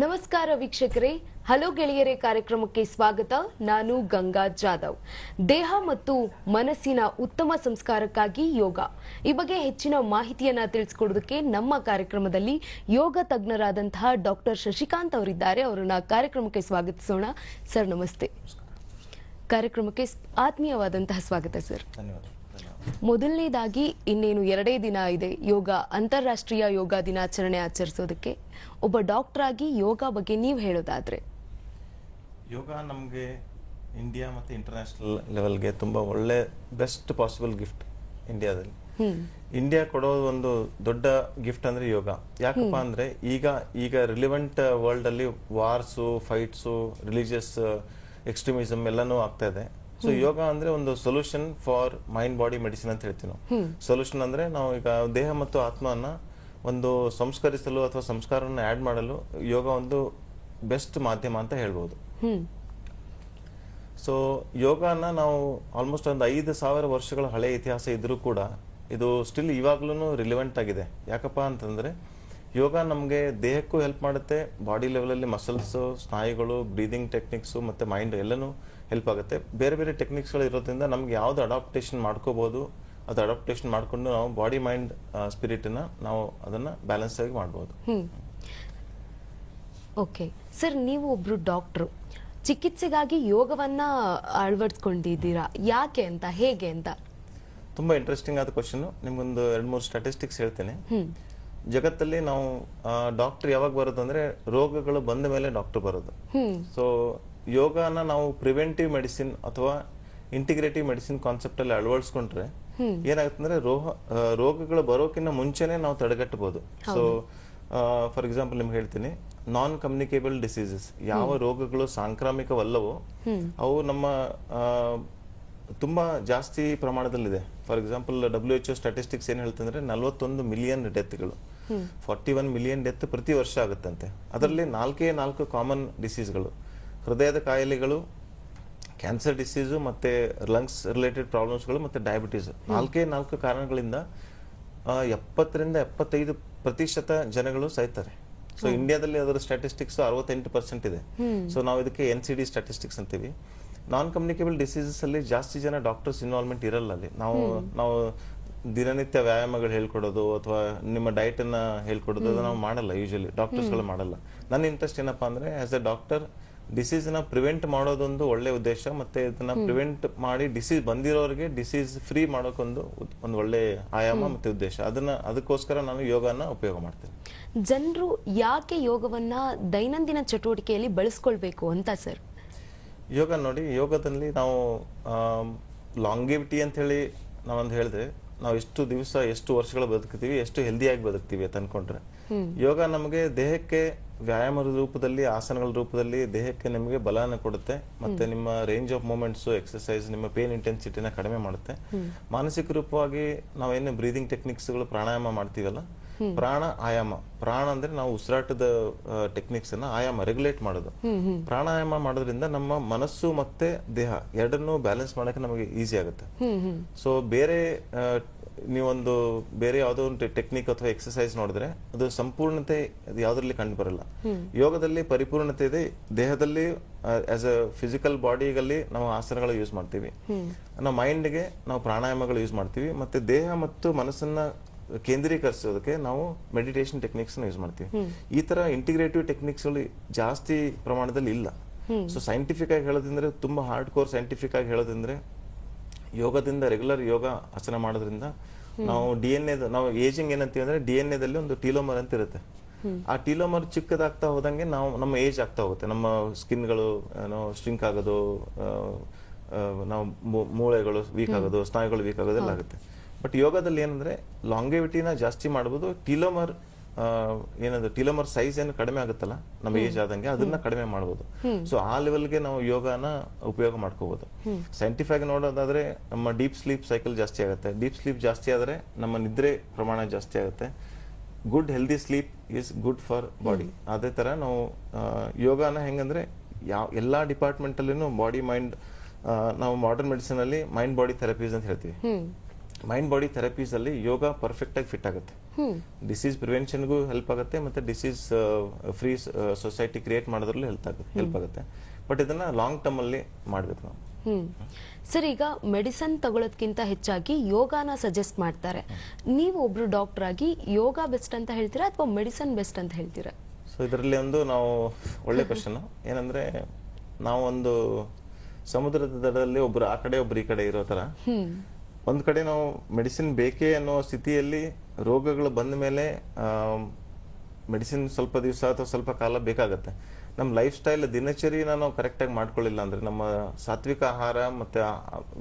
ನಮಸ್ಕಾರ ವೀಕ್ಷಕರೇ, ಹಲೋ ಗೆಳೆಯರೇ ಕಾರ್ಯಕ್ರಮಕ್ಕೆ ಸ್ವಾಗತ. ನಾನು ಗಂಗಾ ಜಾಧವ್. ದೇಹ ಮತ್ತು ಮನಸ್ಸಿನ ಉತ್ತಮ ಸಂಸ್ಕಾರಕ್ಕಾಗಿ ಯೋಗ ಈ ಬಗ್ಗೆ ಹೆಚ್ಚಿನ ಮಾಹಿತಿಯನ್ನ ತಿಳಿಸಿಕೊಡೋದಕ್ಕೆ ನಮ್ಮ ಕಾರ್ಯಕ್ರಮದಲ್ಲಿ ಯೋಗ ತಜ್ಞರಾದಂತಹ ಡಾಕ್ಟರ್ ಶಶಿಕಾಂತ್ ಅವರಿದ್ದಾರೆ. ಅವರನ್ನ ಕಾರ್ಯಕ್ರಮಕ್ಕೆ ಸ್ವಾಗತಿಸೋಣ. ಸರ್ ನಮಸ್ತೆ. ಕಾರ್ಯಕ್ರಮಕ್ಕೆ ಆತ್ಮೀಯವಾದಂತಹ ಸ್ವಾಗತ ಸರ್. ಮೊದಲನೇದಾಗಿ ಇನ್ನೇನು 2 ದಿನ ಇದೆ ಯೋಗ ಅಂತಾರಾಷ್ಟ್ರೀಯ ಯೋಗ ದಿನಾಚರಣೆ ಆಚರಿಸೋದಕ್ಕೆ. ಒಬ್ಬ ಡಾಕ್ಟರ್ ಆಗಿ ಯೋಗ ಬಗ್ಗೆ ನೀವು ಹೇಳೋದಾದ್ರೆ? ಯೋಗ ನಮಗೆ ಇಂಡಿಯಾ ಮತ್ತು ಇಂಟರ್ನ್ಯಾಷನಲ್ ಲೆವೆಲ್ಗೆ ತುಂಬ ಒಳ್ಳೆ ಬೆಸ್ಟ್ ಪಾಸಿಬಲ್ ಗಿಫ್ಟ್ ಇಂಡಿಯಾದಲ್ಲಿ. ಇಂಡಿಯಾ ಕೊಡೋದು ಒಂದು ದೊಡ್ಡ ಗಿಫ್ಟ್ ಅಂದ್ರೆ ಯೋಗ. ಯಾಕಪ್ಪ ಅಂದ್ರೆ ಈಗ ರಿಲಿವೆಂಟ್ ವರ್ಲ್ಡ್ ಅಲ್ಲಿ ವಾರ್ಸು, ಫೈಟ್ಸು, ರಿಲಿಜಿಯಸ್ ಎಕ್ಸ್ಟ್ರೀಮಿಸಮ್ ಎಲ್ಲಾನು ಆಗ್ತಾ ಇದೆ. ಸೊ ಯೋಗ ಅಂದ್ರೆ ಒಂದು solution for mind body medicine ಅಂತ ಹೇಳ್ತೀವಿ ನಾವು. ಸೊಲ್ಯೂಷನ್ ಅಂದ್ರೆ ನಾವು ಈಗ ದೇಹ ಮತ್ತು ಆತ್ಮವನ್ನ ಒಂದು ಸಂಸ್ಕರಿಸಲು ಅಥವಾ ಸಂಸ್ಕಾರವನ್ನು ಆಡ್ ಮಾಡಲು ಯೋಗ ಒಂದು ಬೆಸ್ಟ್ ಮಾಧ್ಯಮ ಅಂತ ಹೇಳ್ಬೋದು. ಸೊ ಯೋಗನ ನಾವು ಆಲ್ಮೋಸ್ಟ್ ಒಂದು 5,000 ವರ್ಷಗಳ ಹಳೆ ಇತಿಹಾಸ ಇದ್ರೂ ಕೂಡ ಇದು ಸ್ಟಿಲ್ ಇವಾಗ್ಲೂ ರಿಲಿವೆಂಟ್ ಆಗಿದೆ. ಯಾಕಪ್ಪ ಅಂತಂದ್ರೆ ಯೋಗ ನಮಗೆ ದೇಹಕ್ಕೂ ಹೆಲ್ಪ್ ಮಾಡುತ್ತೆ, ಬಾಡಿ ಲೆವೆಲಲ್ಲಿ ಮಸಲ್ಸ್, ಸ್ನಾಯುಗಳು, ಬ್ರೀದಿಂಗ್ ಟೆಕ್ನಿಕ್ಸು ಮತ್ತು ಮೈಂಡ್ ಎಲ್ಲನೂ ಹೆಲ್ಪ್ ಆಗುತ್ತೆ. ಬೇರೆ ಬೇರೆ ಟೆಕ್ನಿಕ್ಸ್ಗಳು ಇರೋದ್ರಿಂದ ನಮ್ಗೆ ಯಾವ್ದು ಅಡಾಪ್ಟೇಷನ್ ಮಾಡ್ಕೋಬಹುದು, ಅದು ಅಡಾಪ್ಟೇಷನ್ ಮಾಡ್ಕೊಂಡು ನಾವು ಬಾಡಿ ಮೈಂಡ್ ಸ್ಪಿರಿಟ್ನ ನಾವು ಅದನ್ನ ಬ್ಯಾಲೆನ್ಸ್ ಆಗಿ ಮಾಡ್ಬೋದು. ಓಕೆ ಸರ್, ನೀವು ಒಬ್ರು ಡಾಕ್ಟ್ರು, ಚಿಕಿತ್ಸೆಗಾಗಿ ಯೋಗವನ್ನ ಅಳವಡಿಸ್ಕೊಂಡಿದ್ದೀರಾ. ಯಾಕೆ ಅಂತ, ಹೇಗೆ ಅಂತ? ತುಂಬಾ ಇಂಟ್ರೆಸ್ಟಿಂಗ್ ಆದ ಕ್ವಶನ್. ನಿಮ್ಗೊಂದು 2-3 ಸ್ಟಾಟಿಸ್ಟಿಕ್ಸ್ ಹೇಳ್ತೇನೆ. ಜಗತ್ತಲ್ಲಿ ನಾವು ಡಾಕ್ಟರ್ ಯಾವಾಗ ಬರೋದು ಅಂದ್ರೆ ರೋಗಗಳು ಬಂದ ಮೇಲೆ ಡಾಕ್ಟರ್ ಬರೋದು. ಸೊ ಯೋಗನ ನಾವು ಪ್ರಿವೆಂಟಿವ್ ಮೆಡಿಸಿನ್ ಅಥವಾ ಇಂಟಿಗ್ರೇಟಿವ್ ಮೆಡಿಸಿನ್ ಕಾನ್ಸೆಪ್ಟ್ ಅಲ್ಲಿ ಅಳವಡಿಸ್ಕೊಂಡ್ರೆ ಏನಾಗುತ್ತೆ ಅಂದ್ರೆ ರೋಗಗಳು ಬರೋಕ್ಕಿಂತ ಮುಂಚೆನೆ ನಾವು ತಡೆಗಟ್ಟಬಹುದು. ಸೊ ಫಾರ್ ಎಕ್ಸಾಂಪಲ್ ನಿಮ್ಗೆ ಹೇಳ್ತೀನಿ, ನಾನ್ ಕಮ್ಯುನಿಕೇಬಲ್ ಡಿಸೀಸಸ್, ಯಾವ ರೋಗಗಳು ಸಾಂಕ್ರಾಮಿಕವಲ್ಲವೋ ಅವು ನಮ್ಮ ತುಂಬಾ ಜಾಸ್ತಿ ಪ್ರಮಾಣದಲ್ಲಿದೆ. ಫಾರ್ ಎಕ್ಸಾಂಪಲ್ WHO ಸ್ಟಾಟಿಸ್ಟಿಕ್ಸ್ ಏನ್ ಹೇಳ್ತಂದ್ರೆ 41 ಮಿಲಿಯನ್ ಡೆತ್ಗಳು, 41 ಮಿಲಿಯನ್ ಡೆತ್ ಪ್ರತಿ ವರ್ಷ ಆಗುತ್ತಂತೆ. ಅದರಲ್ಲಿ 4 ಕಾಮನ್ ಡಿಸೀಸ್ಗಳು, ಹೃದಯದ ಕಾಯಿಲೆಗಳು, ಕ್ಯಾನ್ಸರ್ ಡಿಸೀಸು, ಮತ್ತೆ ಲಂಗ್ಸ್ ರಿಲೇಟೆಡ್ ಪ್ರಾಬ್ಲಮ್ಸ್ಗಳು, ಮತ್ತೆ ಡಯಾಬಿಟೀಸ್. 4 ಕಾರಣಗಳಿಂದ 70-75% ಜನಗಳು ಸಾಯ್ತಾರೆ. ಸೊ ಇಂಡಿಯಾದಲ್ಲಿ ಅದರ ಸ್ಟಾಟಿಸ್ಟಿಕ್ಸ್ 68% ಇದೆ. ಸೊ ನಾವು ಇದಕ್ಕೆ NCD ಸ್ಟಾಟಿಸ್ಟಿಕ್ಸ್ ಅಂತೀವಿ. ನಾನ್ ಕಮ್ಯುನಿಕೇಬಲ್ ಡಿಸೀಸಸ್ ಅಲ್ಲಿ ಜಾಸ್ತಿ ಜನ ಡಾಕ್ಟರ್ಸ್ ಇನ್ವಾಲ್ವ್ಮೆಂಟ್ ಇರಲ್ಲ. ಅಲ್ಲಿ ನಾವು ದಿನನಿತ್ಯ ವ್ಯಾಯಾಮಗಳು ಹೇಳ್ಕೊಡೋದು ಅಥವಾ ನಿಮ್ಮ ಡಯಟ್ ಅನ್ನ ಹೇಳ್ಕೊಡೋದು ನಾವು ಮಾಡಲ್ಲ, ಯೂಶಲಿ ಡಾಕ್ಟರ್ಸ್ಗಳು ಮಾಡಲ್ಲ. ನನ್ನ ಇಂಟ್ರೆಸ್ಟ್ ಏನಪ್ಪಾ ಅಂದ್ರೆ ಆಸ್ ಎ ಡಾಕ್ಟರ್ ಡಿಸೀಸ್ ನ ಪ್ರಿವೆಂಟ್ ಮಾಡೋದೊಂದು ಒಳ್ಳೆ ಉದ್ದೇಶ, ಮತ್ತೆ ಇದನ್ನ ಪ್ರಿವೆಂಟ್ ಮಾಡಿ ಡಿಸೀಸ್ ಬಂದಿರೋರಿಗೆ ಡಿಸೀಸ್ ಫ್ರೀ ಮಾಡೋಕೊಂದು ಒಂದು ಒಳ್ಳೆ ಆಯಾಮ ಮತ್ತೆ ಉದ್ದೇಶ. ಅದಕ್ಕೋಸ್ಕರ ನಾನು ಯೋಗನ ಉಪಯೋಗ ಮಾಡ್ತೇನೆ. ಜನರು ಯಾಕೆ ಯೋಗವನ್ನ ದೈನಂದಿನ ಚಟುವಟಿಕೆಯಲ್ಲಿ ಬಳಸ್ಕೊಳ್ಬೇಕು ಅಂತ ಸರ್? ಯೋಗ ನೋಡಿ, ಯೋಗದಲ್ಲಿ ನಾವು ಲಾಂಗಿವಿಟಿ ಅಂತ ಹೇಳಿ ನಾವೊಂದು ಹೇಳಿದ್ರೆ ನಾವು ಎಷ್ಟು ದಿವಸ ಎಷ್ಟು ವರ್ಷಗಳು ಬದುಕ್ತೀವಿ, ಎಷ್ಟು ಹೆಲ್ದಿಯಾಗಿ ಬದುಕ್ತೀವಿ ಅಂತ ಅನ್ಕೊಂಡ್ರೆ, ಯೋಗ ನಮಗೆ ದೇಹಕ್ಕೆ ವ್ಯಾಯಾಮದ ರೂಪದಲ್ಲಿ, ಆಸನಗಳ ರೂಪದಲ್ಲಿ ದೇಹಕ್ಕೆ ನಿಮಗೆ ಬಲನ ಕೊಡುತ್ತೆ. ಮತ್ತೆ ನಿಮ್ಮ ರೇಂಜ್ ಆಫ್ ಮೂವ್ಮೆಂಟ್ಸ್, ಎಕ್ಸರ್ಸೈಸ್, ನಿಮ್ಮ ಪೇನ್ ಇಂಟೆನ್ಸಿಟಿನ ಕಡಿಮೆ ಮಾಡುತ್ತೆ. ಮಾನಸಿಕ ರೂಪವಾಗಿ ನಾವೇನು ಬ್ರೀದಿಂಗ್ ಟೆಕ್ನಿಕ್ಸ್ಗಳು, ಪ್ರಾಣಾಯಾಮ ಮಾಡ್ತೀವಲ್ಲ, ಪ್ರಾಣ ಆಯಾಮ, ಪ್ರಾಣ ಅಂದ್ರೆ ನಾವು ಉಸಿರಾಟದ ಟೆಕ್ನಿಕ್ಸ್ ಅನ್ನ ಆಯಾಮ ರೆಗ್ಯುಲೇಟ್ ಮಾಡೋದು. ಪ್ರಾಣಾಯಾಮ ಮಾಡೋದ್ರಿಂದ ನಮ್ಮ ಮನಸ್ಸು ಮತ್ತೆ ದೇಹ ಎರಡನ್ನೂ ಬ್ಯಾಲೆನ್ಸ್ ಮಾಡಕ್ಕೆ ನಮಗೆ ಈಸಿ ಆಗುತ್ತೆ. ಸೊ ನೀವೊಂದು ಬೇರೆ ಯಾವುದೋ ಒಂದು ಟೆಕ್ನಿಕ್ ಅಥವಾ ಎಕ್ಸರ್ಸೈಸ್ ನೋಡಿದ್ರೆ ಅದು ಸಂಪೂರ್ಣತೆ ಯಾವ್ದ್ರಲ್ಲಿ ಕಂಡು ಬರಲ್ಲ. ಯೋಗದಲ್ಲಿ ಪರಿಪೂರ್ಣತೆ ಇದೆ. ದೇಹದಲ್ಲಿ ಆಸ್ ಅ ಫಿಸಿಕಲ್ ಬಾಡಿಗಲ್ಲಿ ನಾವು ಆಸನಗಳು ಯೂಸ್ ಮಾಡ್ತೀವಿ, ನಮ್ಮ ಮೈಂಡ್ಗೆ ನಾವು ಪ್ರಾಣಾಯಾಮಗಳು ಯೂಸ್ ಮಾಡ್ತೀವಿ, ಮತ್ತೆ ದೇಹ ಮತ್ತು ಮನಸ್ಸನ್ನ ಕೇಂದ್ರೀಕರಿಸೋದಕ್ಕೆ ನಾವು ಮೆಡಿಟೇಷನ್ ಟೆಕ್ನಿಕ್ಸ್ ಯೂಸ್ ಮಾಡ್ತೀವಿ. ಈ ತರ ಇಂಟಿಗ್ರೇಟಿವ್ ಟೆಕ್ನಿಕ್ಸ್ ಜಾಸ್ತಿ ಪ್ರಮಾಣದಲ್ಲಿ ಇಲ್ಲ. ಸೊ ಸೈಂಟಿಫಿಕ್ ಆಗಿ ಹೇಳೋದಂದ್ರೆ, ತುಂಬಾ ಹಾರ್ಡ್ ಕೋರ್ ಸೈಂಟಿಫಿಕ್ ಆಗಿ ಹೇಳೋದಂದ್ರೆ, ಯೋಗದಿಂದ ರೆಗ್ಯುಲರ್ ಯೋಗ ಆಸನ ಮಾಡೋದ್ರಿಂದ ನಾವು DNA ನಾವು ಏಜಿಂಗ್ ಏನಂತೀವಿ ಅಂದ್ರೆ DNA ದಲ್ಲಿ ಒಂದು ಟೀಲೋಮರ್ ಅಂತ ಇರುತ್ತೆ. ಆ ಟೀಲೋಮರ್ ಚಿಕ್ಕದಾಗ್ತಾ ಹೋದಂಗೆ ನಮ್ಮ ಏಜ್ ಆಗ್ತಾ ಹೋಗುತ್ತೆ. ನಮ್ಮ ಸ್ಕಿನ್ಗಳು ಸ್ಟ್ರಿಂಕ್ ಆಗೋದು, ನಾವು ಮೂಳೆಗಳು ವೀಕ್ ಆಗೋದು, ಸ್ನಾಯುಗಳು ವೀಕ್ ಆಗೋದೆಲ್ಲ ಆಗುತ್ತೆ. ಬಟ್ ಯೋಗದಲ್ಲಿ ಏನಂದ್ರೆ ಲಾಂಗೆವಿಟಿನ ಜಾಸ್ತಿ ಮಾಡಬಹುದು, ಟೀಲೋಮರ್ ಏನದು ಟೀಲಮರ್ ಸೈಜ್ ಏನು ಕಡಿಮೆ ಆಗುತ್ತಲ್ಲ ನಮ್ಮ ಏಜ್ ಆದಂಗೆ ಅದನ್ನ ಕಡಿಮೆ ಮಾಡಬಹುದು. ಸೊ ಆ ಲೆವೆಲ್ಗೆ ನಾವು ಯೋಗನ ಉಪಯೋಗ ಮಾಡ್ಕೋಬಹುದು. ಸೈಂಟಿಫಿಕ್ ನೋಡೋದಾದ್ರೆ ನಮ್ಮ ಡೀಪ್ ಸ್ಲೀಪ್ ಸೈಕಲ್ ಜಾಸ್ತಿ ಆಗುತ್ತೆ. ಡೀಪ್ ಸ್ಲೀಪ್ ಜಾಸ್ತಿ ಆದ್ರೆ ನಮ್ಮ ನಿದ್ರೆ ಪ್ರಮಾಣ ಜಾಸ್ತಿ ಆಗುತ್ತೆ. Good healthy sleep is good for body. ಅದೇ ತರ ನಾವು ಯೋಗನ ಹೆಂಗಂದ್ರೆ ಎಲ್ಲಾ ಡಿಪಾರ್ಟ್ಮೆಂಟ್ ಅಲ್ಲಿನೂ ಬಾಡಿ ಮೈಂಡ್, ನಾವು ಮಾಡರ್ನ್ ಮೆಡಿಸಿನ್ ಅಲ್ಲಿ ಮೈಂಡ್ ಬಾಡಿ ಥೆರಪೀಸ್ ಅಂತ ಹೇಳ್ತೀವಿ. ಮೈಂಡ್ ಬಾಡಿ ಥೆರಪೀಸ್ ಅಲ್ಲಿ ಯೋಗ ಪರ್ಫೆಕ್ಟ್ ಆಗಿ ಫಿಟ್ ಆಗುತ್ತೆ. ಡಿಸೀಸ್ ಪ್ರಿವೆನ್ಷನ್ಗೂ ಹೆಲ್ಪ್ ಆಗುತ್ತೆ, ಮತ್ತೆ ಡಿಸೀಸ್ ಫ್ರೀ ಸೊಸೈಟಿ ಕ್ರಿಯೇಟ್ ಮಾಡೋದ್ರಲ್ಲೂ ಹೆಲ್ಪ್ ಆಗುತ್ತೆ. ಬಟ್ ಇದನ್ನ ಲಾಂಗ್ ಟರ್ಮ್ ಅಲ್ಲಿ ಮಾಡ್ಬೇಕು ನಾವು. ಸರ್, ಈಗ ಮೆಡಿಸನ್ ತಗೊಳ್ಳೋದಕ್ಕಿಂತ ಹೆಚ್ಚಾಗಿ ಯೋಗಾನ ಸಜೆಸ್ಟ್ ಮಾಡ್ತಾರೆ. ನೀವು ಒಬ್ರು ಡಾಕ್ಟರ್ ಆಗಿ ಯೋಗ ಬೆಸ್ಟ್ ಅಂತ ಹೇಳ್ತೀರಾ ಅಥವಾ ಮೆಡಿಸನ್ ಬೆಸ್ಟ್ ಅಂತ ಹೇಳ್ತೀರಾ? ಸೊ ಇದರಲ್ಲಿ ನಾವು ಒಳ್ಳೆ ಕ್ವಶನ್. ಏನಂದ್ರೆ ನಾವು ಒಂದು ಸಮುದ್ರದ ದಡದಲ್ಲಿ ಒಬ್ರು ಆ ಕಡೆ ಒಬ್ರು ಈ ಕಡೆ ಇರೋ ತರ, ಒಂದ್ ಕಡೆ ನಾವು ಮೆಡಿಸಿನ್ ಬೇಕೇ ಅನ್ನೋ ಸ್ಥಿತಿಯಲ್ಲಿ ರೋಗಗಳು ಬಂದ ಮೇಲೆ ಮೆಡಿಸಿನ್ ಸ್ವಲ್ಪ ದಿವಸ ಅಥವಾ ಸ್ವಲ್ಪ ಕಾಲ ಬೇಕಾಗತ್ತೆ. ನಮ್ಮ ಲೈಫ್ ಸ್ಟೈಲ್ ದಿನಚರಿನ ನಾವು ಕರೆಕ್ಟ್ ಆಗಿ ಮಾಡ್ಕೊಳ್ಳಿಲ್ಲ ಅಂದ್ರೆ, ನಮ್ಮ ಸಾತ್ವಿಕ ಆಹಾರ ಮತ್ತೆ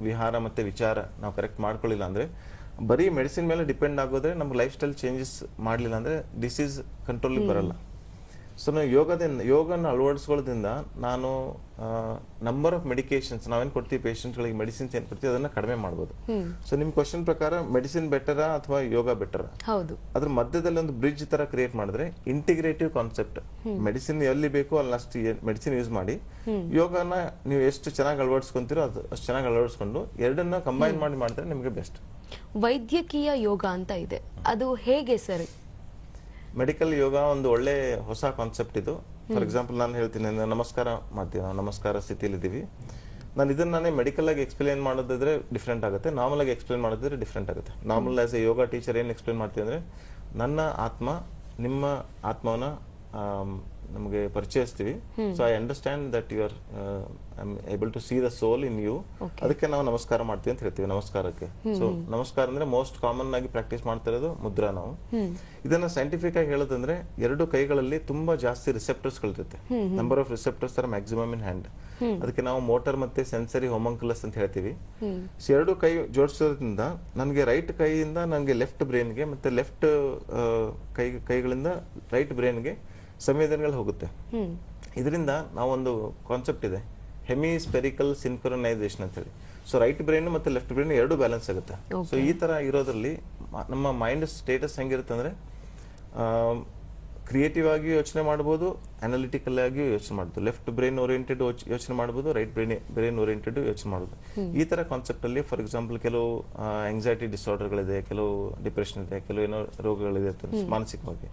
ವಿಹಾರ ಮತ್ತೆ ವಿಚಾರ ನಾವು ಕರೆಕ್ಟ್ ಮಾಡ್ಕೊಳ್ಳಿಲ್ಲ ಅಂದ್ರೆ, ಬರೀ ಮೆಡಿಸಿನ್ ಮೇಲೆ ಡಿಪೆಂಡ್ ಆಗೋದ್ರೆ ನಮ್ಗೆ ಲೈಫ್ ಸ್ಟೈಲ್ ಚೇಂಜಸ್ ಮಾಡ್ಲಿಲ್ಲ ಅಂದ್ರೆ ಡಿಸೀಸ್ ಕಂಟ್ರೋಲ್ ಬರಲ್ಲ. ಸೊ ನಾವು ಯೋಗನ ಅಳವಡಿಸ್ಕೊಳ್ಳೋದ್ರಿಂದ ನಾನು ನಂಬರ್ ಆಫ್ ಮೆಡಿಕೇಶನ್ಸ್ ನಾವೇನ್ ಕೊಡ್ತೀವಿ ಪೇಷಂಟ್ಗಳಿಗೆ, ಮೆಡಿಸಿನ್ಸ್ ಏನ್ ಕೊಡ್ತೀವಿ ಅದನ್ನ ಕಡಿಮೆ ಮಾಡ್ಬೋದು. ಸೊ ನಿಮ್ ಕ್ವಶನ್ ಪ್ರಕಾರ ಮೆಡಿಸಿನ್ ಬೆಟರಾ ಅಥವಾ ಯೋಗ ಬೆಟರಾ? ಹೌದು. ಅದ್ರ ಮಧ್ಯದಲ್ಲಿ ಒಂದು ಬ್ರಿಡ್ಜ್ ತರ ಕ್ರಿಯೇಟ್ ಮಾಡಿದ್ರೆ ಇಂಟಿಗ್ರೇಟಿವ್ ಕಾನ್ಸೆಪ್ಟ್, ಮೆಡಿಸಿನ್ ಎಲ್ಲಿ ಬೇಕೋ ಅಲ್ಲಿ ಅಷ್ಟು ಮೆಡಿಸಿನ್ ಯೂಸ್ ಮಾಡಿ, ಯೋಗನ ನೀವು ಎಷ್ಟು ಚೆನ್ನಾಗಿ ಅಳವಡಿಸ್ಕೊಂತೀರೋ ಅಷ್ಟು ಚೆನ್ನಾಗಿ ಅಳವಡಿಸ್ಕೊಂಡು ಎರಡನ್ನ ಕಂಬೈನ್ ಮಾಡಿ ಮಾಡಿದ್ರೆ ನಿಮಗೆ ಬೆಸ್ಟ್. ವೈದ್ಯಕೀಯ ಯೋಗ ಅಂತ ಇದೆ, ಅದು ಹೇಗೆ ಸರ್? ಮೆಡಿಕಲ್ ಯೋಗ ಒಂದು ಒಳ್ಳೆ ಹೊಸ ಕಾನ್ಸೆಪ್ಟ್ ಇದು. ಫಾರ್ ಎಕ್ಸಾಂಪಲ್ ನಾನು ಹೇಳ್ತೀನಿ, ನಮಸ್ಕಾರ ಮಾಡ್ತೀವಿ, ನಾವು ನಮಸ್ಕಾರ ಸ್ಥಿತಿಯಲ್ಲಿ ಇದ್ದೀವಿ. ನಾನು ಇದನ್ನ ನಾನೇ ಮೆಡಿಕಲ್ ಆಗಿ ಎಕ್ಸ್ಪ್ಲೇನ್ ಮಾಡೋದಾದ್ರೆ ಡಿಫ್ರೆಂಟ್ ಆಗುತ್ತೆ, ನಾರ್ಮಲ್ ಆಗಿ ಎಕ್ಸ್ಪ್ಲೇನ್ ಮಾಡೋದಾದ್ರೆ ಡಿಫ್ರೆಂಟ್ ಆಗುತ್ತೆ. Normal as a yoga teacher ಏನ್ ಎಕ್ಸ್ಪ್ಲೇನ್ ಮಾಡ್ತೀವಿ ಅಂದ್ರೆ, ನನ್ನ ಆತ್ಮ ನಿಮ್ಮ ಆತ್ಮವನ್ನ ನಮಗೆ ಪರಿಚಯಿಸ್ತೀವಿ. So I understand that you are able to see the soul in you. ಅದಕ್ಕೆ ನಾವು ನಮಸ್ಕಾರ ಮಾಡ್ತೀವಿ ಅಂತ ಹೇಳ್ತೀವಿ ನಮಸ್ಕಾರಕ್ಕೆ. ಸೊ ನಮಸ್ಕಾರ ಅಂದ್ರೆ ಮೋಸ್ಟ್ ಕಾಮನ್ ಆಗಿ ಪ್ರಾಕ್ಟೀಸ್ ಮಾಡ್ತಾ ಇರೋದು ಮುದ್ರಾ. ನಾವು ಇದನ್ನ ಸೈಂಟಿಫಿಕ್ ಆಗಿ ಹೇಳೋದಂದ್ರೆ, ಎರಡು ಕೈಗಳಲ್ಲಿ ತುಂಬಾ ಜಾಸ್ತಿ ರಿಸೆಪ್ಟರ್ಸ್ ಗಳಿರುತ್ತೆ. Number of receptors are maximum in hand. ಅದಕ್ಕೆ ನಾವು ಮೋಟರ್ ಮತ್ತೆ ಸೆನ್ಸರಿ ಹೋಮಂಕುಲಸ್ ಅಂತ ಹೇಳ್ತೀವಿ. ಸೊ ಎರಡು ಕೈ ಜೋಡಿಸೋದ್ರಿಂದ ನನಗೆ ರೈಟ್ ಕೈಯಿಂದ ನನಗೆ ಲೆಫ್ಟ್ ಬ್ರೈನ್ಗೆ ಮತ್ತೆ ಲೆಫ್ಟ್ ಕೈಗಳಿಂದ ರೈಟ್ ಬ್ರೈನ್ಗೆ ಸಂವೇದನೆಗಳು ಹೋಗುತ್ತೆ. ಇದರಿಂದ ನಾವೊಂದು ಕಾನ್ಸೆಪ್ಟ್ ಇದೆ, ಹೆಮಿಸ್ಪೆರಿಕಲ್ ಸಿನ್ಕ್ರೊನೈಸೇಷನ್ ಅಂತ ಹೇಳಿ. ಸೊ ರೈಟ್ ಬ್ರೈನ್ ಮತ್ತೆ ಲೆಫ್ಟ್ ಬ್ರೈನ್ ಎರಡು ಬ್ಯಾಲೆನ್ಸ್ ಆಗುತ್ತೆ. ಸೊ ಈ ತರ ಇರೋದ್ರಲ್ಲಿ ನಮ್ಮ ಮೈಂಡ್ ಸ್ಟೇಟಸ್ ಹೆಂಗಿರುತ್ತೆ ಅಂದ್ರೆ, ಕ್ರಿಯೇಟಿವ್ ಆಗಿ ಯೋಚನೆ ಮಾಡಬಹುದು, ಅನಾಲಿಟಿಕಲ್ ಆಗಿ ಯೋಚನೆ ಮಾಡಬಹುದು. ಲೆಫ್ಟ್ ಬ್ರೈನ್ ಓರಿಯೆಂಟೆಡ್ ಯೋಚನೆ ಮಾಡಬಹುದು, ರೈಟ್ ಬ್ರೈನ್ ಓರಿಯೆಂಟೆಡ್ ಯೋಚನೆ ಮಾಡಬಹುದು. ಈ ತರ ಕಾನ್ಸೆಪ್ಟ್ ಅಲ್ಲಿ ಫಾರ್ ಎಕ್ಸಾಂಪಲ್ ಕೆಲವು ಆಂಗ್ಸೈಟಿ ಡಿಸಾರ್ಡರ್ಗಳಿದೆ, ಕೆಲವು ಡಿಪ್ರೆಷನ್ ಇದೆ, ಕೆಲವು ಏನೋ ರೋಗಗಳಿದೆ ಮಾನಸಿಕವಾಗಿ.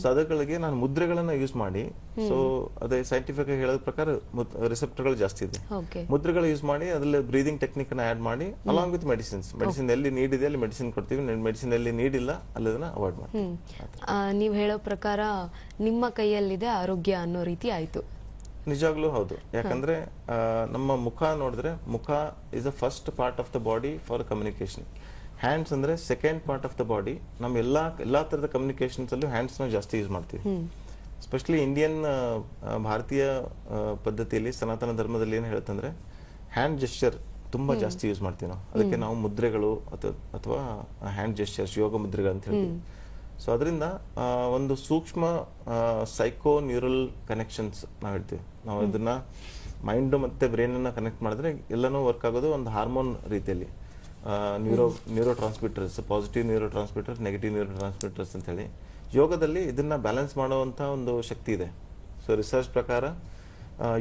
ಸೊ ಅದಗಳಿಗೆ ನಾನು ಮುದ್ರೆಗಳನ್ನ ಯೂಸ್ ಮಾಡಿ, ಸೊ ಅದೇ ಸೈಂಟಿಫಿಕ್ ಆಗಿ ಹೇಳೋದ ಪ್ರಕಾರ ರಿಸೆಪ್ಟರ್ಗಳು ಜಾಸ್ತಿ ಇದೆ, ಮುದ್ರೆಗಳು ಯೂಸ್ ಮಾಡಿ ಅದ್ರಲ್ಲಿ ಬ್ರೀದಿಂಗ್ ಟೆಕ್ನಿಕ್ ನ ಆಡ್ ಮಾಡಿ ಅಲಾಂಗ್ ವಿತ್ ಮೆಡಿಸಿನ್ಸ್. ಮೆಡಿಸಿನ್ ಎಲ್ಲಿ ನೀಡ್ ಇದೆ ಅಲ್ಲಿ ಮೆಡಿಸಿನ್ ಕೊಡ್ತೀವಿ, ಮೆಡಿಸಿನ್ ಎಲ್ಲಿ ನೀಡ್ ಇಲ್ಲ ಅಲ್ಲಿ ಅದನ್ನ ಅವಾಯ್ಡ್ ಮಾಡ್ತೀವಿ. ನೀವು ಹೇಳೋ ಪ್ರಕಾರ ನಿಮ್ಮ ಕೈಯಲ್ಲಿದೆ ಆರೋಗ್ಯ ಅನ್ನೋ ರೀತಿ ಆಯ್ತು. ನಿಜವಾಗ್ಲೂ ಹೌದು. ಯಾಕಂದ್ರೆ ನಮ್ಮ ಮುಖ ನೋಡಿದ್ರೆ, ಮುಖ is the first part of the body for communication. Hands ಅಂದ್ರೆ second part of the body. ನಮ್ ಎಲ್ಲಾ ತರದ ಕಮ್ಯುನಿಕೇಶನ್ಸ್ ಅಲ್ಲೂ ಹ್ಯಾಂಡ್ಸ್ ನ ಜಾಸ್ತಿ ಯೂಸ್ ಮಾಡ್ತೀವಿ. ಎಸ್ಪೆಷಲಿ ಇಂಡಿಯನ್ ಭಾರತೀಯ ಪದ್ಧತಿಯಲ್ಲಿ, ಸನಾತನ ಧರ್ಮದಲ್ಲಿ ಏನ್ ಹೇಳ್ತಂದ್ರೆ, ಹ್ಯಾಂಡ್ ಜೆಸ್ಚರ್ ತುಂಬಾ ಜಾಸ್ತಿ ಯೂಸ್ ಮಾಡ್ತೀವಿ ನಾವು. ಅದಕ್ಕೆ ನಾವು ಮುದ್ರೆಗಳು ಅಥವಾ ಹ್ಯಾಂಡ್ ಜೆಸ್ಚರ್ಸ್, ಯೋಗ ಮುದ್ರೆಗಳು ಅಂತ ಹೇಳ್ತೀವಿ. ಸೊ ಅದರಿಂದ ಒಂದು ಸೂಕ್ಷ್ಮ ಸೈಕೋ ನ್ಯೂರಲ್ ಕನೆಕ್ಷನ್ಸ್ ನಾವು ಹೇಳ್ತೀವಿ. ನಾವು ಇದನ್ನ ಮೈಂಡ್ ಮತ್ತೆ ಬ್ರೈನ್ ಅನ್ನ ಕನೆಕ್ಟ್ ಮಾಡಿದ್ರೆ ಎಲ್ಲನೂ ವರ್ಕ್ ಆಗೋದು ಒಂದು ಹಾರ್ಮೋನ್ ರೀತಿಯಲ್ಲಿ. Neuro transmitters, positive neuro transmitters, negative neuro transmitters ಅಂತ ಹೇಳಿ ಯೋಗದಲ್ಲಿ ಇದನ್ನ ಬ್ಯಾಲೆನ್ಸ್ ಮಾಡುವಂತ ಒಂದು ಶಕ್ತಿ ಇದೆ. ಸೊ ರಿಸರ್ಚ್ ಪ್ರಕಾರ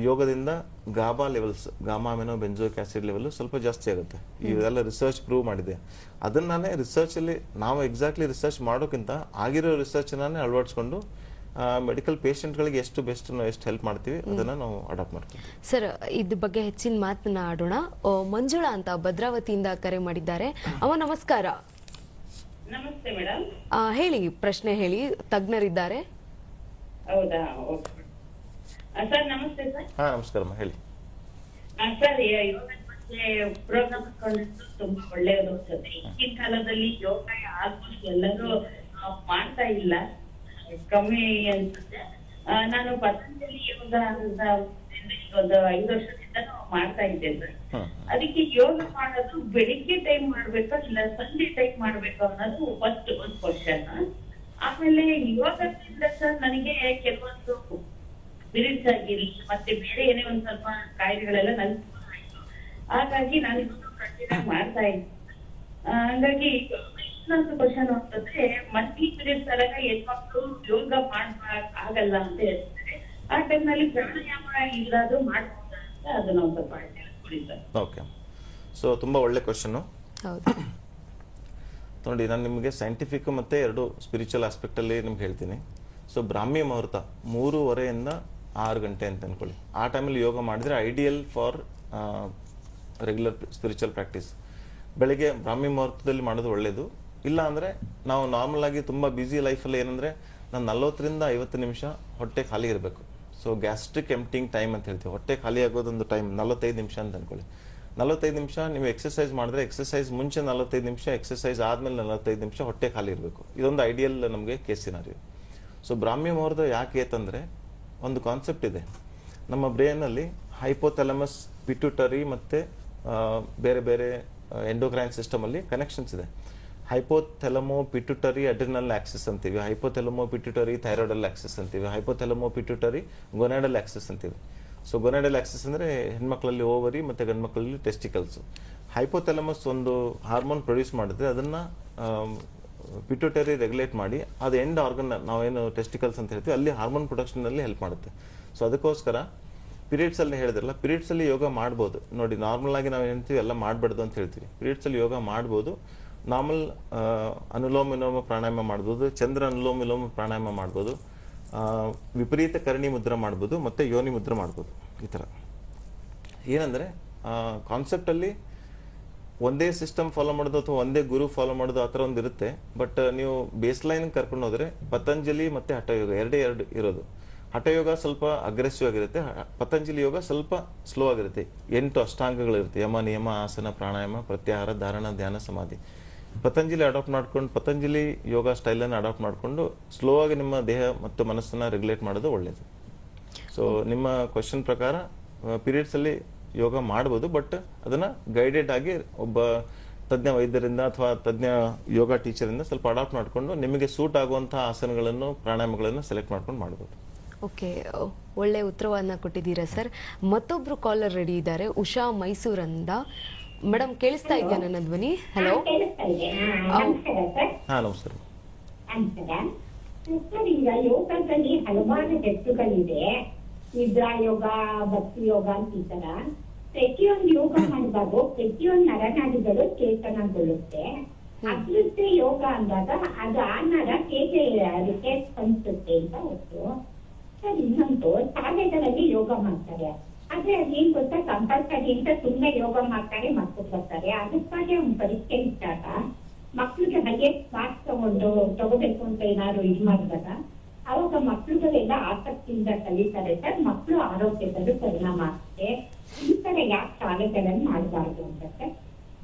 ಯೋಗದಿಂದ GABA levels, gamma amino benzoic acid level ಸ್ವಲ್ಪ ಜಾಸ್ತಿ ಆಗುತ್ತೆ. ಇವೆಲ್ಲ ರಿಸರ್ಚ್ ಪ್ರೂವ್ ಮಾಡಿದೆ. ಅದನ್ನಾನೇ ರಿಸರ್ಚ್ ಅಲ್ಲಿ ನಾವು ಎಕ್ಸಾಕ್ಟ್ಲಿ ರಿಸರ್ಚ್ ಮಾಡೋಕ್ಕಿಂತ ಆಗಿರೋ ರಿಸರ್ಚ್ ನಾನೇ ಅಳವಡಿಸ್ಕೊಂಡು ಮೆಡಿಕಲ್ ಪೇಷಂಟ್ಗಳಿಗೆ ಎಷ್ಟು ಬೆಸ್ಟ್ ಎಷ್ಟು ಹೆಲ್ಪ್ ಮಾಡ್ತೀವಿ ಅದನ್ನ ನಾವು ಅಡಾಪ್ಟ್ ಮಾಡ್ತೀವಿ. ಸರ್, ಇದ್ರ ಬಗ್ಗೆ ಹೆಚ್ಚಿನ ಮಾತನ್ನ ಆಡೋಣ. ಮಂಜುಳಾ ಅಂತ ಭದ್ರಾವತಿಯಿಂದ ಕರೆ ಮಾಡಿದ್ದಾರೆ. ಅವ ನಮಸ್ಕಾರ. ನಮಸ್ತೆ ಮೇಡಮ್. ಹೇಳಿ, ಪ್ರಶ್ನೆ ಹೇಳಿ, ತಜ್ಞರಿದ್ದಾರೆ. ಹೌದಾ? ಸರ್ ನಮಸ್ತೆ ಸರ್. ಹಾ ನಮಸ್ಕಾರ, ಹೇಳಿ. ಸರ್, ಯೋಗದ ಬಗ್ಗೆ ಪ್ರೋಗ್ರಾಮ್ ಕೊಂಡಿದ್ದು ತುಂಬಾ ಒಳ್ಳೆಯದು ಅನ್ಸುತ್ತೆ. ಈಗಿನ ಕಾಲದಲ್ಲಿ ಯೋಗ ಆಲ್ಮೋಸ್ಟ್ ಎಲ್ಲರೂ ಮಾಡ್ತಾ ಇಲ್ಲ, ಕಮ್ಮಿ ಅನ್ಸುತ್ತೆ. ನಾನು ಪತಂಜಲಿ ಯೋಗ ಅಂತ ಒಂದು 5 ವರ್ಷದಿಂದ ಮಾಡ್ತಾ ಇದ್ದೆ ಸರ್. ಅದಕ್ಕೆ ಯೋಗ ಮಾಡೋದು ಬೆಳಿಗ್ಗೆ ಟೈಮ್ ಮಾಡ್ಬೇಕಾ ಇಲ್ಲ ಸಂಜೆ ಟೈಮ್ ಮಾಡ್ಬೇಕಾ ಅನ್ನೋದು ಫಸ್ಟ್ ಒಂದು ಕ್ವಶನ್. ಆಮೇಲೆ ಯೋಗದಿಂದ ಸರ್ ನನಗೆ ಕೆಲವೊಂದು ಪೀರಿಯಡ್ಸ್ ಆಗಿರ್ಲಿ ಮತ್ತೆ ಬೇರೆ ಏನೇ ಒಂದ್ ಸ್ವಲ್ಪ ಕಾಯಿಲೆಗಳೆಲ್ಲ ನನ್ ಆಯ್ತು. ಹಾಗಾಗಿ ನಾನು ಇದನ್ನು ಕಂಟಿನ್ಯೂ ಮಾಡ್ತಾ ಇದ್ದೀನಿ. ಹಂಗಾಗಿ ಇನ್ನೊಂದು ಕ್ವಶನ್ ಅಂತಂದ್ರೆ ಮಂತ್ಲಿ ಪೀರಿಯಡ್ಸ್ ಆದಾಗ ಹೆಣ್ಮಕ್ಳು ಯೋಗ ಆಗಲ್ಲ ಅಂತ ಹೇಳ್ತಾರೆ. ಆ ಟೈಮ್ ನಲ್ಲಿ ಪ್ರಾಣಾಯಾಮ ಇಲ್ಲಾದ್ರೂ ಮಾಡ್ಬೋದಾ ಅಂತ ಅದನ್ನ ಒಂದು ಸ್ವಲ್ಪ ತಿಳಿಸ್ಕೊಡಿ ಸರ್. ಓಕೆ, ಸೊ ತುಂಬಾ ಒಳ್ಳೆ ಕ್ವಶನ್. ಹೌದು. ನೋಡಿ, ನಾನು ನಿಮಗೆ ಸೈಂಟಿಫಿಕ್ ಮತ್ತೆ ಎರಡು ಸ್ಪಿರಿಚುವಲ್ ಆಸ್ಪೆಕ್ಟ್ ಅಲ್ಲಿ ನಿಮ್ಗೆ ಹೇಳ್ತೀನಿ. ಸೊ ಬ್ರಾಹ್ಮಿ ಮುಹೂರ್ತ 3:30 6 ಗಂಟೆ ಅಂತ ಅನ್ಕೊಳ್ಳಿ. ಆ ಟೈಮಲ್ಲಿ ಯೋಗ ಮಾಡಿದ್ರೆ ideal for regular spiritual practice. ಬೆಳಿಗ್ಗೆ ಬ್ರಾಹ್ಮಿ ಮುಹೂರ್ತದಲ್ಲಿ ಮಾಡೋದು ಒಳ್ಳೇದು. ಇಲ್ಲ ಅಂದ್ರೆ ನಾವು ನಾರ್ಮಲ್ ಆಗಿ ತುಂಬಾ ಬ್ಯುಸಿ ಲೈಫಲ್ಲಿ ಏನಂದ್ರೆ ನಾನು 40ರಿಂದ 50 ನಿಮಿಷ ಹೊಟ್ಟೆ ಖಾಲಿ ಇರಬೇಕು. ಸೊ ಗ್ಯಾಸ್ಟ್ರಿಕ್ ಎಂಪ್ಟಿಂಗ್ ಟೈಮ್ ಅಂತ ಹೇಳ್ತೀವಿ. ಹೊಟ್ಟೆ ಖಾಲಿ ಆಗೋದೊಂದು ಟೈಮ್ 45 ನಿಮಿಷ ಅಂತ ಅನ್ಕೊಳ್ಳಿ. 45 ನಿಮಿಷ ನೀವು ಎಕ್ಸರ್ಸೈಸ್ ಮಾಡಿದ್ರೆ ಎಕ್ಸರ್ಸೈಸ್ ಮುಂಚೆ 45 ನಿಮಿಷ, ಎಕ್ಸರ್ಸೈಸ್ ಆದ್ಮೇಲೆ 45 ನಿಮಿಷ ಹೊಟ್ಟೆ ಖಾಲಿ ಇರಬೇಕು. ಇದೊಂದು ಐಡಿಯಲ್ ನಮಗೆ ಕೇಸ್ ಸಿನಾರಿಯೋ. ಸೊ ಬ್ರಾಹ್ಮಿ ಮುಹೂರ್ತ ಯಾಕೆ ಅಂತಂದ್ರೆ ಒಂದು ಕಾನ್ಸೆಪ್ಟ್ ಇದೆ. ನಮ್ಮ ಬ್ರೈನಲ್ಲಿ ಹೈಪೋಥಾಲಮಸ್, ಪಿಟ್ಯೂಟರಿ ಮತ್ತೆ ಬೇರೆ ಬೇರೆ ಎಂಡೋಕ್ರೈನ್ ಸಿಸ್ಟಮ್ ಅಲ್ಲಿ ಕನೆಕ್ಷನ್ಸ್ ಇದೆ. ಹೈಪೋಥೆಲಮೋ ಪಿಟ್ಯೂಟರಿ ಅಡ್ರಿನಲ್ ಆಕ್ಸಿಸ್ ಅಂತೀವಿ, ಹೈಪೋಥೆಲಮೋ ಪಿಟ್ಯೂಟರಿ ಥೈರಾಯ್ಡಲ್ ಆಕ್ಸಿಸ್ ಅಂತೀವಿ, ಹೈಪೋಥೆಲಮೋ ಪಿಟ್ಯೂಟರಿ ಗೊನಾಡಲ್ ಆಕ್ಸಿಸ್ ಅಂತೀವಿ. ಸೊ ಗೊನಾಡಲ್ ಆಕ್ಸಿಸ್ ಅಂದ್ರೆ ಹೆಣ್ಮಕ್ಳಲ್ಲಿ ಓವರಿ ಮತ್ತೆ ಗಂಡ್ಮಕ್ಳಲ್ಲಿ ಟೆಸ್ಟಿಕಲ್ಸ್. ಹೈಪೋಥೆಲಮಸ್ ಒಂದು ಹಾರ್ಮೋನ್ ಪ್ರೊಡ್ಯೂಸ್ ಮಾಡಿದ್ರೆ ಅದನ್ನ ಪಿಟ್ಯೂಟರಿ ರೆಗ್ಯುಲೇಟ್ ಮಾಡಿ ಅದು ಎಂಡ್ ಆರ್ಗನ್ ನಾವೇನು ಟೆಸ್ಟಿಕಲ್ಸ್ ಅಂತ ಹೇಳ್ತೀವಿ ಅಲ್ಲಿ ಹಾರ್ಮೋನ್ ಪ್ರೊಡಕ್ಷನ್ ಅಲ್ಲಿ ಹೆಲ್ಪ್ ಮಾಡುತ್ತೆ. ಸೊ ಅದಕ್ಕೋಸ್ಕರ ಪೀರಿಯಡ್ಸ್ ಅಲ್ಲಿ ಹೇಳಿದ್ರಲ್ಲ, ಪೀರಿಯಡ್ಸ್ ಅಲ್ಲಿ ಯೋಗ ಮಾಡ್ಬೋದು. ನೋಡಿ, ನಾರ್ಮಲ್ ಆಗಿ ನಾವು ಹೇಳ್ತೀವಿ ಎಲ್ಲ ಮಾಡಬಾರ್ದು ಅಂತ ಹೇಳ್ತೀವಿ. ಪೀರಿಯಡ್ಸ್ ಅಲ್ಲಿ ಯೋಗ ಮಾಡ್ಬೋದು. ನಾರ್ಮಲ್ ಅನುಲೋಮ ವಿಲೋಮ ಪ್ರಾಣಾಯಾಮ ಮಾಡ್ಬೋದು, ಚಂದ್ರ ಅನುಲೋಮ ವಿಲೋಮ ಪ್ರಾಣಾಯಾಮ ಮಾಡ್ಬೋದು, ವಿಪರೀತ ಕರ್ಣಿ ಮುದ್ರ ಮಾಡ್ಬೋದು, ಮತ್ತೆ ಯೋನಿ ಮುದ್ರ ಮಾಡ್ಬೋದು. ಈ ಥರ ಏನಂದ್ರೆ ಕಾನ್ಸೆಪ್ಟ್ ಅಲ್ಲಿ ಒಂದೇ ಸಿಸ್ಟಮ್ ಫಾಲೋ ಮಾಡೋದು ಅಥವಾ ಒಂದೇ ಗುರು ಫಾಲೋ ಮಾಡೋದು ಆ ಥರ ಒಂದು ಇರುತ್ತೆ. ಬಟ್ ನೀವು ಬೇಸ್ ಲೈನ್ ಕರ್ಕೊಂಡು ಹೋದ್ರೆ ಪತಂಜಲಿ ಮತ್ತೆ ಹಠಯೋಗ ಎರಡೇ ಇರೋದು. ಹಠಯೋಗ ಸ್ವಲ್ಪ ಅಗ್ರೆಸಿವ್ ಆಗಿರುತ್ತೆ, ಪತಂಜಲಿ ಯೋಗ ಸ್ವಲ್ಪ ಸ್ಲೋ ಆಗಿರುತ್ತೆ. 8 ಅಷ್ಟಾಂಗಗಳಿರುತ್ತೆ: ಯಮ, ನಿಯಮ, ಆಸನ, ಪ್ರಾಣಾಯಾಮ, ಪ್ರತ್ಯಾಹಾರ, ಧಾರಣ, ಧ್ಯಾನ, ಸಮಾಧಿ. ಪತಂಜಲಿ ಅಡಾಪ್ಟ್ ಮಾಡ್ಕೊಂಡು ಪತಂಜಲಿ ಯೋಗ ಸ್ಟೈಲನ್ನು ಅಡಾಪ್ಟ್ ಮಾಡಿಕೊಂಡು ಸ್ಲೋ ಆಗಿ ನಿಮ್ಮ ದೇಹ ಮತ್ತು ಮನಸ್ಸನ್ನ ರೆಗ್ಯುಲೇಟ್ ಮಾಡೋದು ಒಳ್ಳೇದು. ಸೊ ನಿಮ್ಮ ಕ್ವಶನ್ ಪ್ರಕಾರ ಪೀರಿಯಡ್ಸ್ ಅಲ್ಲಿ ಯೋಗ ಮಾಡ್ಬೋದು, ಬಟ್ ಅದನ್ನ ಗೈಡೆಡ್ ಆಗಿ ಒಬ್ಬ ತಜ್ಞ ವೈದ್ಯರಿಂದ ಅಥವಾ ತಜ್ಞ ಯೋಗ ಟೀಚರಿಂದ ಸ್ವಲ್ಪ ಅಡಾಪ್ಟ್ ಮಾಡಿಕೊಂಡು ನಿಮಗೆ ಸೂಟ್ ಆಗುವಂತಹ ಆಸನಗಳನ್ನು ಪ್ರಾಣಾಯಾಮಗಳನ್ನು ಸೆಲೆಕ್ಟ್ ಮಾಡ್ಕೊಂಡು ಮಾಡ್ಬೋದು. ಓಕೆ, ಒಳ್ಳೆ ಉತ್ತರವನ್ನ ಕೊಟ್ಟಿದ್ದೀರಾ ಸರ್. ಮತ್ತೊಬ್ರು ಕಾಲರ್ ರೆಡಿ ಇದ್ದಾರೆ, ಉಷಾ ಮೈಸೂರಿಂದ. ಮೇಡಮ್ ಕೇಳಿಸ್ತಾ ಇದೆಯಾ ನನ್ನ ಧ್ವನಿ? ಹಲೋ. ಹಾ, ನಮಸ್ಕಾರ. ಈಗ ಯೋಗದಲ್ಲಿ ಹಲವಾರು ಹೆಸರುಗಳಿದೆ, ನಿದ್ರಾ ಯೋಗ, ಭಕ್ತಿ ಯೋಗ ಅಂತ ಈ ತರ. ಪ್ರತಿಯೊಂದು ಯೋಗ ಮಾಡಿದಾಗ ಪ್ರತಿಯೊಂದು ನರನಾಡಿಗಳು ಚೇತನಗೊಳ್ಳುತ್ತೆ. ಅಭಿವೃದ್ಧಿ ಯೋಗ ಅಂದಾಗ ಅದು ಆ ನರ ಹೇಗೆ ಅದಕ್ಕೆ ಸ್ಪಂದಿಸುತ್ತೆ ಅಂತ ಹೊತ್ತು. ಸರ್, ಇನ್ನೊಂದು ಶಾಲೆಗಳಲ್ಲಿ ಯೋಗ ಮಾಡ್ತಾರೆ, ಆದ್ರೆ ಅದೇನ್ ಗೊತ್ತಾ, ಕಂಪಲ್ಸರಿ ಅಂತ ಸುಮ್ಮನೆ ಯೋಗ ಮಾಡ್ತಾರೆ, ಮಕ್ಕಳು ಬರ್ತಾರೆ. ಅದಕ್ಕಾಗಿ ಒಂದು ಪರೀಕ್ಷೆ ಇಟ್ಟಾಗ ಮಕ್ಳಿಗೆ ಹೈಯೆಸ್ಟ್ ಮಾರ್ಕ್ಸ್ ತಗೋಬೇಕು ಅಂತ ಏನಾದ್ರು ಇದು ಮಾಡಿದಾಗ ಅವಾಗ ಮಕ್ಳುಗಳೆಲ್ಲ ಆಸಕ್ತಿಯಿಂದ ಕಲಿತಾರೆ ಸರ್. ಮಕ್ಕಳು ಆರೋಗ್ಯದಲ್ಲಿ ಪರಿಣಾಮ ಆಗುತ್ತೆ. ಈ ತರ ಯಾಕೆ ಶಾಲೆಗಳಲ್ಲಿ ಮಾಡಬಾರ್ದು ಅಂತ ಸರ್?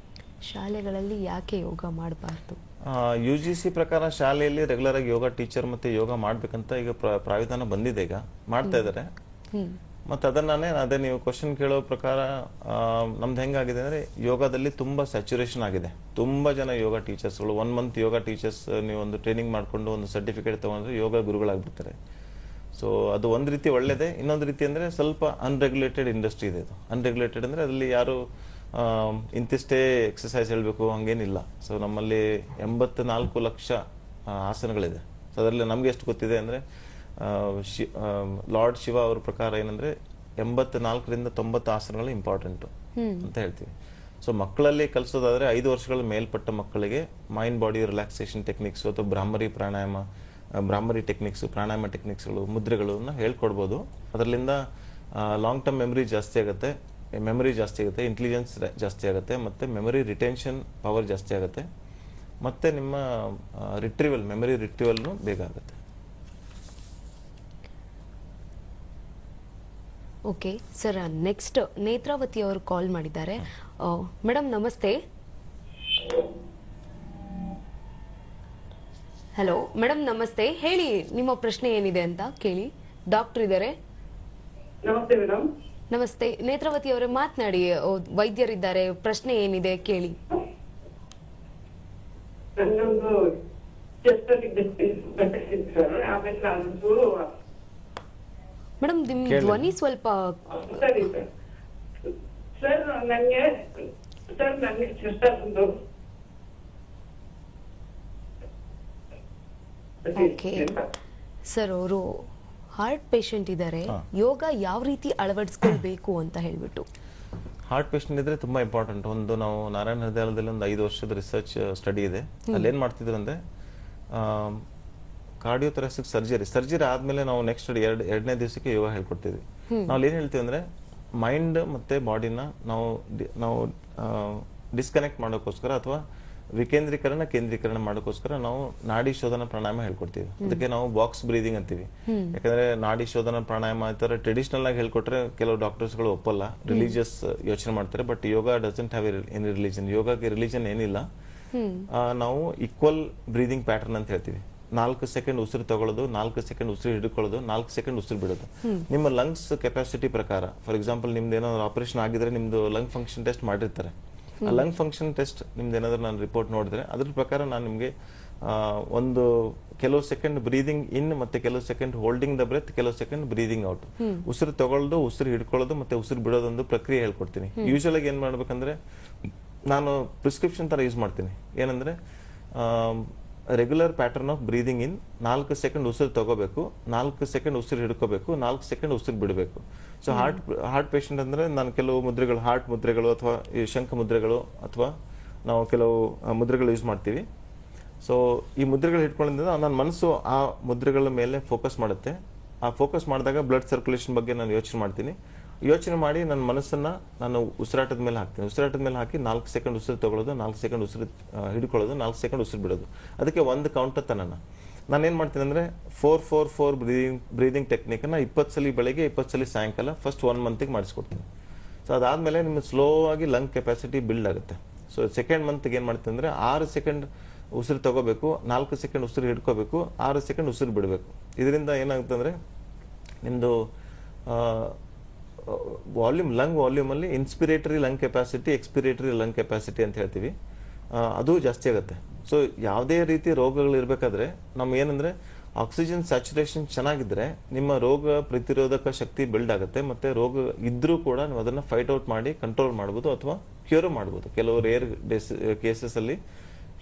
ಶಾಲೆಗಳಲ್ಲಿ ಯಾಕೆ ಯೋಗ ಮಾಡಬಾರ್ದು? UGC ಪ್ರಕಾರ ಶಾಲೆಯಲ್ಲಿ ರೆಗ್ಯುಲರ್ ಆಗಿ ಯೋಗ ಟೀಚರ್ ಮತ್ತೆ ಯೋಗ ಮಾಡ್ಬೇಕಂತ ಈಗ ಪ್ರಾವಿಧಾನ ಬಂದಿದೆ, ಈಗ ಮಾಡ್ತಾ ಇದಾರೆ. ಮತ್ತೆ ಅದನ್ನೇ ಅದೇ ನೀವು ಕ್ವಶನ್ ಕೇಳೋ ಪ್ರಕಾರ ನಮ್ದು ಹೆಂಗಾಗಿದೆ ಅಂದ್ರೆ ಯೋಗದಲ್ಲಿ ತುಂಬಾ ಸ್ಯಾಚುರೇಷನ್ ಆಗಿದೆ. ತುಂಬಾ ಜನ ಯೋಗ ಟೀಚರ್ಸ್ಗಳು 1 ಮಂತ್ ಯೋಗ ಟೀಚರ್ಸ್ ನೀವು ಒಂದು ಟ್ರೈನಿಂಗ್ ಮಾಡ್ಕೊಂಡು ಒಂದು ಸರ್ಟಿಫಿಕೇಟ್ ತಗೊಂಡ್ರೆ ಯೋಗ ಗುರುಗಳಾಗ್ಬಿಡ್ತಾರೆ. ಸೊ ಅದು ಒಂದ್ ರೀತಿ ಒಳ್ಳೇದೇ. ಇನ್ನೊಂದು ರೀತಿ ಅಂದ್ರೆ ಸ್ವಲ್ಪ ಅನ್ರೆಗ್ಯುಲೇಟೆಡ್ ಇಂಡಸ್ಟ್ರಿ ಇದೆ. ಇದು ಅನ್ರೆಗ್ಯುಲೇಟೆಡ್ ಅಂದ್ರೆ ಅದರಲ್ಲಿ ಯಾರು ಇಂತಿಷ್ಟೇ ಎಕ್ಸರ್ಸೈಸ್ ಹೇಳ್ಬೇಕು ಹಂಗೇನಿಲ್ಲ. ಸೊ ನಮ್ಮಲ್ಲಿ 84 ಲಕ್ಷ ಆಸನಗಳಿದೆ. ಸೊ ಅದರಲ್ಲಿ ನಮ್ಗೆ ಎಷ್ಟು ಗೊತ್ತಿದೆ ಅಂದ್ರೆ ಲಾರ್ಡ್ ಶಿವ ಅವ್ರ ಪ್ರಕಾರ ಏನಂದ್ರೆ 84ರಿಂದ 90 ಆಸನಗಳು ಇಂಪಾರ್ಟೆಂಟ್ ಅಂತ ಹೇಳ್ತೀವಿ. ಸೊ ಮಕ್ಕಳಲ್ಲಿ ಕಲಿಸೋದಾದ್ರೆ 5 ವರ್ಷಗಳ ಮೇಲ್ಪಟ್ಟ ಮಕ್ಕಳಿಗೆ ಮೈಂಡ್ ಬಾಡಿ ರಿಲ್ಯಾಕ್ಸೇಷನ್ ಟೆಕ್ನಿಕ್ಸ್ ಅಥವಾ ಬ್ರಾಹ್ಮರಿ ಟೆಕ್ನಿಕ್ಸ್, ಪ್ರಾಣಾಯಾಮ ಟೆಕ್ನಿಕ್ಸ್ಗಳು, ಮುದ್ರೆಗಳನ್ನ ಹೇಳ್ಕೊಡ್ಬೋದು. ಅದರಿಂದ ಲಾಂಗ್ ಟರ್ಮ್ ಮೆಮರಿ ಜಾಸ್ತಿ ಆಗುತ್ತೆ, ಇಂಟೆಲಿಜೆನ್ಸ್ ಜಾಸ್ತಿ ಆಗುತ್ತೆ, ಮತ್ತೆ ಮೆಮರಿ ರಿಟೆನ್ಷನ್ ಪವರ್ ಜಾಸ್ತಿ ಆಗುತ್ತೆ, ಮತ್ತೆ ನಿಮ್ಮ ಮೆಮರಿ ರಿಟ್ರೀವಲ್ನು ಬೇಗ ಆಗುತ್ತೆ. ಓಕೆ ಸರ್, ನೆಕ್ಸ್ಟ್ ನೇತ್ರಾವತಿ ಅವರು ಕಾಲ್ ಮಾಡಿದ್ದಾರೆ. ಮೇಡಮ್ ನಮಸ್ತೆ. ಹಲೋ ಮೇಡಮ್ ನಮಸ್ತೆ, ಹೇಳಿ ನಿಮ್ಮ ಪ್ರಶ್ನೆ ಏನಿದೆ ಅಂತ ಕೇಳಿ. ಡಾಕ್ಟರ್ ಇದ್ದಾರೆ. ನಮಸ್ತೆ ಮೇಡಮ್. ನಮಸ್ತೆ ನೇತ್ರಾವತಿ ಅವರೇ, ಮಾತನಾಡಿ. ವೈದ್ಯರಿದ್ದಾರೆ, ಪ್ರಶ್ನೆ ಏನಿದೆ ಕೇಳಿ. ನನ್ನೊಂದು ಚೆಸ್ಟ್ ಅಲ್ಲಿ ಸರ್ ಆಮೇಲೆ ನಾನು ಮೇಡಮ್ ನಿಮ್ ಕೇಳಿ. ಧ್ವನಿ ಸ್ವಲ್ಪ ಸರಿ ಸರ್ ಸರ್ ನನಗೆ ಚೆಸ್ಟ್ ಒಂದು ಓಕೆ ಸರ್ ಅವರು ಹಾರ್ಟ್ ಪೇಷಂಟ್ ಇದ್ದಾರೆ, ಹಾ. ಯೋಗ ಯಾವ ರೀತಿ ಅಳವಡಿಸ್ಕೊಳ್ಬೇಕು ಅಂತ ಹೇಳ್ಬಿಟ್ಟು. ಹಾರ್ಟ್ ಪೇಷಂಟ್ ಇದ್ರೆ ತುಂಬಾ ಇಂಪಾರ್ಟೆಂಟ್. ಒಂದು ನಾವು ನಾರಾಯಣ ಹೃದಯಾಲಯದಲ್ಲಿ ಒಂದು 5 ವರ್ಷದ ರಿಸರ್ಚ್ ಸ್ಟಡಿ ಇದೆ. ಅಲ್ಲಿ ಏನ್ ಮಾಡ್ತಿದ್ರು ಅಂದ್ರೆ ಕಾರ್ಡಿಯೋಥೊರಾಸಿಕ್ ಸರ್ಜರಿ ಆದ್ಮೇಲೆ ನಾವು ನೆಕ್ಸ್ಟ್ ಎರಡನೇ ದಿವಸಕ್ಕೆ ಯೋಗ ಹೇಳ್ಕೊಡ್ತೀವಿ. ನಾವು ಏನ್ ಹೇಳ್ತೀವಿ ಅಂದ್ರೆ ಮೈಂಡ್ ಮತ್ತೆ ಬಾಡಿನ ನಾವು ಡಿಸ್ಕನೆಕ್ಟ್ ಮಾಡೋಕ್ಕೋಸ್ಕರ ಅಥವಾ ಕೇಂದ್ರೀಕರಣ ಮಾಡೋಕ್ಕೋಸ್ಕರ ನಾವು ನಾಡಿ ಶೋಧನ ಪ್ರಾಣಾಯಾಮ ಹೇಳ್ಕೊಡ್ತೀವಿ. ಅದಕ್ಕೆ ನಾವು ಬಾಕ್ಸ್ ಬ್ರೀದಿಂಗ್ ಅಂತೀವಿ. ಯಾಕಂದ್ರೆ ನಾಡಿ ಶೋಧನ ಪ್ರಾಣಾಯಾಮ ಈ ತರ ಟ್ರೆಡಿಷನಲ್ ಆಗಿ ಹೇಳ್ಕೊಟ್ರೆ ಕೆಲವು ಡಾಕ್ಟರ್ಸ್ಗಳು ಒಪ್ಪಲ್ಲ, ರಿಲಿಜಿಯಸ್ ಯೋಚನೆ ಮಾಡ್ತಾರೆ. But yoga doesn't have any religion. ಯೋಗಕ್ಕೆ ರಿಲಿಜನ್ ಏನಿಲ್ಲ. ನಾವು ಈಕ್ವಲ್ ಬ್ರೀದಿಂಗ್ ಪ್ಯಾಟರ್ನ್ ಅಂತ ಹೇಳ್ತೀವಿ. 4 ಸೆಕೆಂಡ್ ಉಸಿರು ತಗೊಳ್ಳೋದು, 4 ಸೆಕೆಂಡ್ ಉಸಿರು ಹಿಡ್ಕೊಳ್ಳೋದು, 4 ಸೆಕೆಂಡ್ ಉಸಿರು ಬಿಡೋದು. ನಿಮ್ಮ ಲಂಗ್ಸ್ ಕೆಪಾಸಿಟಿ ಪ್ರಕಾರ, ಫಾರ್ ಎಕ್ಸಾಂಪಲ್ ನಿಮ್ದು ಏನಾದ್ರು ಆಪರೇಷನ್ ಆಗಿದ್ರೆ ನಿಮ್ದು ಲಂಗ್ ಫಂಕ್ಷನ್ ಟೆಸ್ಟ್ ಮಾಡಿರ್ತಾರೆ. ಆ ಲಂಗ್ ಫಂಕ್ಷನ್ ಟೆಸ್ಟ್ ನಿಮ್ದು ಏನಾದ್ರು ನಾನು ರಿಪೋರ್ಟ್ ನೋಡಿದ್ರೆ ಅದ್ರ ಪ್ರಕಾರ ನಾನು ನಿಮಗೆ ಒಂದು ಕೆಲವು ಸೆಕೆಂಡ್ ಬ್ರೀದಿಂಗ್ ಇನ್ ಮತ್ತೆ ಕೆಲವು ಸೆಕೆಂಡ್ ಹೋಲ್ಡಿಂಗ್ ದ ಬ್ರೆತ್, ಕೆಲವು ಸೆಕೆಂಡ್ ಬ್ರೀದಿಂಗ್ ಔಟ್. ಉಸಿರು ತಗೊಳ್ಳೋದು, ಉಸಿರು ಹಿಡ್ಕೊಳ್ಳೋದು ಮತ್ತೆ ಉಸಿರು ಬಿಡೋದೊಂದು ಪ್ರಕ್ರಿಯೆ ಹೇಳ್ಕೊಡ್ತೀನಿ. ಯೂಶಲ್ ಆಗಿ ಏನ್ ಮಾಡ್ಬೇಕಂದ್ರೆ ನಾನು ಪ್ರಿಸ್ಕ್ರಿಪ್ಷನ್ ತರ ಯೂಸ್ ಮಾಡ್ತೀನಿ. ಏನಂದ್ರೆ regular pattern of breathing in 4 second ಉಸಿರು ತಗೋಬೇಕು, 4 ಸೆಕೆಂಡ್ ಉಸಿರು ಹಿಡ್ಕೋಬೇಕು, 4 ಸೆಕೆಂಡ್ ಉಸಿರು ಬಿಡಬೇಕು. ಸೊ ಹಾರ್ಟ್ ಪೇಷಂಟ್ ಅಂದ್ರೆ ನಾನು ಕೆಲವು ಮುದ್ರೆಗಳು, ಹಾರ್ಟ್ ಮುದ್ರೆಗಳು ಅಥವಾ ಈ ಶಂಖ ಮುದ್ರೆಗಳು ಅಥವಾ ನಾವು ಕೆಲವು ಮುದ್ರೆಗಳು ಯೂಸ್ ಮಾಡ್ತೀವಿ. ಸೊ ಈ ಮುದ್ರೆಗಳು ಹಿಡ್ಕೊಳ್ಳೋದ್ರಿಂದ ನನ್ನ ಮನಸ್ಸು ಆ ಮುದ್ರೆಗಳ ಮೇಲೆ ಫೋಕಸ್ ಮಾಡುತ್ತೆ. ಆ ಫೋಕಸ್ ಮಾಡಿದಾಗ ಬ್ಲಡ್ ಸರ್ಕ್ಯುಲೇಷನ್ ಬಗ್ಗೆ ನಾನು ಯೋಚನೆ ಮಾಡ್ತೀನಿ. ಯೋಚನೆ ಮಾಡಿ ನನ್ನ ಮನಸ್ಸನ್ನ ನಾನು ಉಸಿರಾಟದ ಮೇಲೆ ಹಾಕ್ತೀನಿ. ಉಸಿರಾಟದ ಮೇಲೆ ಹಾಕಿ 4 ಸೆಕೆಂಡ್ ಉಸಿರು ತಗೊಳ್ಳೋದು, 4 ಸೆಕೆಂಡ್ ಉಸಿರು ಹಿಡ್ಕೊಳ್ಳೋದು, 4 ಸೆಕೆಂಡ್ ಉಸಿರು ಬಿಡೋದು. ಅದಕ್ಕೆ ಒಂದು ಕೌಂಟ್ ತನನ ನಾನೇನ್ ಮಾಡ್ತೀನಿ ಅಂದ್ರೆ 4-4-4 ಬ್ರೀದಿಂಗ್ ಟೆಕ್ನಿಕ್ ಅನ್ನ 20 ಸಲ ಬೆಳಗ್ಗೆ 20 ಸಲ ಸಾಯಂಕಾಲ ಫಸ್ಟ್ 1 ಮಂತ್ಗೆ ಮಾಡಿಸ್ಕೊಡ್ತೀನಿ. ಸೊ ಅದಾದ್ಮೇಲೆ ನಿಮ್ಗೆ ಸ್ಲೋ ಆಗಿ ಲಂಗ್ ಕೆಪಾಸಿಟಿ ಬಿಲ್ಡ್ ಆಗುತ್ತೆ. ಸೊ ಸೆಕೆಂಡ್ ಮಂತ್ಗೆ ಏನ್ ಮಾಡ್ತೀನಿ ಅಂದ್ರೆ 6 ಸೆಕೆಂಡ್ ಉಸಿರು ತಗೋಬೇಕು, 4 ಸೆಕೆಂಡ್ ಉಸಿರು ಹಿಡ್ಕೋಬೇಕು, 6 ಸೆಕೆಂಡ್ ಉಸಿರು ಬಿಡಬೇಕು. ಇದರಿಂದ ಏನಾಗುತ್ತೆ ಅಂದ್ರೆ ನಿಮ್ದು ಲಂಗ್ ವಾಲ್ಯೂಮ್ ಅಲ್ಲಿ ಇನ್ಸ್ಪಿರೇಟರಿ ಲಂಗ್ ಕೆಪಾಸಿಟಿ, ಎಕ್ಸ್ಪಿರೇಟರಿ ಲಂಗ್ ಕೆಪಾಸಿಟಿ ಅಂತ ಹೇಳ್ತೀವಿ, ಅದು ಜಾಸ್ತಿ ಆಗುತ್ತೆ. ಸೊ ಯಾವುದೇ ರೀತಿ ರೋಗಗಳು ಇರಬೇಕಾದ್ರೆ ನಮ್ಗೆ ಏನಂದ್ರೆ ಆಕ್ಸಿಜನ್ ಸ್ಯಾಚುರೇಷನ್ ಚೆನ್ನಾಗಿದ್ರೆ ನಿಮ್ಮ ರೋಗ ಪ್ರತಿರೋಧಕ ಶಕ್ತಿ ಬಿಲ್ಡ್ ಆಗುತ್ತೆ. ಮತ್ತೆ ರೋಗ ಇದ್ರೂ ಕೂಡ ನೀವು ಅದನ್ನ ಫೈಟ್ ಔಟ್ ಮಾಡಿ ಕಂಟ್ರೋಲ್ ಮಾಡಬಹುದು ಅಥವಾ ಕ್ಯೂರ್ ಮಾಡಬಹುದು. ಕೆಲವು ರೇರ್ ಕೇಸಸ್ ಅಲ್ಲಿ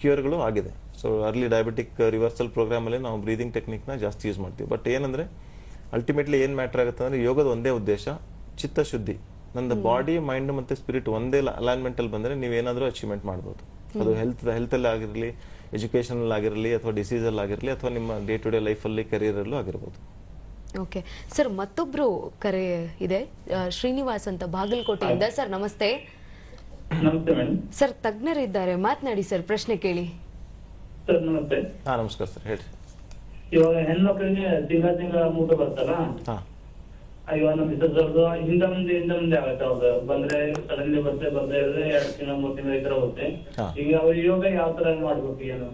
ಕ್ಯೂರ್ಗಳು ಆಗಿದೆ. So early diabetic reversal programme ಅಲ್ಲಿ ನಾವು ಬ್ರೀದಿಂಗ್ ಟೆಕ್ನಿಕ್ ನ ಜಾಸ್ತಿ ಯೂಸ್ ಮಾಡ್ತೀವಿ. ಬಟ್ ಏನಂದ್ರೆ ಅಲ್ಟಿಮೇಟ್ಲಿ ಏನ್ ಮ್ಯಾಟರ್ ಆಗುತ್ತೆ ಅಂದ್ರೆ ಯೋಗದ ಒಂದೇ ಉದ್ದೇಶ ಚಿತ್ತಶುದ್ಧಿ. ನಂದು ಬಾಡಿ, ಮೈಂಡ್ ಮತ್ತೆ ಸ್ಪಿರಿಟ್ ಒಂದೇ ಅಲೈನ್ಮೆಂಟ್ ಅಲ್ಲಿ ಬಂದ್ರೆ ನೀವೇನಾದ್ರೂ ಅಚೀವ್ಮೆಂಟ್ ಮಾಡಬಹುದು. ಅದು ಹೆಲ್ತ್ ಅಲ್ಲಿ ಆಗಿರಲಿ, ಎಜುಕೇಶನ್ ಅಲ್ಲಿ ಆಗಿರಲಿ, ಅಥವಾ ಡಿಸೀಸ್ ಅಲ್ಲಿ ಆಗಿರಲಿ, ಅಥವಾ ನಿಮ್ಮ ಡೇ ಟು ಡೇ ಲೈಫ್ ಅಲ್ಲಿ ಕರಿಯರ್ ಅಲ್ಲೂ ಆಗಿರಬಹುದು. ಓಕೆ ಸರ್, ಮತ್ತೊಬ್ರು ಕರೆ ಇದೆ, ಶ್ರೀನಿವಾಸ್ ಅಂತ ಬಾಗಲಕೋಟೆಯಿಂದ. ಸರ್ ನಮಸ್ತೆ. ನಮಸ್ತೆ ಮೇಡಮ್. ಸರ್ ತಜ್ಞರಿದ್ದಾರೆ, ಮಾತನಾಡಿ ಸರ್, ಪ್ರಶ್ನೆ ಕೇಳಿ. ಸರ್ ನಮಸ್ತೆ. ನಮಸ್ಕಾರ ಸರ್, ಹೇಳಿ. ಇವಾಗ ಹೆಣ್ಮಕ್ಳಿಗೆ ತಿಂಗಳ ಮೂಟ ಬರ್ತಲ್ಲ, ಹಾ ಇವಾಗ ನಮ್ಮ ಮಿಸಸ್ ಹಿಂದೆ ಮುಂದೆ ಆಗತ್ತೆ. ಅವಾಗ ಬಂದ್ರೆ ಸಡನ್ಲಿ ಬರ್ತಾ ಇದ್ರೆ 2 ತಿಂಗಳು 3 ತಿಂಗಳು ಈ ತರ ಹೋಗುತ್ತೆ. ಹಾ. ಈಗ ಅವ್ರ ಯೋಗ ಯಾವ ತರ ಮಾಡ್ಬೇಕು, ಏನು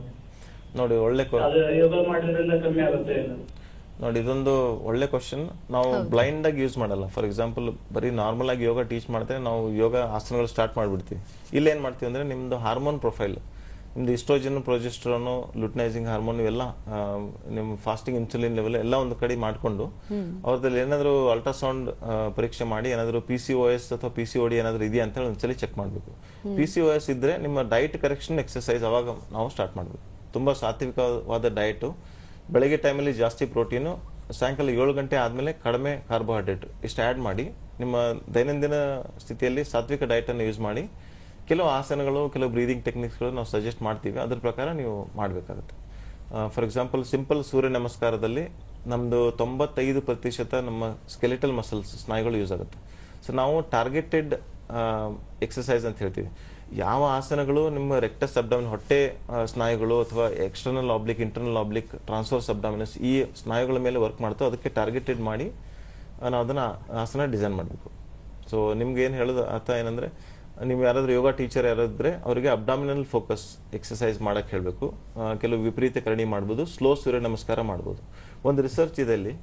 ನೋಡಿ ಒಳ್ಳೆ ಅದು ಯೋಗ ಮಾಡೋದ್ರಿಂದ ಕಮ್ಮಿ ಆಗುತ್ತೆ ಏನು? ನೋಡಿ ಇದೊಂದು ಒಳ್ಳೆ ಕ್ವಶನ್. ನಾವು ಬ್ಲೈಂಡ್ ಆಗಿ ಯೂಸ್ ಮಾಡಲ್ಲ. ಫಾರ್ ಎಕ್ಸಾಂಪಲ್ ಬರೀ ನಾರ್ಮಲ್ ಆಗಿ ಯೋಗ ಟೀಚ್ ಮಾಡ್ತಾರೆ, ನಾವು ಯೋಗ ಆಸನಗಳು ಸ್ಟಾರ್ಟ್ ಮಾಡ್ಬಿಡ್ತೀವಿ. ಇಲ್ಲಿ ಏನ್ ಮಾಡ್ತೀವಿ ಅಂದ್ರೆ ನಿಮ್ದು ಹಾರ್ಮೋನ್ ಪ್ರೊಫೈಲ್, ನಿಮ್ದು ಇಸ್ಟ್ರೋಜನ್, ಪ್ರೊಜೆಸ್ಟ್ರಾನು, ಲುಟ್ನೈಸಿಂಗ್ ಹಾರ್ಮೋನ್ ಇವೆಲ್ಲ, ನಿಮ್ಮ ಫಾಸ್ಟಿಂಗ್ ಇನ್ಸುಲಿನ್ ಲೆವೆಲ್ ಎಲ್ಲ ಒಂದು ಕಡೆ ಮಾಡ್ಕೊಂಡು ಅವ್ರದಲ್ಲಿ ಏನಾದ್ರು ಅಲ್ಟ್ರಾಸೌಂಡ್ ಪರೀಕ್ಷೆ ಮಾಡಿ ಏನಾದ್ರು PCOS ಅಥವಾ PCOD ಏನಾದ್ರು ಇದೆಯಾ ಅಂತ ಹೇಳಿ ಒಂದ್ಸಲಿ ಚೆಕ್ ಮಾಡಬೇಕು. PCOS ಇದ್ರೆ ನಿಮ್ಮ ಡೈಟ್ ಕರೆಕ್ಷನ್ ಎಕ್ಸರ್ಸೈಸ್ ಅವಾಗ ನಾವು ಸ್ಟಾರ್ಟ್ ಮಾಡಬೇಕು. ತುಂಬಾ ಸಾತ್ವಿಕವಾದ ಡಯಟ್, ಬೆಳಗ್ಗೆ ಟೈಮಲ್ಲಿ ಜಾಸ್ತಿ ಪ್ರೋಟೀನು, ಸಾಯಂಕಾಲ 7 ಗಂಟೆ ಆದ್ಮೇಲೆ ಕಡಿಮೆ ಕಾರ್ಬೋಹೈಡ್ರೇಟ್, ಇಷ್ಟು ಆಡ್ ಮಾಡಿ ನಿಮ್ಮ ದೈನಂದಿನ ಸ್ಥಿತಿಯಲ್ಲಿ ಸಾತ್ವಿಕ ಡಯಟ್ ಅನ್ನು ಯೂಸ್ ಮಾಡಿ ಕೆಲವು ಆಸನಗಳು, ಕೆಲವು ಬ್ರೀದಿಂಗ್ ಟೆಕ್ನಿಕ್ಸ್ಗಳು ನಾವು ಸಜೆಸ್ಟ್ ಮಾಡ್ತೀವಿ. ಅದ್ರ ಪ್ರಕಾರ ನೀವು ಮಾಡಬೇಕಾಗುತ್ತೆ. ಫಾರ್ ಎಕ್ಸಾಂಪಲ್ ಸಿಂಪಲ್ ಸೂರ್ಯ ನಮಸ್ಕಾರದಲ್ಲಿ ನಮ್ದು 95% ನಮ್ಮ ಸ್ಕೆಲಿಟಲ್ ಮಸಲ್ಸ್, ಸ್ನಾಯುಗಳು ಯೂಸ್ ಆಗುತ್ತೆ. ಸೊ ನಾವು ಟಾರ್ಗೆಟೆಡ್ ಎಕ್ಸರ್ಸೈಸ್ ಅಂತ ಹೇಳ್ತೀವಿ. ಯಾವ ಆಸನಗಳು ನಿಮ್ಮ ರೆಕ್ಟಸ್ ಅಬ್ಡಮಿನ್, ಹೊಟ್ಟೆ ಸ್ನಾಯುಗಳು ಅಥವಾ external oblique, internal oblique, transverse abdominis, ಈ ಸ್ನಾಯುಗಳ ಮೇಲೆ ವರ್ಕ್ ಮಾಡ್ತೋ ಅದಕ್ಕೆ ಟಾರ್ಗೆಟೆಡ್ ಮಾಡಿ ನಾವು ಅದನ್ನ ಆಸನ ಡಿಸೈನ್ ಮಾಡಬೇಕು. ಸೊ ನಿಮ್ಗೆ ಏನು ಹೇಳೋದು ಅರ್ಥ ಏನಂದ್ರೆ, ನೀವು ಯಾರಾದ್ರೂ ಯೋಗ ಟೀಚರ್ ಯಾರಾದ್ರೆ ಅವರಿಗೆ ಅಬ್ಡಾಮಿನಲ್ ಫೋಕಸ್ ಎಕ್ಸರ್ಸೈಸ್ ಮಾಡಕ್ ಹೇಳಬೇಕು. ಕೆಲವು ವಿಪರೀತ ಕರಣಿ ಮಾಡ್ಬೋದು, ಸ್ಲೋ ಸೂರ್ಯ ನಮಸ್ಕಾರ ಮಾಡ್ಬೋದು. ಒಂದು ರಿಸರ್ಚ್ ಇದೆ ಇಲ್ಲಿ,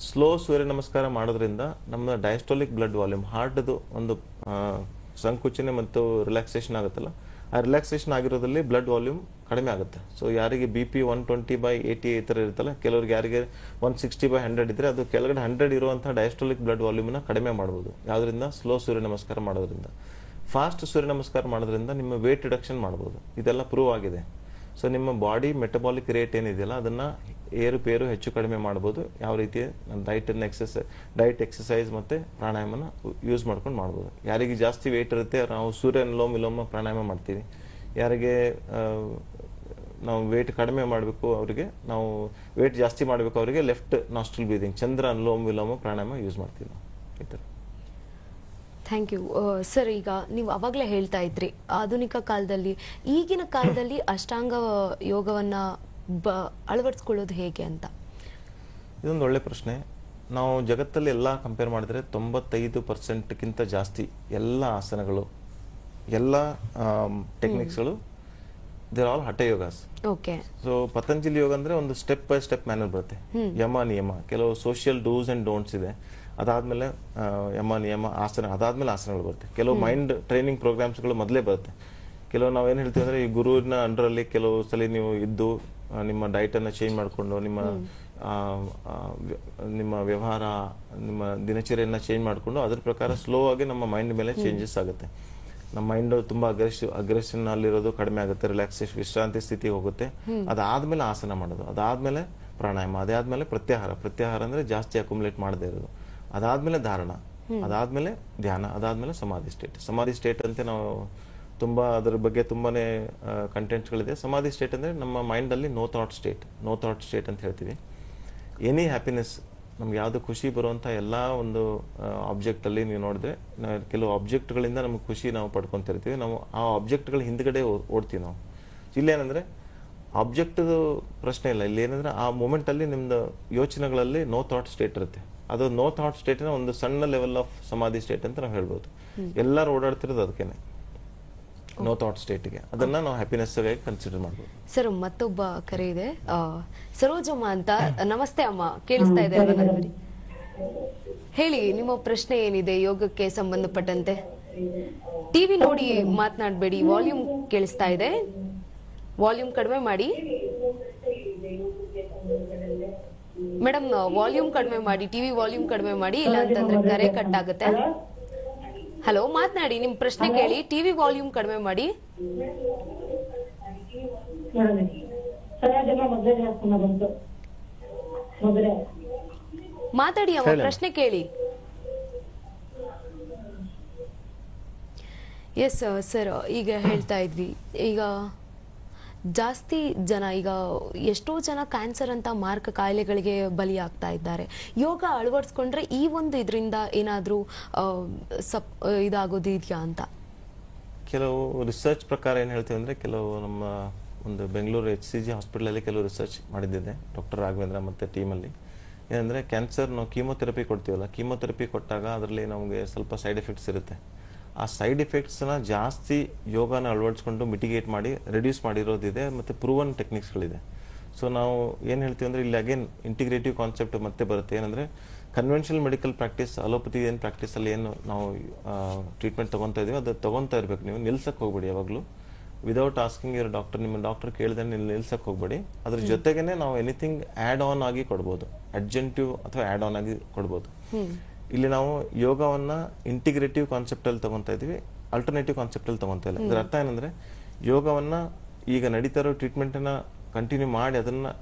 ಸ್ಲೋ ಸೂರ್ಯ ನಮಸ್ಕಾರ ಮಾಡೋದ್ರಿಂದ ನಮ್ಮ ಡಯಾಸ್ಟೋಲಿಕ್ ಬ್ಲಡ್ ವಾಲ್ಯೂಮ್, ಹಾರ್ಟ್ದು ಒಂದು ಸಂಕುಚನೆ ಮತ್ತು ರಿಲ್ಯಾಕ್ಸೇಷನ್ ಆಗುತ್ತಲ್ಲ, ಆ ರಿಲ್ಯಾಕ್ಸೇಷನ್ ಆಗಿರೋದ್ರಲ್ಲಿ ಬ್ಲಡ್ ವಾಲ್ಯೂಮ್ ಕಡಿಮೆ ಆಗುತ್ತೆ. ಸೊ ಯಾರಿಗೆ BP 120/80 ಈ ಥರ ಇರುತ್ತಲ್ಲ, ಕೆಲವ್ರಿಗೆ ಯಾರಿಗೆ 160/100 ಇದ್ರೆ ಅದು ಕೆಳಗಡೆ 100 ಇರುವಂಥ ಡಯಾಸ್ಟೋಲಿಕ್ ಬ್ಲಡ್ ವಾಲ್ಯೂಮ್ನ ಕಡಿಮೆ ಮಾಡ್ಬೋದು. ಯಾವುದರಿಂದ? ಸ್ಲೋ ಸೂರ್ಯ ನಮಸ್ಕಾರ ಮಾಡೋದ್ರಿಂದ. ಫಾಸ್ಟ್ ಸೂರ್ಯ ನಮಸ್ಕಾರ ಮಾಡೋದ್ರಿಂದ ನಿಮ್ಮ ವೇಟ್ ರಿಡಕ್ಷನ್ ಮಾಡ್ಬೋದು. ಇದೆಲ್ಲ ಪ್ರೂವ್ ಆಗಿದೆ. ಸೊ ನಿಮ್ಮ ಬಾಡಿ ಮೆಟಬಾಲಿಕ್ ರೇಟ್ ಏನಿದೆಯಲ್ಲ ಅದನ್ನು ಏರುಪೇರು ಹೆಚ್ಚು ಕಡಿಮೆ ಮಾಡ್ಬೋದು. ಯಾವ ರೀತಿ ಡೈಟ್ ಎಕ್ಸಸೈಸ್ ಮತ್ತು ಪ್ರಾಣಾಯಾಮನ ಯೂಸ್ ಮಾಡ್ಕೊಂಡು ಮಾಡ್ಬೋದು. ಯಾರಿಗೆ ಜಾಸ್ತಿ ವೇಟ್ ಇರುತ್ತೆ ನಾವು ಸೂರ್ಯ ಅನುಲೋಮ ವಿಲೋಮ ಪ್ರಾಣಾಯಾಮ ಮಾಡ್ತೀವಿ. ಯಾರಿಗೆ ನಾವು ವೇಟ್ ಕಡಿಮೆ ಮಾಡಬೇಕು ಅವರಿಗೆ, ನಾವು ವೇಟ್ ಜಾಸ್ತಿ ಮಾಡಬೇಕು ಅವರಿಗೆ ಲೆಫ್ಟ್ ನಾಸ್ಟ್ರಲ್ ಬ್ರೀದಿಂಗ್ ಚಂದ್ರ ಅನುಲೋಮ ವಿಲೋಮ ಪ್ರಾಣಾಯಾಮ ಯೂಸ್ ಮಾಡ್ತೀವಿ ನಾವು ಈ ಥರ. Thank you sir. ಈಗ ನೀವು ಅವಾಗಲೇ ಹೇಳ್ತಾ ಇದ್ರಿ ಆಧುನಿಕ ಕಾಲದಲ್ಲಿ, ಈಗಿನ ಕಾಲದಲ್ಲಿ ಅಷ್ಟಾಂಗ ಯೋಗವನ್ನ ಅಳವಡಿಸ್ಕೊಳ್ಳೋದು ಹೇಗೆ ಅಂತ. ಇದೊಂದು ಒಳ್ಳೆ ಪ್ರಶ್ನೆ. ನಾವು ಜಗತ್ತಲ್ಲಿ ಎಲ್ಲ ಕಂಪೇರ್ ಮಾಡಿದ್ರೆ 95%ಕ್ಕಿಂತ ಜಾಸ್ತಿ ಎಲ್ಲ ಆಸನಗಳು, ಎಲ್ಲ ಟೆಕ್ನಿಕ್ಸ್ಗಳು ದೇರ್ ಆಲ್ ಹಠ ಯೋಗಾಸ್. ಓಕೆ. ಸೊ ಪತಂಜಲಿ ಯೋಗ ಅಂದ್ರೆ ಒಂದು ಸ್ಟೆಪ್ ಬೈ ಸ್ಟೆಪ್ ಮ್ಯಾನರ್ ಬರುತ್ತೆ. ಯಮ ನಿಯಮ, ಕೆಲವು ಸೋಷಿಯಲ್ ಡೂಸ್ ಅಂಡ್ ಡೋಂಟ್ಸ್ ಇದೆ. ಅದಾದ್ಮೇಲೆ ಯಮ ನಿಯಮ ಆಸನ, ಅದಾದ್ಮೇಲೆ ಆಸನಗಳು ಬರುತ್ತೆ. ಕೆಲವು ಮೈಂಡ್ ಟ್ರೈನಿಂಗ್ ಪ್ರೋಗ್ರಾಮ್ಸ್ಗಳು ಮೊದಲೇ ಬರುತ್ತೆ. ಕೆಲವು ನಾವೇನು ಹೇಳ್ತೀವಿ ಅಂದ್ರೆ ಈ ಗುರುವಿನ ಅಂಡರಲ್ಲಿ ಕೆಲವು ಸಲ ನೀವು ಇದ್ದು ನಿಮ್ಮ ಡೈಟನ್ನು ಚೇಂಜ್ ಮಾಡಿಕೊಂಡು ನಿಮ್ಮ ವ್ಯವಹಾರ, ನಿಮ್ಮ ದಿನಚರಿಯನ್ನು ಚೇಂಜ್ ಮಾಡಿಕೊಂಡು ಅದ್ರ ಪ್ರಕಾರ ಸ್ಲೋ ಆಗಿ ನಮ್ಮ ಮೈಂಡ್ ಮೇಲೆ ಚೇಂಜಸ್ ಆಗುತ್ತೆ. ನಮ್ಮ ಮೈಂಡ್ ತುಂಬಾ ಅಗ್ರೆಷನ್ ಅಲ್ಲಿರೋದು ಕಡಿಮೆ ಆಗುತ್ತೆ, ರಿಲ್ಯಾಕ್ಸೇಷನ್ ವಿಶ್ರಾಂತಿ ಸ್ಥಿತಿ ಹೋಗುತ್ತೆ. ಅದಾದ್ಮೇಲೆ ಆಸನ ಮಾಡೋದು, ಅದಾದ್ಮೇಲೆ ಪ್ರಾಣಾಯಾಮ, ಅದಾದ್ಮೇಲೆ ಪ್ರತ್ಯಾಹಾರ ಅಂದ್ರೆ ಜಾಸ್ತಿ ಅಕ್ಯುಮುಲೇಟ್ ಮಾಡದೇ ಇರೋದು, ಅದಾದ್ಮೇಲೆ ಧಾರಣ, ಅದಾದ್ಮೇಲೆ ಧ್ಯಾನ, ಅದಾದ್ಮೇಲೆ ಸಮಾಧಿ ಸ್ಟೇಟ್ ಅಂತ ನಾವು ತುಂಬಾ ಅದ್ರ ಬಗ್ಗೆ ತುಂಬಾನೇ ಕಂಟೆಂಟ್ಸ್ಗಳಿದೆ. ಸಮಾಧಿ ಸ್ಟೇಟ್ ಅಂದ್ರೆ ನಮ್ಮ ಮೈಂಡ್ ಅಲ್ಲಿ ನೋ ಥಾಟ್ ಸ್ಟೇಟ್ ಅಂತ ಹೇಳ್ತೀವಿ. ಎನಿ ಹ್ಯಾಪಿನೆಸ್, ನಮ್ಗೆ ಯಾವ್ದು ಖುಷಿ ಬರುವಂತ ಎಲ್ಲಾ ಒಂದು ಆಬ್ಜೆಕ್ಟ್ ಅಲ್ಲಿ ನೀವು ನೋಡಿದ್ರೆ ಕೆಲವು ಆಬ್ಜೆಕ್ಟ್ಗಳಿಂದ ನಮ್ಗೆ ಖುಷಿ ನಾವು ಪಡ್ಕೊಂತಿರ್ತೀವಿ. ನಾವು ಆ ಆಬ್ಜೆಕ್ಟ್ಗಳ ಹಿಂದ್ಗಡೆ ಓಡ್ತೀವಿ ನಾವು. ಇಲ್ಲೇನಂದ್ರೆ ಆಬ್ಜೆಕ್ಟ್ ಪ್ರಶ್ನೆ ಇಲ್ಲ. ಇಲ್ಲಿ ಏನಂದ್ರೆ ಆ ಮೂಮೆಂಟ್ ಅಲ್ಲಿ ನಿಮ್ದು ಯೋಚನೆಗಳಲ್ಲಿ ನೋ ಥಾಟ್ ಸ್ಟೇಟ್ ಇರುತ್ತೆ. ಅದು ನೋ ಥಾಟ್ ಸ್ಟೇಟಿನ ಒಂದು ಸಣ್ಣ ಲೆವೆಲ್ ಆಫ್ ಸಮಾಧಿ ಸ್ಟೇಟ್ ಅಂತ ನಾವು ಹೇಳ್ಬೋದು. ಎಲ್ಲರೂ ಓಡಾಡ್ತಿರೋದು ಅದಕ್ಕೇನೆ, ನೋ ಥಾಟ್ ಸ್ಟೇಟ್ಗೆ. ಅದನ್ನ ನಾವು ಹ್ಯಾಪಿನೆಸ್ ಆಗಿ ಕನ್ಸಿಡರ್ ಮಾಡ್ಬೋದು. ಸರ್ ಮತ್ತೊಬ್ಬ ಕರೆ ಇದೆ, ಸರೋಜಮ್ಮ ಅಂತ. ನಮಸ್ತೆ ಅಮ್ಮ, ಕೇಳಿಸ್ತಾ ಇದೆ ಅಲ್ವಾ ನನಗೆ? ಹೇಳಿ, ನಿಮ್ಮ ಪ್ರಶ್ನೆ ಏನಿದೆ ಯೋಗಕ್ಕೆ ಸಂಬಂಧಪಟ್ಟಂತೆ? ಟಿವಿ ನೋಡಿ ಮಾತನಾಡಬೇಡಿ, ವಾಲ್ಯೂಮ್ ಕೇಳಿಸ್ತಾ ಇದೆ, ವಾಲ್ಯೂಮ್ ಕಡಿಮೆ ಮಾಡಿ ಮೇಡಮ್. ವಾಲ್ಯೂಮ್ ಕಡಿಮೆ ಮಾಡಿ, ಟಿವಿ ವಾಲ್ಯೂಮ್ ಕಡಿಮೆ ಮಾಡಿ, ಇಲ್ಲ ಅಂತಂದ್ರೆ ಕರೆ ಕಟ್ ಆಗುತ್ತೆ. ಹಲೋ, ಮಾತನಾಡಿ, ನಿಮ್ ಪ್ರಶ್ನೆ ಕೇಳಿ. ಟಿವಿ ವಾಲ್ಯೂಮ್ ಕಡಿಮೆ ಮಾಡಿ. ಮಾತಾಡಿ ಅಮ್ಮ, ಪ್ರಶ್ನೆ ಕೇಳಿ. ಎಸ್ ಸರ್, ಈಗ ಹೇಳ್ತಾ ಇದ್ವಿ, ಈಗ ಜಾಸ್ತಿ ಜನ, ಈಗ ಎಷ್ಟೋ ಜನ ಕ್ಯಾನ್ಸರ್ ಅಂತ ಮಾರಕ ಕಾಯಿಲೆಗಳಿಗೆ ಬಲಿಯಾಗ್ತಾ ಇದ್ದಾರೆ. ಯೋಗ ಅಳವಡಿಸ್ಕೊಂಡ್ರೆ ಈ ಒಂದು ಇದರಿಂದ ಏನಾದ್ರೂ ಇದಾಗೋದು ಇದೆಯಾ ಅಂತ? ಕೆಲವು ರಿಸರ್ಚ್ ಪ್ರಕಾರ ಏನು ಹೇಳ್ತೀವಿ ಅಂದ್ರೆ, ಕೆಲವು ನಮ್ಮ ಒಂದು ಬೆಂಗಳೂರು HCG ಹಾಸ್ಪಿಟಲಲ್ಲಿ ಕೆಲವು ರಿಸರ್ಚ್ ಮಾಡಿದ್ದಿದೆ ಡಾಕ್ಟರ್ ರಾಘವೇಂದ್ರ ಮತ್ತೆ ಟೀಮಲ್ಲಿ. ಏನಂದ್ರೆ ಕ್ಯಾನ್ಸರ್ ನಾವು ಕೀಮೋಥೆರಪಿ ಕೊಡ್ತೀವಲ್ಲ, ಕೀಮೋಥೆರಪಿ ಕೊಟ್ಟಾಗ ಅದರಲ್ಲಿ ನಮಗೆ ಸ್ವಲ್ಪ ಸೈಡ್ ಎಫೆಕ್ಟ್ಸ್ ಇರುತ್ತೆ. ಆ ಸೈಡ್ ಎಫೆಕ್ಟ್ಸ್ನ ಜಾಸ್ತಿ ಯೋಗನ ಅಳವಡಿಸ್ಕೊಂಡು ಮಿಟಿಗೇಟ್ ಮಾಡಿ ರೆಡ್ಯೂಸ್ ಮಾಡಿರೋದಿದೆ, ಮತ್ತು ಪ್ರೂವನ್ ಟೆಕ್ನಿಕ್ಸ್ಗಳಿದೆ. ಸೊ ನಾವು ಏನು ಹೇಳ್ತೀವಿ ಅಂದರೆ, ಇಲ್ಲಿ ಅಗೇನ್ ಇಂಟಿಗ್ರೇಟಿವ್ ಕಾನ್ಸೆಪ್ಟ್ ಮತ್ತೆ ಬರುತ್ತೆ. ಏನಂದರೆ ಕನ್ವೆನ್ಷನಲ್ ಮೆಡಿಕಲ್ ಪ್ರಾಕ್ಟೀಸ್, ಅಲೋಪತಿ ಏನು ಪ್ರಾಕ್ಟೀಸಲ್ಲಿ ಏನು ನಾವು ಟ್ರೀಟ್ಮೆಂಟ್ ತೊಗೊತಾ ಇದೀವಿ ಅದು ತೊಗೊತಾ ಇರಬೇಕು. ನೀವು ನಿಲ್ಸಕ್ಕೆ ಹೋಗ್ಬೇಡಿ ಯಾವಾಗಲೂ. ವಿದೌಟ್ ಆಸ್ಕಿಂಗ್ ಯುವರ್ ಡಾಕ್ಟರ್, ನಿಮ್ಮ ಡಾಕ್ಟರ್ ಕೇಳಿದ್ರೆ ನೀವು ನಿಲ್ಸಕ್ಕೆ ಹೋಗ್ಬೇಡಿ. ಅದ್ರ ಜೊತೆಗೇನೆ ನಾವು ಎನಿಥಿಂಗ್ ಆ್ಯಡ್ ಆನ್ ಆಗಿ ಕೊಡ್ಬೋದು, ಅಡ್ಜೆಂಟಿವ್ ಅಥವಾ ಆ್ಯಡ್ ಆನ್ ಆಗಿ ಕೊಡ್ಬೋದು. ಇಲ್ಲಿ ನಾವು ಯೋಗವನ್ನ ಇಂಟಿಗ್ರೇಟಿವ್ ಕಾನ್ಸೆಪ್ಟ್ ಅಲ್ಲಿ ತಗೊಂತಾ ಇದೀವಿ, ಅಲ್ಟರ್ನೇಟಿವ್ ಕಾನ್ಸೆಪ್ಟ್ ಅಲ್ಲಿ ತಗೊಂತಾ ಇಲ್ಲ. ಇದರ ಅರ್ಥ ಏನಂದ್ರೆ, ಯೋಗವನ್ನ ಈಗ ನಡೀತಾ ಇರೋ ಟ್ರೀಟ್ಮೆಂಟ್ ಅನ್ನ ಕಂಟಿನ್ಯೂ ಮಾಡಿ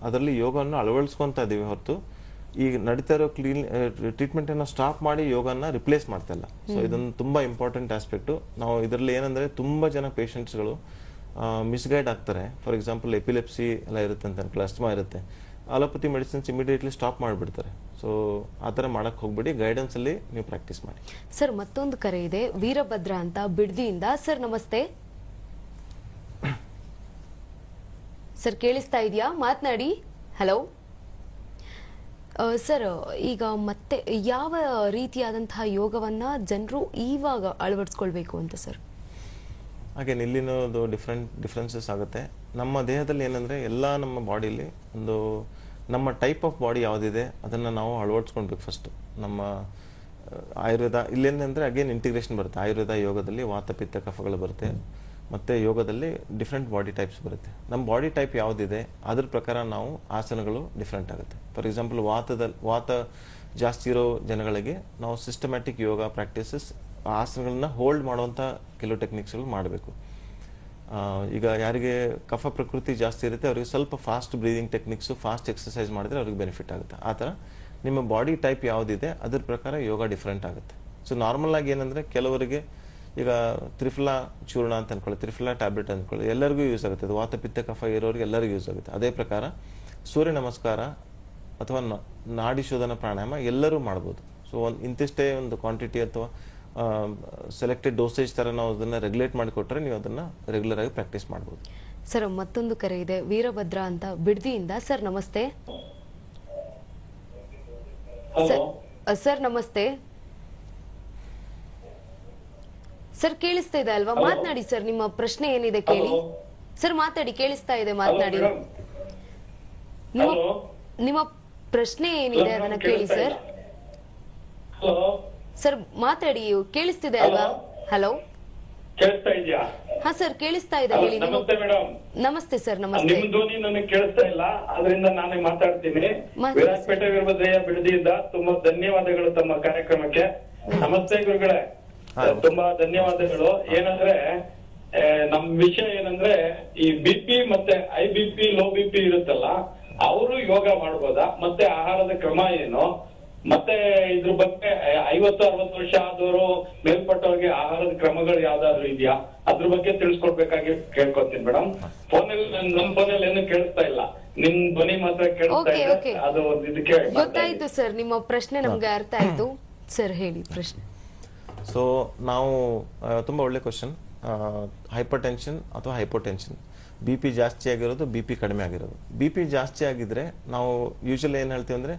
ಅದರಲ್ಲಿ ಯೋಗವನ್ನು ಅಳವಡಿಸ್ಕೊಂತ ಇದೀವಿ ಹೊರತು ಈಗ ನಡೀತಾ ಇರೋ ಟ್ರೀಟ್ಮೆಂಟ್ ಅನ್ನ ಸ್ಟಾಪ್ ಮಾಡಿ ಯೋಗನ ರಿಪ್ಲೇಸ್ ಮಾಡ್ತಾ ಇಲ್ಲ. ಸೊ ಇದೊಂದು ತುಂಬಾ ಇಂಪಾರ್ಟೆಂಟ್ ಆಸ್ಪೆಕ್ಟ್. ನಾವು ಇದರಲ್ಲಿ ಏನಂದ್ರೆ ತುಂಬಾ ಜನ ಪೇಷಂಟ್ಸ್ಗಳು ಮಿಸ್ಗೈಡ್ ಆಗ್ತಾರೆ. ಫಾರ್ ಎಕ್ಸಾಂಪಲ್ ಎಪಿಲೆಪ್ಸಿ ಎಲ್ಲ ಇರುತ್ತೆ ಅಂತ ಅನ್ಕೊಳ್ಳಿ, ಅಸ್ತಮಾ ಇರುತ್ತೆ, ಅಲೋಪತಿ ಮೆಡಿಸಿನ್ಸ್ ಇಮಿಡಿಯೇಟ್ಲಿ ಸ್ಟಾಪ್ ಮಾಡಿಬಿಡ್ತಾರೆ. ಸೊ ಆ ಥರ ಮಾಡಕ್ಕೆ ಹೋಗ್ಬೇಡಿ, ಗೈಡೆನ್ಸ್ ಅಲ್ಲಿ ನೀವು ಪ್ರಾಕ್ಟೀಸ್ ಮಾಡಿ. ಸರ್ ಮತ್ತೊಂದು ಕರೆ ಇದೆ, ವೀರಭದ್ರ ಅಂತ ಬಿಡ್ದಿಯಿಂದ. ಸರ್ ನಮಸ್ತೆ ಸರ್, ಕೇಳಿಸ್ತಾ ಇದೆಯಾ? ಮಾತನಾಡಿ. ಹಲೋ ಸರ್, ಈಗ ಮತ್ತೆ ಯಾವ ರೀತಿಯಾದಂತಹ ಯೋಗವನ್ನ ಜನರು ಇವಾಗ ಅಳವಡಿಸ್ಕೊಳ್ಬೇಕು ಅಂತ ಸರ್? ಹಾಗೆ ಇಲ್ಲಿನದು ಡಿಫ್ರೆನ್ಸಸ್ ಆಗುತ್ತೆ. ನಮ್ಮ ದೇಹದಲ್ಲಿ ಏನಂದ್ರೆ, ಎಲ್ಲ ನಮ್ಮ ಬಾಡಿಲಿ ಒಂದು ನಮ್ಮ ಟೈಪ್ ಆಫ್ ಬಾಡಿ ಯಾವುದಿದೆ ಅದನ್ನು ನಾವು ಅಳವಡಿಸ್ಕೊಳ್ಬೇಕು ಫಸ್ಟ್. ನಮ್ಮ ಆಯುರ್ವೇದ ಇಲ್ಲೇನಂದ್ರೆ ಅಗೇನ್ ಇಂಟಿಗ್ರೇಷನ್ ಬರುತ್ತೆ. ಆಯುರ್ವೇದ ಯೋಗದಲ್ಲಿ ವಾತ ಪಿತ್ತ ಕಫಗಳು ಬರುತ್ತೆ. ಮತ್ತು ಯೋಗದಲ್ಲಿ ಡಿಫ್ರೆಂಟ್ ಬಾಡಿ ಟೈಪ್ಸ್ ಬರುತ್ತೆ. ನಮ್ಮ ಬಾಡಿ ಟೈಪ್ ಯಾವುದಿದೆ ಅದ್ರ ಪ್ರಕಾರ ನಾವು ಆಸನಗಳು ಡಿಫ್ರೆಂಟ್ ಆಗುತ್ತೆ. ಫಾರ್ ಎಕ್ಸಾಂಪಲ್ ವಾತ ಜಾಸ್ತಿ ಇರೋ ಜನಗಳಿಗೆ ನಾವು ಸಿಸ್ಟಮ್ಯಾಟಿಕ್ ಯೋಗ ಪ್ರಾಕ್ಟೀಸಸ್ ಆಸನಗಳನ್ನ ಹೋಲ್ಡ್ ಮಾಡುವಂಥ ಕೆಲವು ಟೆಕ್ನಿಕ್ಸ್ಗಳು ಮಾಡಬೇಕು. ಈಗ ಯಾರಿಗೆ ಕಫ ಪ್ರಕೃತಿ ಜಾಸ್ತಿ ಇರುತ್ತೆ ಅವರಿಗೆ ಸ್ವಲ್ಪ fast breathing techniques, fast exercise ಮಾಡಿದ್ರೆ ಅವ್ರಿಗೆ ಬೆನಿಫಿಟ್ ಆಗುತ್ತೆ. ಆ ಥರ ನಿಮ್ಮ ಬಾಡಿ ಟೈಪ್ ಯಾವುದಿದೆ ಅದ್ರ ಪ್ರಕಾರ ಯೋಗ ಡಿಫ್ರೆಂಟ್ ಆಗುತ್ತೆ. ಸೊ ನಾರ್ಮಲ್ ಆಗಿ ಏನಂದರೆ ಕೆಲವರಿಗೆ ಈಗ ತ್ರಿಫಲಾ ಚೂರ್ಣ ಅಂತ ಅಂದ್ಕೊಳ್ಳಿ, ತ್ರಿಫಲಾ ಟ್ಯಾಬ್ಲೆಟ್ ಅಂದ್ಕೊಳ್ಳಿ, ಎಲ್ಲರಿಗೂ ಯೂಸ್ ಆಗುತ್ತೆ. ಅದು ವಾತ ಪಿತ್ತ ಕಫ ಇರೋರಿಗೆ ಎಲ್ಲರಿಗೂ ಯೂಸ್ ಆಗುತ್ತೆ. ಅದೇ ಪ್ರಕಾರ ಸೂರ್ಯ ನಮಸ್ಕಾರ ಅಥವಾ ನಾಡಿ ಶೋಧನ ಪ್ರಾಣಾಯಾಮ ಎಲ್ಲರೂ ಮಾಡ್ಬೋದು. ಸೊ ಇಂತಿಷ್ಟೇ ಒಂದು ಕ್ವಾಂಟಿಟಿ ಅಥವಾ ಸೆಲೆಕ್ಟೆಡ್ ಡೋಸೇಜ್ ಥರ ನಾವು ಅದನ್ನು ರೆಗ್ಯುಲೇಟ್ ಮಾಡಿಕೊಟ್ರೆ ನೀವು ಅದನ್ನು ರೆಗ್ಯುಲರ್ ಆಗಿ ಪ್ರಾಕ್ಟೀಸ್ ಮಾಡ್ಬೋದು. ಸರ್ ಮತ್ತೊಂದು ಕರೆ ಇದೆ, ವೀರಭದ್ರ ಅಂತ ಬಿಡದಿಯಿಂದ. ಸರ್ ನಮಸ್ತೆ. ಸರ್ ನಮಸ್ತೆ. ಸರ್ ಕೇಳಿಸ್ತಾ ಇದೆ ಅಲ್ವಾ? ಮಾತನಾಡಿ ಸರ್, ನಿಮ್ಮ ಪ್ರಶ್ನೆ ಏನಿದೆ ಕೇಳಿ. ಸರ್ ಮಾತಾಡಿ, ಕೇಳಿಸ್ತಾ ಇದೆ, ಮಾತನಾಡಿ. ನಿಮ್ಮ ಪ್ರಶ್ನೆ ಏನಿದೆ ಅದನ್ನ ಕೇಳಿ ಸರ್. ಸರ್ ಮಾತಾಡಿ, ಕೇಳಿಸ್ತಿದೆ ಅಲ್ವಾ? ಹಲೋ, ಕೇಳಿಸ್ತಾ ಇದೆಯಾ? ಹಾ ಸರ್ ಕೇಳಿಸ್ತಾ ಇದೆ, ಹೇಳಿ. ನಮಸ್ತೆ ಮೇಡಮ್. ನಮಸ್ತೆ ಸರ್. ನಮಸ್ತೆ. ನಿಮ್ ಧ್ವನಿ ನನಗೆ ಕೇಳಿಸ್ತಾ ಇಲ್ಲ, ಅದರಿಂದ ನಾನೇ ಮಾತಾಡ್ತೀನಿ. ವಿರಾಜಪೇಟೆ ವೀರಭದ್ರಯ್ಯ ಬಿಡದಿಯಿಂದ ತುಂಬಾ ಧನ್ಯವಾದಗಳು ತಮ್ಮ ಕಾರ್ಯಕ್ರಮಕ್ಕೆ. ನಮಸ್ತೆ ಗುರುಗಳೇ, ತುಂಬಾ ಧನ್ಯವಾದಗಳು. ಏನಂದ್ರೆ ನಮ್ ವಿಷಯ ಏನಂದ್ರೆ ಈ BP ಮತ್ತೆ IBP ಲೋ BP ಇರುತ್ತಲ್ಲ, ಅವರು ಯೋಗ ಮಾಡ್ಬೋದಾ, ಮತ್ತೆ ಆಹಾರದ ಕ್ರಮ ಏನು, ಮತ್ತೆ ಇದ್ರ ಬಗ್ಗೆ 50-60 ವರ್ಷ ಆದವರು ಮೇಲ್ಪಟ್ಟವ್ರಿಗೆ ಆಹಾರದ ಕ್ರಮಗಳು ಯಾವ್ದಾದ್ರು ಇದೆಯಾ, ಅದ್ರ ಬಗ್ಗೆ ತಿಳಿಸ್ಕೊಡ್ಬೇಕಾಗಿ ಕೇಳ್ಕೊತೀನಿ ಮೇಡಮ್. ನಮ್ ಫೋನಲ್ಲಿ ಏನು ಕೇಳಿಸ್ತಾ ಇಲ್ಲ, ನಿಮ್ ಧ್ವನಿ ಮಾತ್ರ ಕೇಳಿಸ್ತಾ ಇದೆ. ಅದು ಇದಕ್ಕೆ ಗೊತ್ತಾಯ್ತು ಸರ್, ನಿಮ್ಮ ಪ್ರಶ್ನೆ ನಮ್ಗೆ ಅರ್ಥ ಆಯ್ತು. ಸರ್ ಹೇಳಿ ಪ್ರಶ್ನೆ. ಸೊ ನಾವು ತುಂಬ ಒಳ್ಳೆ ಕ್ವಶನ್. ಹೈಪರ್ ಟೆನ್ಷನ್ ಅಥವಾ ಹೈಪೋಟೆನ್ಷನ್, BP ಜಾಸ್ತಿ ಆಗಿರೋದು, BP ಕಡಿಮೆ ಆಗಿರೋದು. BP ಜಾಸ್ತಿ ಆಗಿದ್ರೆ ನಾವು ಯೂಶಲಿ ಏನು ಹೇಳ್ತೀವಿ ಅಂದರೆ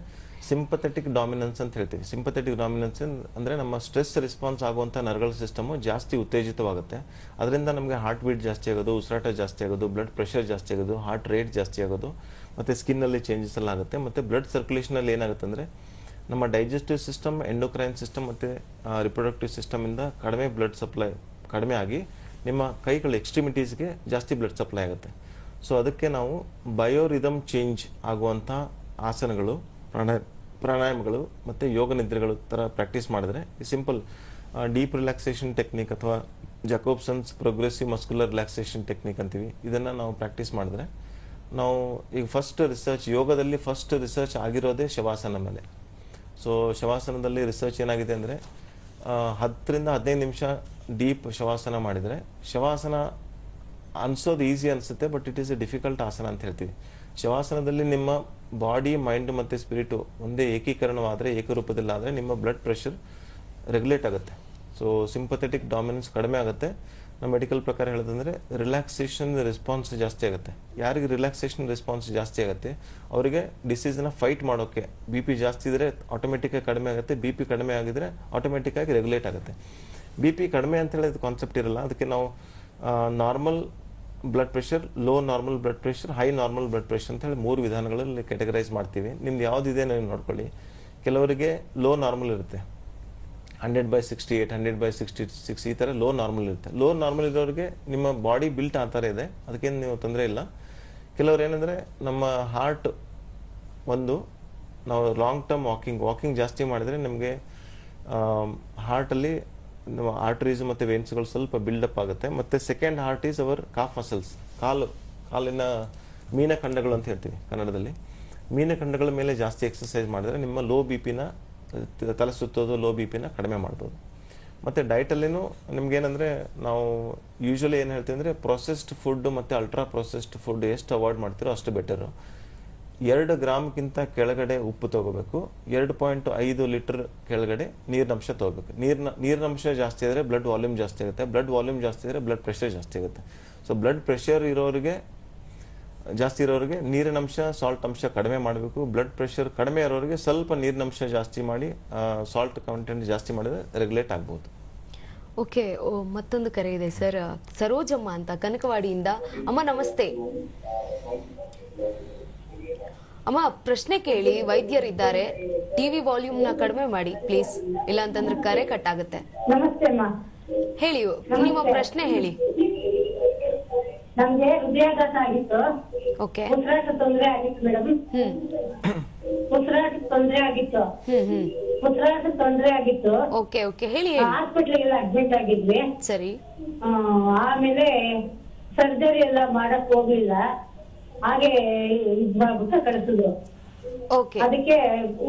ಸಿಂಪಥೆಟಿಕ್ ಡಾಮಿನೆನ್ಸ್ ಅಂತ ಹೇಳ್ತೀವಿ. ಸಿಂಪಥೆಟಿಕ್ ಡಾಮಿನೆನ್ಸ್ ಅಂದರೆ ನಮ್ಮ ಸ್ಟ್ರೆಸ್ ರೆಸ್ಪಾನ್ಸ್ ಆಗುವಂಥ ನರಗಳ ಸಿಸ್ಟಮು ಜಾಸ್ತಿ ಉತ್ತೇಜಿತವಾಗುತ್ತೆ. ಅದರಿಂದ ನಮಗೆ ಹಾರ್ಟ್ ಬೀಟ್ ಜಾಸ್ತಿ ಆಗೋದು, ಉಸಿರಾಟ ಜಾಸ್ತಿ ಆಗೋದು, ಬ್ಲಡ್ ಪ್ರೆಷರ್ ಜಾಸ್ತಿ ಆಗೋದು, ಹಾರ್ಟ್ ರೇಟ್ ಜಾಸ್ತಿ ಆಗೋದು, ಮತ್ತು ಸ್ಕಿನ್ನಲ್ಲಿ ಚೇಂಜಸ್ ಎಲ್ಲ ಆಗುತ್ತೆ. ಮತ್ತು ಬ್ಲಡ್ ಸರ್ಕ್ಯುಲೇಷನಲ್ಲಿ ಏನಾಗುತ್ತೆ ಅಂದರೆ ನಮ್ಮ ಡೈಜೆಸ್ಟಿವ್ ಸಿಸ್ಟಮ್, ಎಂಡೋಕ್ರೈನ್ ಸಿಸ್ಟಮ್ ಮತ್ತು ರಿಪ್ರೊಡಕ್ಟಿವ್ ಸಿಸ್ಟಮಿಂದ ಕಡಿಮೆ ಬ್ಲಡ್ ಸಪ್ಲೈ ಕಡಿಮೆ ಆಗಿ ನಿಮ್ಮ ಕೈಗಳ ಎಕ್ಸ್ಟ್ರಿಮಿಟೀಸ್ಗೆ ಜಾಸ್ತಿ ಬ್ಲಡ್ ಸಪ್ಲೈ ಆಗುತ್ತೆ. ಸೊ ಅದಕ್ಕೆ ನಾವು ಬಯೋರಿದಮ್ ಚೇಂಜ್ ಆಗುವಂಥ ಆಸನಗಳು, ಪ್ರಾಣಾಯಾಮಗಳು ಮತ್ತು ಯೋಗ ನಿದ್ರೆಗಳು ಥರ ಪ್ರಾಕ್ಟೀಸ್ ಮಾಡಿದ್ರೆ ಸಿಂಪಲ್ ಡೀಪ್ ರಿಲ್ಯಾಕ್ಸೇಷನ್ ಟೆಕ್ನಿಕ್ ಅಥವಾ ಜಕೋಬ್ಸನ್ಸ್ ಪ್ರೋಗ್ರೆಸಿವ್ ಮಸ್ಕ್ಯುಲರ್ ರಿಲ್ಯಾಕ್ಸೇಷನ್ ಟೆಕ್ನಿಕ್ ಅಂತೀವಿ, ಇದನ್ನು ನಾವು ಪ್ರಾಕ್ಟೀಸ್ ಮಾಡಿದ್ರೆ ನಾವು ಈಗ ಫಸ್ಟ್ ರಿಸರ್ಚ್, ಯೋಗದಲ್ಲಿ ಫಸ್ಟ್ ರಿಸರ್ಚ್ ಆಗಿರೋದೇ ಶವಾಸನ ಮೇಲೆ. ಸೊ ಶವಾಸನದಲ್ಲಿ ರಿಸರ್ಚ್ ಏನಾಗಿದೆ ಅಂದರೆ 10 ರಿಂದ 15 ನಿಮಿಷ ಡೀಪ್ ಶವಾಸನ ಮಾಡಿದರೆ, ಶವಾಸನ ಅನ್ಸೋದು ಈಸಿ ಅನಿಸುತ್ತೆ, but it is A difficult ಆಸನ ಅಂತ ಹೇಳ್ತೀವಿ. ಶವಾಸನದಲ್ಲಿ ನಿಮ್ಮ ಬಾಡಿ, ಮೈಂಡ್ ಮತ್ತು ಸ್ಪಿರಿಟು ಒಂದೇ ಏಕೀಕರಣವಾದರೆ, ಏಕರೂಪದಲ್ಲಾದರೆ ನಿಮ್ಮ ಬ್ಲಡ್ ಪ್ರೆಷರ್ ರೆಗ್ಯುಲೇಟ್ ಆಗುತ್ತೆ. ಸೊ ಸಿಂಪಥೆಟಿಕ್ ಡಾಮಿನೆನ್ಸ್ ಕಡಿಮೆ ಆಗುತ್ತೆ. ನಮ್ಮ ಮೆಡಿಕಲ್ ಪ್ರಕಾರ ಹೇಳೋದಂದರೆ ರಿಲ್ಯಾಕ್ಸೇಷನ್ ರೆಸ್ಪಾನ್ಸ್ ಜಾಸ್ತಿ ಆಗುತ್ತೆ. ಯಾರಿಗೆ ರಿಲ್ಯಾಕ್ಸೇಷನ್ ರೆಸ್ಪಾನ್ಸ್ ಜಾಸ್ತಿ ಆಗುತ್ತೆ ಅವರಿಗೆ ಡಿಸೀಸನ್ನ ಫೈಟ್ ಮಾಡೋಕ್ಕೆ, BP ಜಾಸ್ತಿ ಇದ್ದರೆ ಆಟೋಮೆಟಿಕ್ಕಾಗಿ ಕಡಿಮೆ ಆಗುತ್ತೆ, BP ಕಡಿಮೆ ಆಗಿದ್ರೆ ಆಟೋಮೆಟಿಕ್ಕಾಗಿ ರೆಗ್ಯುಲೇಟ್ ಆಗುತ್ತೆ. BP ಕಡಿಮೆ ಅಂತ ಹೇಳೋದು ಕಾನ್ಸೆಪ್ಟ್ ಇರಲ್ಲ. ಅದಕ್ಕೆ ನಾವು normal blood pressure, low normal blood pressure, high normal blood pressure ಅಂತ ಹೇಳಿ 3 ವಿಧಾನಗಳಲ್ಲಿ ಕ್ಯಾಟಗರೈಸ್ ಮಾಡ್ತೀವಿ. ನಿಮ್ದು ಯಾವುದಿದೆ ನೀವು ನೋಡ್ಕೊಳ್ಳಿ. ಕೆಲವರಿಗೆ ಲೋ ನಾರ್ಮಲ್ ಇರುತ್ತೆ, 100/68, 100/66 ಈ ಥರ ಲೋ ನಾರ್ಮಲ್ ಇರುತ್ತೆ. ಲೋ ನಾರ್ಮಲ್ ಇರೋರಿಗೆ ನಿಮ್ಮ ಬಾಡಿ ಬಿಲ್ಟ್ ಆ ಥರ ಇದೆ, ಅದಕ್ಕೇನು ನೀವು ತೊಂದರೆ ಇಲ್ಲ. ಕೆಲವ್ರು ಏನಂದರೆ ನಮ್ಮ ಹಾರ್ಟ್ ಒಂದು, ನಾವು ಲಾಂಗ್ ಟರ್ಮ್ ವಾಕಿಂಗ್ ಜಾಸ್ತಿ ಮಾಡಿದರೆ ನಮಗೆ ಹಾರ್ಟಲ್ಲಿ ನಮ್ಮ ಆರ್ಟರೀಸ್ ಮತ್ತು ವೇನ್ಸ್ಗಳು ಸ್ವಲ್ಪ ಬಿಲ್ಡಪ್ ಆಗುತ್ತೆ. ಮತ್ತು second heart is our calf muscles, ಕಾಲಿನ ಮೀನಖಂಡಗಳು ಅಂತ ಹೇಳ್ತೀವಿ ಕನ್ನಡದಲ್ಲಿ. ಮೀನಖಂಡಗಳ ಮೇಲೆ ಜಾಸ್ತಿ ಎಕ್ಸಸೈಸ್ ಮಾಡಿದ್ರೆ ನಿಮ್ಮ ಲೋ BP-ನ, ತಲೆ ಸುತ್ತೋದು, ಲೋ BP-ನ ಕಡಿಮೆ ಮಾಡ್ಬೋದು. ಮತ್ತು ಡಯಟಲ್ಲಿನೂ ನಿಮ್ಗೇನಂದರೆ ನಾವು ಯೂಶ್ವಲಿ ಏನು ಹೇಳ್ತೀವಿ ಅಂದರೆ ಪ್ರೊಸೆಸ್ಡ್ ಫುಡ್ ಮತ್ತು ಅಲ್ಟ್ರಾ ಪ್ರೊಸೆಸ್ಡ್ ಫುಡ್ ಎಷ್ಟು ಅವಾಯ್ಡ್ ಮಾಡ್ತೀರೋ ಅಷ್ಟು ಬೆಟರು. 2 ಗ್ರಾಮ್ಗಿಂತ ಕೆಳಗಡೆ ಉಪ್ಪು ತೊಗೋಬೇಕು, 2.5 ಲೀಟರ್ ಕೆಳಗಡೆ ನೀರಿನಂಶ ತೊಗೋಬೇಕು. ನೀರಿನಂಶ ಜಾಸ್ತಿ ಆದರೆ ಬ್ಲಡ್ ವಾಲ್ಯೂಮ್ ಜಾಸ್ತಿ ಆಗುತ್ತೆ, ಬ್ಲಡ್ ವಾಲ್ಯೂಮ್ ಜಾಸ್ತಿ ಆದರೆ ಬ್ಲಡ್ ಪ್ರೆಷರ್ ಜಾಸ್ತಿ ಆಗುತ್ತೆ. ಸೊ ಬ್ಲಡ್ ಪ್ರೆಷರ್ ಜಾಸ್ತಿ ಇರೋರಿಗೆ ನೀರಿನಂಶ, ಸಾಲ್ಟ್ ಅಂಶ ಕಡಿಮೆ ಮಾಡಬೇಕು. ಬ್ಲಡ್ ಪ್ರೆಷರ್ ಕಡಿಮೆ ಇರೋರಿಗೆ ಸ್ವಲ್ಪ ನೀರಿನಂಶ ಜಾಸ್ತಿ ಮಾಡಿ, ಸಾಲ್ಟ್ ಕಂಟೆಂಟ್ ಜಾಸ್ತಿ ಮಾಡಿದ್ರೆ ರೆಗ್ಯುಲೇಟ್ ಆಗ್ಬೋದು. ಓಕೆ, ಮತ್ತೊಂದು ಕರೆ ಇದೆ ಸರ್, ಸರೋಜಮ್ಮ ಅಂತ ಕನಕವಾಡಿಯಿಂದ. ಅಮ್ಮ ನಮಸ್ತೆ. ಅಮ್ಮ ಪ್ರಶ್ನೆ ಕೇಳಿ, ವೈದ್ಯರಿದ್ದಾರೆ. ಟಿವಿ ವಾಲ್ಯೂಮ್ ನ ಕಡಿಮೆ ಮಾಡಿ ಪ್ಲೀಸ್, ಇಲ್ಲ ಅಂತಂದ್ರೆ ಕರೆ ಕಟ್ ಆಗುತ್ತೆ. ನಮಸ್ತೆ ಅಮ್ಮ. ಹೇಳಿ, ನಿಮ್ಮ ಪ್ರಶ್ನೆ ಹೇಳಿ. ನಮ್ಗೆ ಹೃದಯಾಘಾತ ಆಗಿತ್ತು, ಓಕೆ. ಉಸಿರಾಟ ತೊಂದ್ರೆ ಆಗಿತ್ತು ಮೇಡಮ್. ಉಸಿರಾಟ ತೊಂದ್ರೆ ಆಗಿತ್ತು, ಉಸಿರಾಟ ತೊಂದ್ರೆ ಆಗಿತ್ತು. ಓಕೆ ಓಕೆ, ಹೇಳಿ ಹೇಳಿ. ಹಾಸ್ಪಿಟ್ಲಿಗೆಲ್ಲ ಅಡ್ಮಿಟ್ ಆಗಿದ್ವಿ. ಸರಿ. ಆಮೇಲೆ ಸರ್ಜರಿ ಎಲ್ಲ ಮಾಡಕ್ ಹೋಗ್ಲಿಲ್ಲ, ಹಾಗೆ ಇದ್ ಮಾಡ್ಬಿಟ್ಟು ಕಳಿಸಿದ್ರು. ಓಕೆ. ಅದಕ್ಕೆ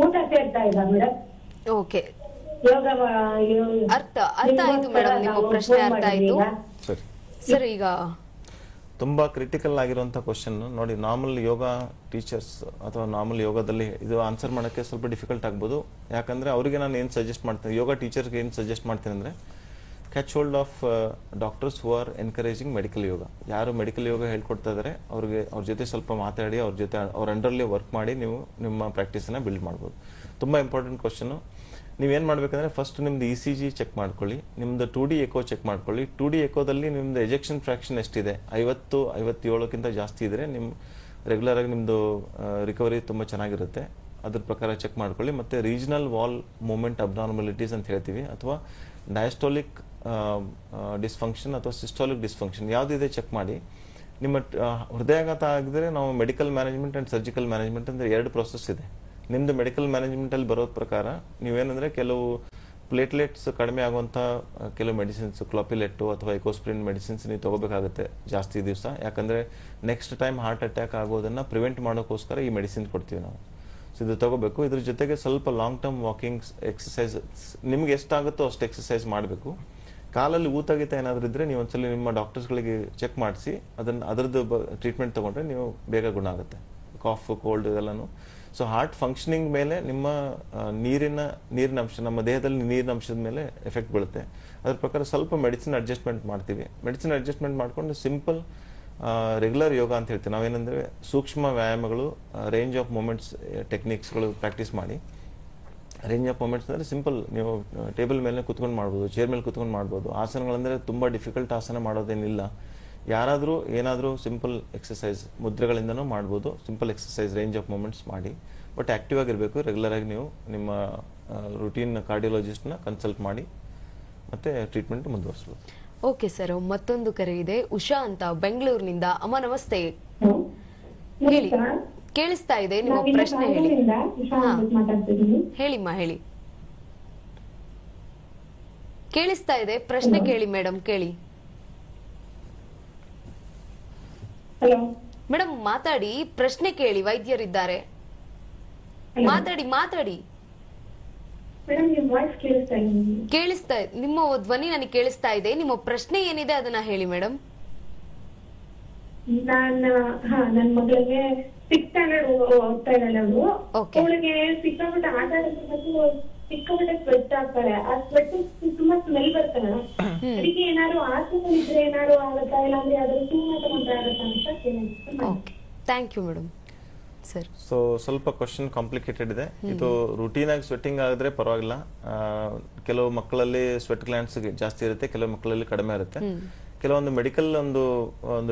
ಊಟ ಸೇರ್ತಾ ಇಲ್ಲ ಮೇಡಮ್. ಓಕೆ, ಯೋಗ ಅರ್ಥ ಆಯ್ತು ಮೇಡಮ್, ನಿಮ್ಮ ಪ್ರಶ್ನೆ ಅರ್ಥ ಆಯ್ತು. ಸರಿ ಸರ್, ಈಗ ತುಂಬಾ ಕ್ರಿಟಿಕಲ್ ಆಗಿರುವಂತ ಕ್ವಶನ್ ನೋಡಿ. ನಾರ್ಮಲ್ ಯೋಗ ಟೀಚರ್ಸ್ ಅಥವಾ ನಾರ್ಮಲ್ ಯೋಗದಲ್ಲಿ ಇದು ಆನ್ಸರ್ ಮಾಡೋಕ್ಕೆ ಸ್ವಲ್ಪ ಡಿಫಿಕಲ್ಟ್ ಆಗ್ಬೋದು. ಯಾಕಂದ್ರೆ ಅವರಿಗೆ ನಾನು ಏನು ಸಜೆಸ್ಟ್ ಮಾಡ್ತೀನಿ, ಯೋಗ ಟೀಚರ್ಗೆ ಏನು ಸಜೆಸ್ಟ್ ಮಾಡ್ತೀನಿ ಅಂದ್ರೆ, catch hold of doctors who are encouraging medical yoga. ಯಾರು ಮೆಡಿಕಲ್ ಯೋಗ ಹೇಳ್ಕೊಡ್ತಾ ಇದ್ದಾರೆ ಅವ್ರ ಜೊತೆ ಸ್ವಲ್ಪ ಮಾತಾಡಿ, ಅವ್ರ ಅಂಡರ್ಲಿ ವರ್ಕ್ ಮಾಡಿ ನೀವು ನಿಮ್ಮ ಪ್ರಾಕ್ಟೀಸನ್ನ ಬಿಲ್ಡ್ ಮಾಡ್ಬೋದು. ತುಂಬಾ ಇಂಪಾರ್ಟೆಂಟ್ ಕ್ವಶನ್. ನೀವೇನು ಮಾಡಬೇಕಂದ್ರೆ ಫಸ್ಟ್ ನಿಮ್ದು ECG ಚೆಕ್ ಮಾಡ್ಕೊಳ್ಳಿ, ನಿಮ್ದು 2D ಎಕೋ ಚೆಕ್ ಮಾಡ್ಕೊಳ್ಳಿ. 2D ಎಕೋದಲ್ಲಿ ನಿಮ್ದು ಎಜೆಕ್ಷನ್ ಫ್ರಾಕ್ಷನ್ ಎಷ್ಟಿದೆ, 50-57ಕ್ಕಿಂತ ಜಾಸ್ತಿ ಇದ್ರೆ ನಿಮ್ಮ ರೆಗ್ಯುಲರ್ ಆಗಿ ನಿಮ್ದು ರಿಕವರಿ ತುಂಬ ಚೆನ್ನಾಗಿರುತ್ತೆ. ಅದ್ರ ಪ್ರಕಾರ ಚೆಕ್ ಮಾಡ್ಕೊಳ್ಳಿ. ಮತ್ತೆ ರೀಜನಲ್ ವಾಲ್ ಮೂವ್ಮೆಂಟ್ ಅಬ್ನಾರ್ಮಲಿಟೀಸ್ ಅಂತ ಹೇಳ್ತೀವಿ, ಅಥವಾ ಡಯಾಸ್ಟೋಲಿಕ್ ಡಿಸ್ಫಂಕ್ಷನ್ ಅಥವಾ ಸಿಸ್ಟೋಲಿಕ್ ಡಿಸ್ಫಂಕ್ಷನ್ ಯಾವುದಿದೆ ಚೆಕ್ ಮಾಡಿ. ನಿಮ್ಮ ಹೃದಯಾಘಾತ ಆಗಿದ್ರೆ ನಾವು medical management and surgical management ಅಂದರೆ 2 ಪ್ರೋಸೆಸ್ ಇದೆ. ನಿಮ್ದು ಮೆಡಿಕಲ್ ಮ್ಯಾನೇಜ್ಮೆಂಟಲ್ಲಿ ಬರೋದ್ ಪ್ರಕಾರ ನೀವೇನಂದ್ರೆ ಕೆಲವು ಪ್ಲೇಟ್ಲೆಟ್ಸ್ ಕಡಿಮೆ ಆಗುವಂಥ ಕೆಲವು ಮೆಡಿಸಿನ್ಸ್, ಕ್ಲೋಪಿಲೆಟ್ಟು ಅಥವಾ ಎಕೋಸ್ಪ್ರಿನ್ ಮೆಡಿಸಿನ್ಸ್ ನೀವು ತಗೋಬೇಕಾಗುತ್ತೆ ಜಾಸ್ತಿ ದಿವಸ. ಯಾಕಂದರೆ ನೆಕ್ಸ್ಟ್ ಟೈಮ್ ಹಾರ್ಟ್ ಅಟ್ಯಾಕ್ ಆಗೋದನ್ನು ಪ್ರಿವೆಂಟ್ ಮಾಡೋಕ್ಕೋಸ್ಕರ ಈ ಮೆಡಿಸಿನ್ ಕೊಡ್ತೀವಿ ನಾವು. ಸೊ ಇದು ತಗೋಬೇಕು. ಇದ್ರ ಜೊತೆಗೆ ಸ್ವಲ್ಪ ಲಾಂಗ್ ಟರ್ಮ್ ವಾಕಿಂಗ್ ಎಕ್ಸಸೈಸ್, ನಿಮ್ಗೆ ಎಷ್ಟಾಗುತ್ತೋ ಅಷ್ಟು ಎಕ್ಸಸೈಸ್ ಮಾಡಬೇಕು. ಕಾಲಲ್ಲಿ ಊತಾಗಿತ ಏನಾದರೂ ಇದ್ದರೆ ನೀವು ಒಂದ್ಸಲ ನಿಮ್ಮ ಡಾಕ್ಟರ್ಸ್ಗಳಿಗೆ ಚೆಕ್ ಮಾಡಿಸಿ ಅದರದ್ದು ಟ್ರೀಟ್ಮೆಂಟ್ ತೊಗೊಂಡ್ರೆ ನೀವು ಬೇಗ ಗುಣ ಆಗುತ್ತೆ. ಕಾಫ್, ಕೋಲ್ಡ್ ಇದೆಲ್ಲನೂ. ಸೊ ಹಾರ್ಟ್ ಫಂಕ್ಷನಿಂಗ್ ಮೇಲೆ ನಿಮ್ಮ ನೀರಿನ ಅಂಶ, ನಮ್ಮ ದೇಹದಲ್ಲಿ ನೀರಿನ ಅಂಶದ ಮೇಲೆ ಎಫೆಕ್ಟ್ ಬೀಳುತ್ತೆ. ಅದ್ರ ಪ್ರಕಾರ ಸ್ವಲ್ಪ ಮೆಡಿಸಿನ್ ಅಡ್ಜಸ್ಟ್ಮೆಂಟ್ ಮಾಡ್ತೀವಿ. ಮೆಡಿಸಿನ್ ಅಡ್ಜಸ್ಟ್ಮೆಂಟ್ ಮಾಡ್ಕೊಂಡು ಸಿಂಪಲ್ ರೆಗ್ಯುಲರ್ ಯೋಗ ಅಂತ ಹೇಳ್ತೀವಿ ನಾವೇನಂದ್ರೆ, ಸೂಕ್ಷ್ಮ ವ್ಯಾಯಾಮಗಳು, ರೇಂಜ್ ಆಫ್ ಮೂಮೆಂಟ್ಸ್ ಟೆಕ್ನಿಕ್ಸ್ಗಳು ಪ್ರಾಕ್ಟೀಸ್ ಮಾಡಿ. ರೇಂಜ್ ಆಫ್ ಮೂಮೆಂಟ್ಸ್ ಅಂದರೆ ಸಿಂಪಲ್, ನೀವು ಟೇಬಲ್ ಮೇಲೆ ಕುತ್ಕೊಂಡು ಮಾಡ್ಬೋದು, ಚೇರ್ ಮೇಲೆ ಕುತ್ಕೊಂಡು ಮಾಡ್ಬೋದು. ಆಸನಗಳಂದರೆ ತುಂಬ ಡಿಫಿಕಲ್ಟ್ ಆಸನ ಮಾಡೋದೇನಿಲ್ಲ. ಯಾರಾದರೂ ಏನಾದರೂ ಸಿಂಪಲ್ ಎಕ್ಸಸೈಸ್ ಮುದ್ರೆಗಳಿಂದನೂ ಮಾಡ್ಬೋದು. Simple exercise range of movements ಮಾಡಿ. ಬಟ್ ಆ್ಯಕ್ಟಿವ್ ಆಗಿರಬೇಕು. ರೆಗ್ಯುಲರ್ ಆಗಿ ನೀವು ನಿಮ್ಮ ರುಟೀನ್ ಕಾರ್ಡಿಯಾಲಜಿಸ್ಟ್ನ ಕನ್ಸಲ್ಟ್ ಮಾಡಿ ಮತ್ತೆ ಟ್ರೀಟ್ಮೆಂಟ್ ಮುಂದುವರಿಸ್ಬೋದು. ಓಕೆ ಸರ್, ಮತ್ತೊಂದು ಕರೆ ಇದೆ. ಉಷಾ ಅಂತ ಬೆಂಗಳೂರಿನಿಂದ. ಅಮ್ಮ ನಮಸ್ತೆ, ಹೇಳಿ. ಕೇಳಿಸ್ತಾ ಇದೆ ನಿಮ್ಮ ಪ್ರಶ್ನೆ, ಹೇಳಿ. ಹೇಳಿಮ್ಮ, ಹೇಳಿ. ಕೇಳಿಸ್ತಾ ಇದೆ, ಪ್ರಶ್ನೆ ಕೇಳಿ ಮೇಡಮ್, ಕೇಳಿ. ಮೇಡಮ್ ಮಾತಾಡಿ, ಪ್ರಶ್ನೆ ಕೇಳಿ, ವೈದ್ಯರಿದ್ದಾರೆ. ಮಾತಾಡಿ. ಕೇಳಿಸ್ತಾ ಇದೆ, ನಿಮ್ಮ ಧ್ವನಿ ನನಗೆ ಕೇಳಿಸ್ತಾ ಇದೆ. ನಿಮ್ಮ ಪ್ರಶ್ನೆ ಏನಿದೆ ಅದನ್ನ ಹೇಳಿ ಮೇಡಮ್. ನನ್ನ ಮಗಳಿಗೆ 6th ಸ್ಟ್ಯಾಂಡರ್ಡ್ ಓದ್ತಾ ಇದ್ದಾಳೆ ಅವಳು. ಅವಳಿಗೆ ಸಿಕ್ಕಾಪಟ್ಟೆ ಆಟ ಆಡೋದು ಸಿಕ್ಕಾಪಟ್ಟೆ ಸ್ವೆಟ್ ಆಗ್ತಾರೆ. ಆ ಸ್ವೆಟ್ ತುಂಬಾ ಸ್ಮೆಲ್ ಬರ್ತಾನೆ. ಅದಕ್ಕೆ ಏನಾದ್ರು ಆಸನ ಇದ್ರೆ ಏನಾದ್ರು ಆಗುತ್ತಾ, ಇಲ್ಲಾಂದ್ರೆ ಅದ್ರ ಸುಮ್ಮನೆ ತಗೊಂಡ್ರೆ ಆಗುತ್ತಾ ಅಂತ. Okay, thank you madam. Sir, so ಸ್ವಲ್ಪ ಕ್ವಶನ್ ಕಾಂಪ್ಲಿಕೇಟೆಡ್ ಇದೆ. ಇದು ರೂಟೀನ್ ಆಗಿ ಸ್ವೆಟ್ಟಿಂಗ್ ಆಗಿದ್ರೆ ಪರವಾಗಿಲ್ಲ. ಕೆಲವು ಮಕ್ಕಳಲ್ಲಿ ಸ್ವೆಟ್ ಗ್ಲ್ಯಾಂಡ್ಸ್ ಜಾಸ್ತಿ ಇರುತ್ತೆ, ಕೆಲವು ಮಕ್ಕಳಲ್ಲಿ ಕಡಿಮೆ ಇರುತ್ತೆ. ಕೆಲವೊಂದು ಮೆಡಿಕಲ್ ಒಂದು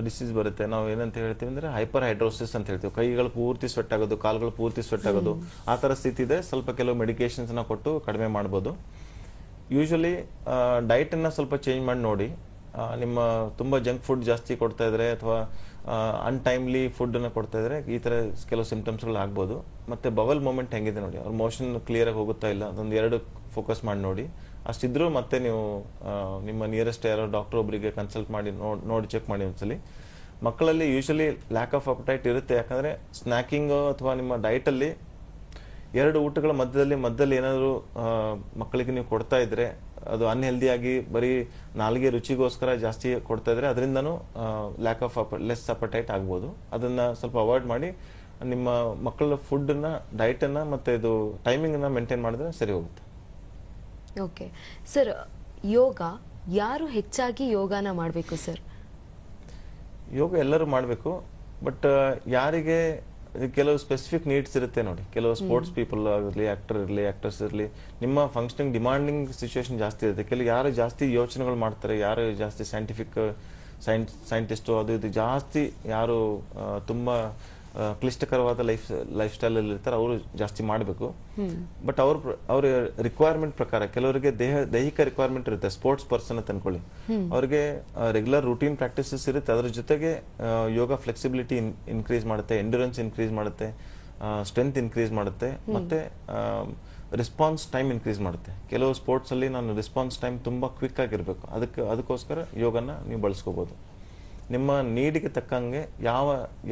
ಡಿಸೀಸ್ ಬರುತ್ತೆ, ನಾವು ಏನಂತ ಹೇಳ್ತೀವಿ ಅಂದ್ರೆ ಹೈಪರ್ ಹೈಡ್ರೋಸಿಸ್ ಅಂತ ಹೇಳ್ತೀವಿ. ಕೈಗಳು ಪೂರ್ತಿ ಸ್ವೆಟ್ ಆಗೋದು, ಕಾಲುಗಳು ಪೂರ್ತಿ ಸ್ವೆಟ್ ಆಗೋದು, ಆ ತರ ಸ್ಥಿತಿ ಇದೆ. ಸ್ವಲ್ಪ ಕೆಲವು ಮೆಡಿಕೇಶನ್ಸ್ ನ ಕೊಟ್ಟು ಕಡಿಮೆ ಮಾಡ್ಬೋದು. ಯೂಶಲಿ ಡೈಟ್ ಅನ್ನ ಸ್ವಲ್ಪ ಚೇಂಜ್ ಮಾಡಿ ನೋಡಿ. ನಿಮ್ಮ ತುಂಬಾ ಜಂಕ್ ಫುಡ್ ಜಾಸ್ತಿ ಕೊಡ್ತಾ ಇದ್ರೆ ಅಥವಾ ಅನ್ಟೈಮ್ಲಿ ಫುಡ್ ಅನ್ನ ಕೊಡ್ತಾ ಇದ್ರೆ ಈ ತರ ಕೆಲವು ಸಿಂಪ್ಟಮ್ಸ್ಗಳು ಆಗ್ಬೋದು. ಮತ್ತೆ ಬವಲ್ ಮೂಮೆಂಟ್ ಹೆಂಗಿದೆ ನೋಡಿ, ಅವ್ರ ಮೋಷನ್ ಕ್ಲಿಯರ್ ಆಗಿ ಹೋಗುತ್ತಾ ಇಲ್ಲ, ಅದೊಂದು 2 ಫೋಕಸ್ ಮಾಡಿ ನೋಡಿ. ಅಷ್ಟಿದ್ರು ಮತ್ತೆ ನೀವು ನಿಮ್ಮ ನಿಯರೆಸ್ಟ್ ಯಾರೋ ಡಾಕ್ಟರ್ ಒಬ್ಬರಿಗೆ ಕನ್ಸಲ್ಟ್ ಮಾಡಿ ನೋಡಿ ಚೆಕ್ ಮಾಡಿ ಒಂದ್ಸಲಿ. ಮಕ್ಕಳಲ್ಲಿ ಯೂಶಲಿ ಲ್ಯಾಕ್ ಆಫ್ ಅಪಟೈಟ್ ಇರುತ್ತೆ. ಯಾಕಂದ್ರೆ ಸ್ನ್ಯಾಕಿಂಗ್ ಅಥವಾ ನಿಮ್ಮ ಡೈಟಲ್ಲಿ 2 ಊಟಗಳ ಮಧ್ಯದಲ್ಲಿ ಏನಾದರೂ ಮಕ್ಕಳಿಗೆ ನೀವು ಕೊಡ್ತಾ ಇದ್ರೆ ಅದು ಅನ್ಹೆಲ್ದಿಯಾಗಿ ಬರೀ ನಾಲ್ಗೆ ರುಚಿಗೋಸ್ಕರ ಜಾಸ್ತಿ ಕೊಡ್ತಾ ಇದ್ರೆ ಅದರಿಂದನೂ ಲೆಸ್ ಅಪಟೈಟ್ ಆಗ್ಬೋದು. ಅದನ್ನ ಸ್ವಲ್ಪ ಅವಾಯ್ಡ್ ಮಾಡಿ ನಿಮ್ಮ ಮಕ್ಕಳ ಫುಡ್ನ, ಡೈಟನ್ನು ಮತ್ತೆ ಇದು ಟೈಮಿಂಗನ್ನು ಮೇಂಟೈನ್ ಮಾಡಿದ್ರೆ ಸರಿ ಹೋಗುತ್ತೆ. ಓಕೆ ಸರ್, ಯೋಗ ಯಾರು ಹೆಚ್ಚಾಗಿ ಯೋಗನ ಮಾಡಬೇಕು ಸರ್? ಯೋಗ ಎಲ್ಲರೂ ಮಾಡಬೇಕು. ಬಟ್ ಯಾರಿಗೆ ಕೆಲವು ಸ್ಪೆಸಿಫಿಕ್ ನೀಡ್ಸ್ ಇರುತ್ತೆ ನೋಡಿ. ಕೆಲವು ಸ್ಪೋರ್ಟ್ಸ್ ಪೀಪಲ್ ಆಗಿರಲಿ, ಆಕ್ಟರ್ಸ್ ಇರಲಿ, ನಿಮ್ಮ ಫಂಕ್ಷನಿಂಗ್ ಡಿಮಾಂಡಿಂಗ್ ಸಿಚುವೇಶನ್ ಜಾಸ್ತಿ ಇರುತ್ತೆ. ಯಾರು ಜಾಸ್ತಿ ಯೋಚನೆಗಳು ಮಾಡ್ತಾರೆ, ಯಾರು ಜಾಸ್ತಿ ಸೈಂಟಿಸ್ಟು ಅದು ಇದು ಜಾಸ್ತಿ ಯಾರು ತುಂಬ ಕ್ಲಿಷ್ಟಕರವಾದ ಲೈಫ್ ಸ್ಟೈಲಲ್ಲಿ ಇರ್ತಾರೆ ಅವರು ಜಾಸ್ತಿ ಮಾಡಬೇಕು. ಬಟ್ ಅವ್ರ ರಿಕ್ವೈರ್ಮೆಂಟ್ ಪ್ರಕಾರ ಕೆಲವರಿಗೆ ದೈಹಿಕ ರಿಕ್ವೈರ್ಮೆಂಟ್ ಇರುತ್ತೆ. ಸ್ಪೋರ್ಟ್ಸ್ ಪರ್ಸನ್ ಅಂತ ಅನ್ಕೊಳ್ಳಿ, ಅವ್ರಿಗೆ ರೆಗ್ಯುಲರ್ ರೂಟೀನ್ ಪ್ರಾಕ್ಟೀಸಸ್ ಇರುತ್ತೆ, ಅದ್ರ ಜೊತೆಗೆ ಯೋಗ ಫ್ಲೆಕ್ಸಿಬಿಲಿಟಿ ಇನ್ಕ್ರೀಸ್ ಮಾಡುತ್ತೆ, ಎಂಡ್ಯೂರೆನ್ಸ್ ಇನ್ಕ್ರೀಸ್ ಮಾಡುತ್ತೆ, ಸ್ಟ್ರೆಂತ್ ಇನ್ಕ್ರೀಸ್ ಮಾಡುತ್ತೆ, ಮತ್ತೆ ರೆಸ್ಪಾನ್ಸ್ ಟೈಮ್ ಇನ್ಕ್ರೀಸ್ ಮಾಡುತ್ತೆ. ಕೆಲವು ಸ್ಪೋರ್ಟ್ಸ್ ಅಲ್ಲಿ ನಾನು ರೆಸ್ಪಾನ್ಸ್ ಟೈಮ್ ತುಂಬಾ ಕ್ವಿಕ್ ಆಗಿರ್ಬೇಕು, ಅದಕ್ಕೋಸ್ಕರ ಯೋಗನ ನೀವು ಬಳಸ್ಕೋಬಹುದು. ನಿಮ್ಮ ನೀಡಿಗೆ ತಕ್ಕಂಗೆ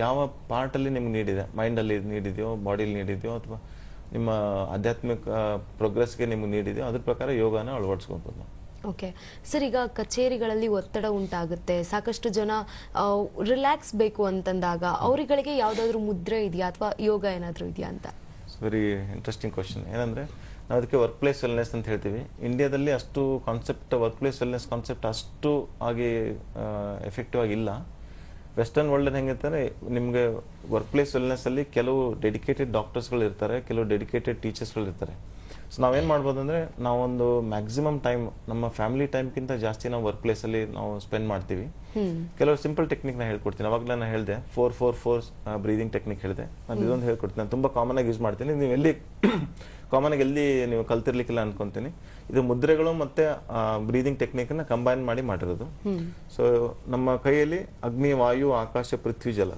ಯಾವ ಪಾರ್ಟಲ್ಲಿ ನಿಮ್ಗೆ ನೀಡಿದೆ, ಮೈಂಡಲ್ಲಿ ನೀಡಿದೆಯೋ, ಬಾಡಿಲಿ ನೀಡಿದೆಯೋ, ಅಥವಾ ನಿಮ್ಮ ಆಧ್ಯಾತ್ಮಿಕ ಪ್ರೋಗ್ರೆಸ್ಗೆ ನಿಮ್ಗೆ ನೀಡಿದೆಯೋ ಅದ್ರ ಪ್ರಕಾರ ಯೋಗನ ಅಳವಡಿಸ್ಕೋಬಹುದು. ಓಕೆ ಸರ್, ಈಗ ಕಚೇರಿಗಳಲ್ಲಿ ಒತ್ತಡ ಉಂಟಾಗುತ್ತೆ, ಸಾಕಷ್ಟು ಜನ ರಿಲ್ಯಾಕ್ಸ್ ಬೇಕು ಅಂತಂದಾಗ ಅವರುಗಳಿಗೆ ಯಾವುದಾದ್ರೂ ಮುದ್ರೆ ಇದೆಯಾ ಅಥವಾ ಯೋಗ ಏನಾದರೂ ಇದೆಯಾ ಅಂತ? Very interesting question. ಏನಂದ್ರೆ ನಾವು ಅದಕ್ಕೆ ವರ್ಕ್ ಪ್ಲೇಸ್ ವೆಲ್ನೆಸ್ ಅಂತ ಹೇಳ್ತೀವಿ. ಇಂಡಿಯಾದಲ್ಲಿ ಅಷ್ಟು concept, work place wellness concept ಅಷ್ಟು ಆಗಿ ಎಫೆಕ್ಟಿವ್ ಆಗಿಲ್ಲ. ವೆಸ್ಟರ್ನ್ ವರ್ಲ್ಡ್ ಹೆಂಗಿರ್ತಾರೆ, ನಿಮಗೆ ವರ್ಕ್ ಪ್ಲೇಸ್ ವೆಲ್ನೆಸ್ ಅಲ್ಲಿ ಕೆಲವು ಡೆಡಿಕೇಟೆಡ್ ಡಾಕ್ಟರ್ಸ್ಗಳು ಇರ್ತಾರೆ, ಕೆಲವು ಡೆಡಿಕೇಟೆಡ್ ಟೀಚರ್ಸ್ಗಳು ಇರ್ತಾರೆ. ಸೊ ನಾವೇನು ಮಾಡ್ಬೋದು ಅಂದರೆ, ನಾವೊಂದು ಮ್ಯಾಕ್ಸಿಮಮ್ ಟೈಮ್ ನಮ್ಮ ಫ್ಯಾಮಿಲಿ ಟೈಮ್ಗಿಂತ ಜಾಸ್ತಿ ನಾವು ವರ್ಕ್ ಪ್ಲೇಸಲ್ಲಿ ನಾವು ಸ್ಪೆಂಡ್ ಮಾಡ್ತೀವಿ. ಕೆಲವರು ಸಿಂಪಲ್ ಟೆಕ್ನಿಕ್ ನ ಹೇಳ್ಕೊಡ್ತೀನಿ. ಅವಾಗಲೇ ನಾನು ಹೇಳಿದೆ 4-4-4 ಬ್ರೀದಿಂಗ್ ಟೆಕ್ನಿಕ್ ಹೇಳಿದೆ. ನಾನು ಇದೊಂದು ಹೇಳ್ಕೊಡ್ತೀನಿ, ನಾನು ತುಂಬ ಕಾಮನ್ ಆಗಿ ಯೂಸ್ ಮಾಡ್ತೀನಿ. ನೀವು ಕಾಮನ್ ಆಗಿ ಎಲ್ಲಿ ನೀವು ಕಲ್ತಿರ್ಲಿಕ್ಕಿಲ್ಲ ಅನ್ಕೊಂತೀನಿ. ಇದು ಮುದ್ರೆಗಳು ಮತ್ತೆ ಬ್ರೀದಿಂಗ್ ಟೆಕ್ನಿಕ್ ನ ಕಂಬೈನ್ ಮಾಡಿರೋದು. ಸೊ ನಮ್ಮ ಕೈಯಲ್ಲಿ ಅಗ್ನಿ, ವಾಯು, ಆಕಾಶ, ಪೃಥ್ವಿ, ಜಲ,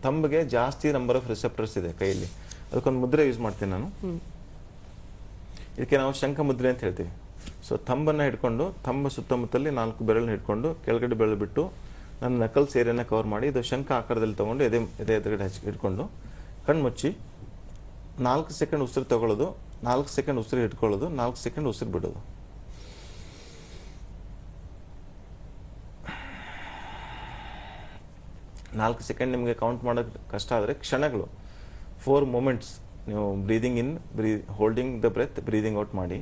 ಥಂಬ್ಗೆ ಜಾಸ್ತಿ ನಂಬರ್ ಆಫ್ ರಿಸೆಪ್ಟರ್ಸ್ ಇದೆ ಕೈಯಲ್ಲಿ. ಅದಕ್ಕೊಂದು ಮುದ್ರೆ ಯೂಸ್ ಮಾಡ್ತೀನಿ ನಾನು. ಇದಕ್ಕೆ ನಾವು ಶಂಖ ಮುದ್ರೆ ಅಂತ ಹೇಳ್ತೀವಿ. ಸೊ ಥಂಬನ್ನು ಹಿಡ್ಕೊಂಡು, ಥಂಬ ಸುತ್ತಮುತ್ತಲಿ 4 ಬೆರಳನ್ನ ಹಿಡ್ಕೊಂಡು ಕೆಳಗಡೆ ಬೆರಳು ಬಿಟ್ಟು ನನ್ನ ನಕಲ್ಸ್ ಏರಿಯಾನ ಕವರ್ ಮಾಡಿ ಇದು ಶಂಖ ಆಕಾರದಲ್ಲಿ ತಗೊಂಡು ಎದೆ ಎದುರುಗಡೆ ಹಿಡ್ಕೊಂಡು ಕಣ್ಮುಚ್ಚಿ 4 ಸೆಕೆಂಡ್ ಉಸಿರು ತಗೊಳ್ಳೋದು, 4 ಸೆಕೆಂಡ್ ಉಸಿರು ಹಿಡ್ಕೊಳ್ಳೋದು, 4 ಸೆಕೆಂಡ್ ಉಸಿರು ಬಿಡೋದು. ನಾಲ್ಕು ಸೆಕೆಂಡ್ ನಿಮಗೆ ಕೌಂಟ್ ಮಾಡೋಕ್ಕೆ ಕಷ್ಟ ಆದರೆ ಕ್ಷಣಗಳು 4 ಮೂಮೆಂಟ್ಸ್ ನೀವು breathing in, holding the breath, breathing out ಮಾಡಿ.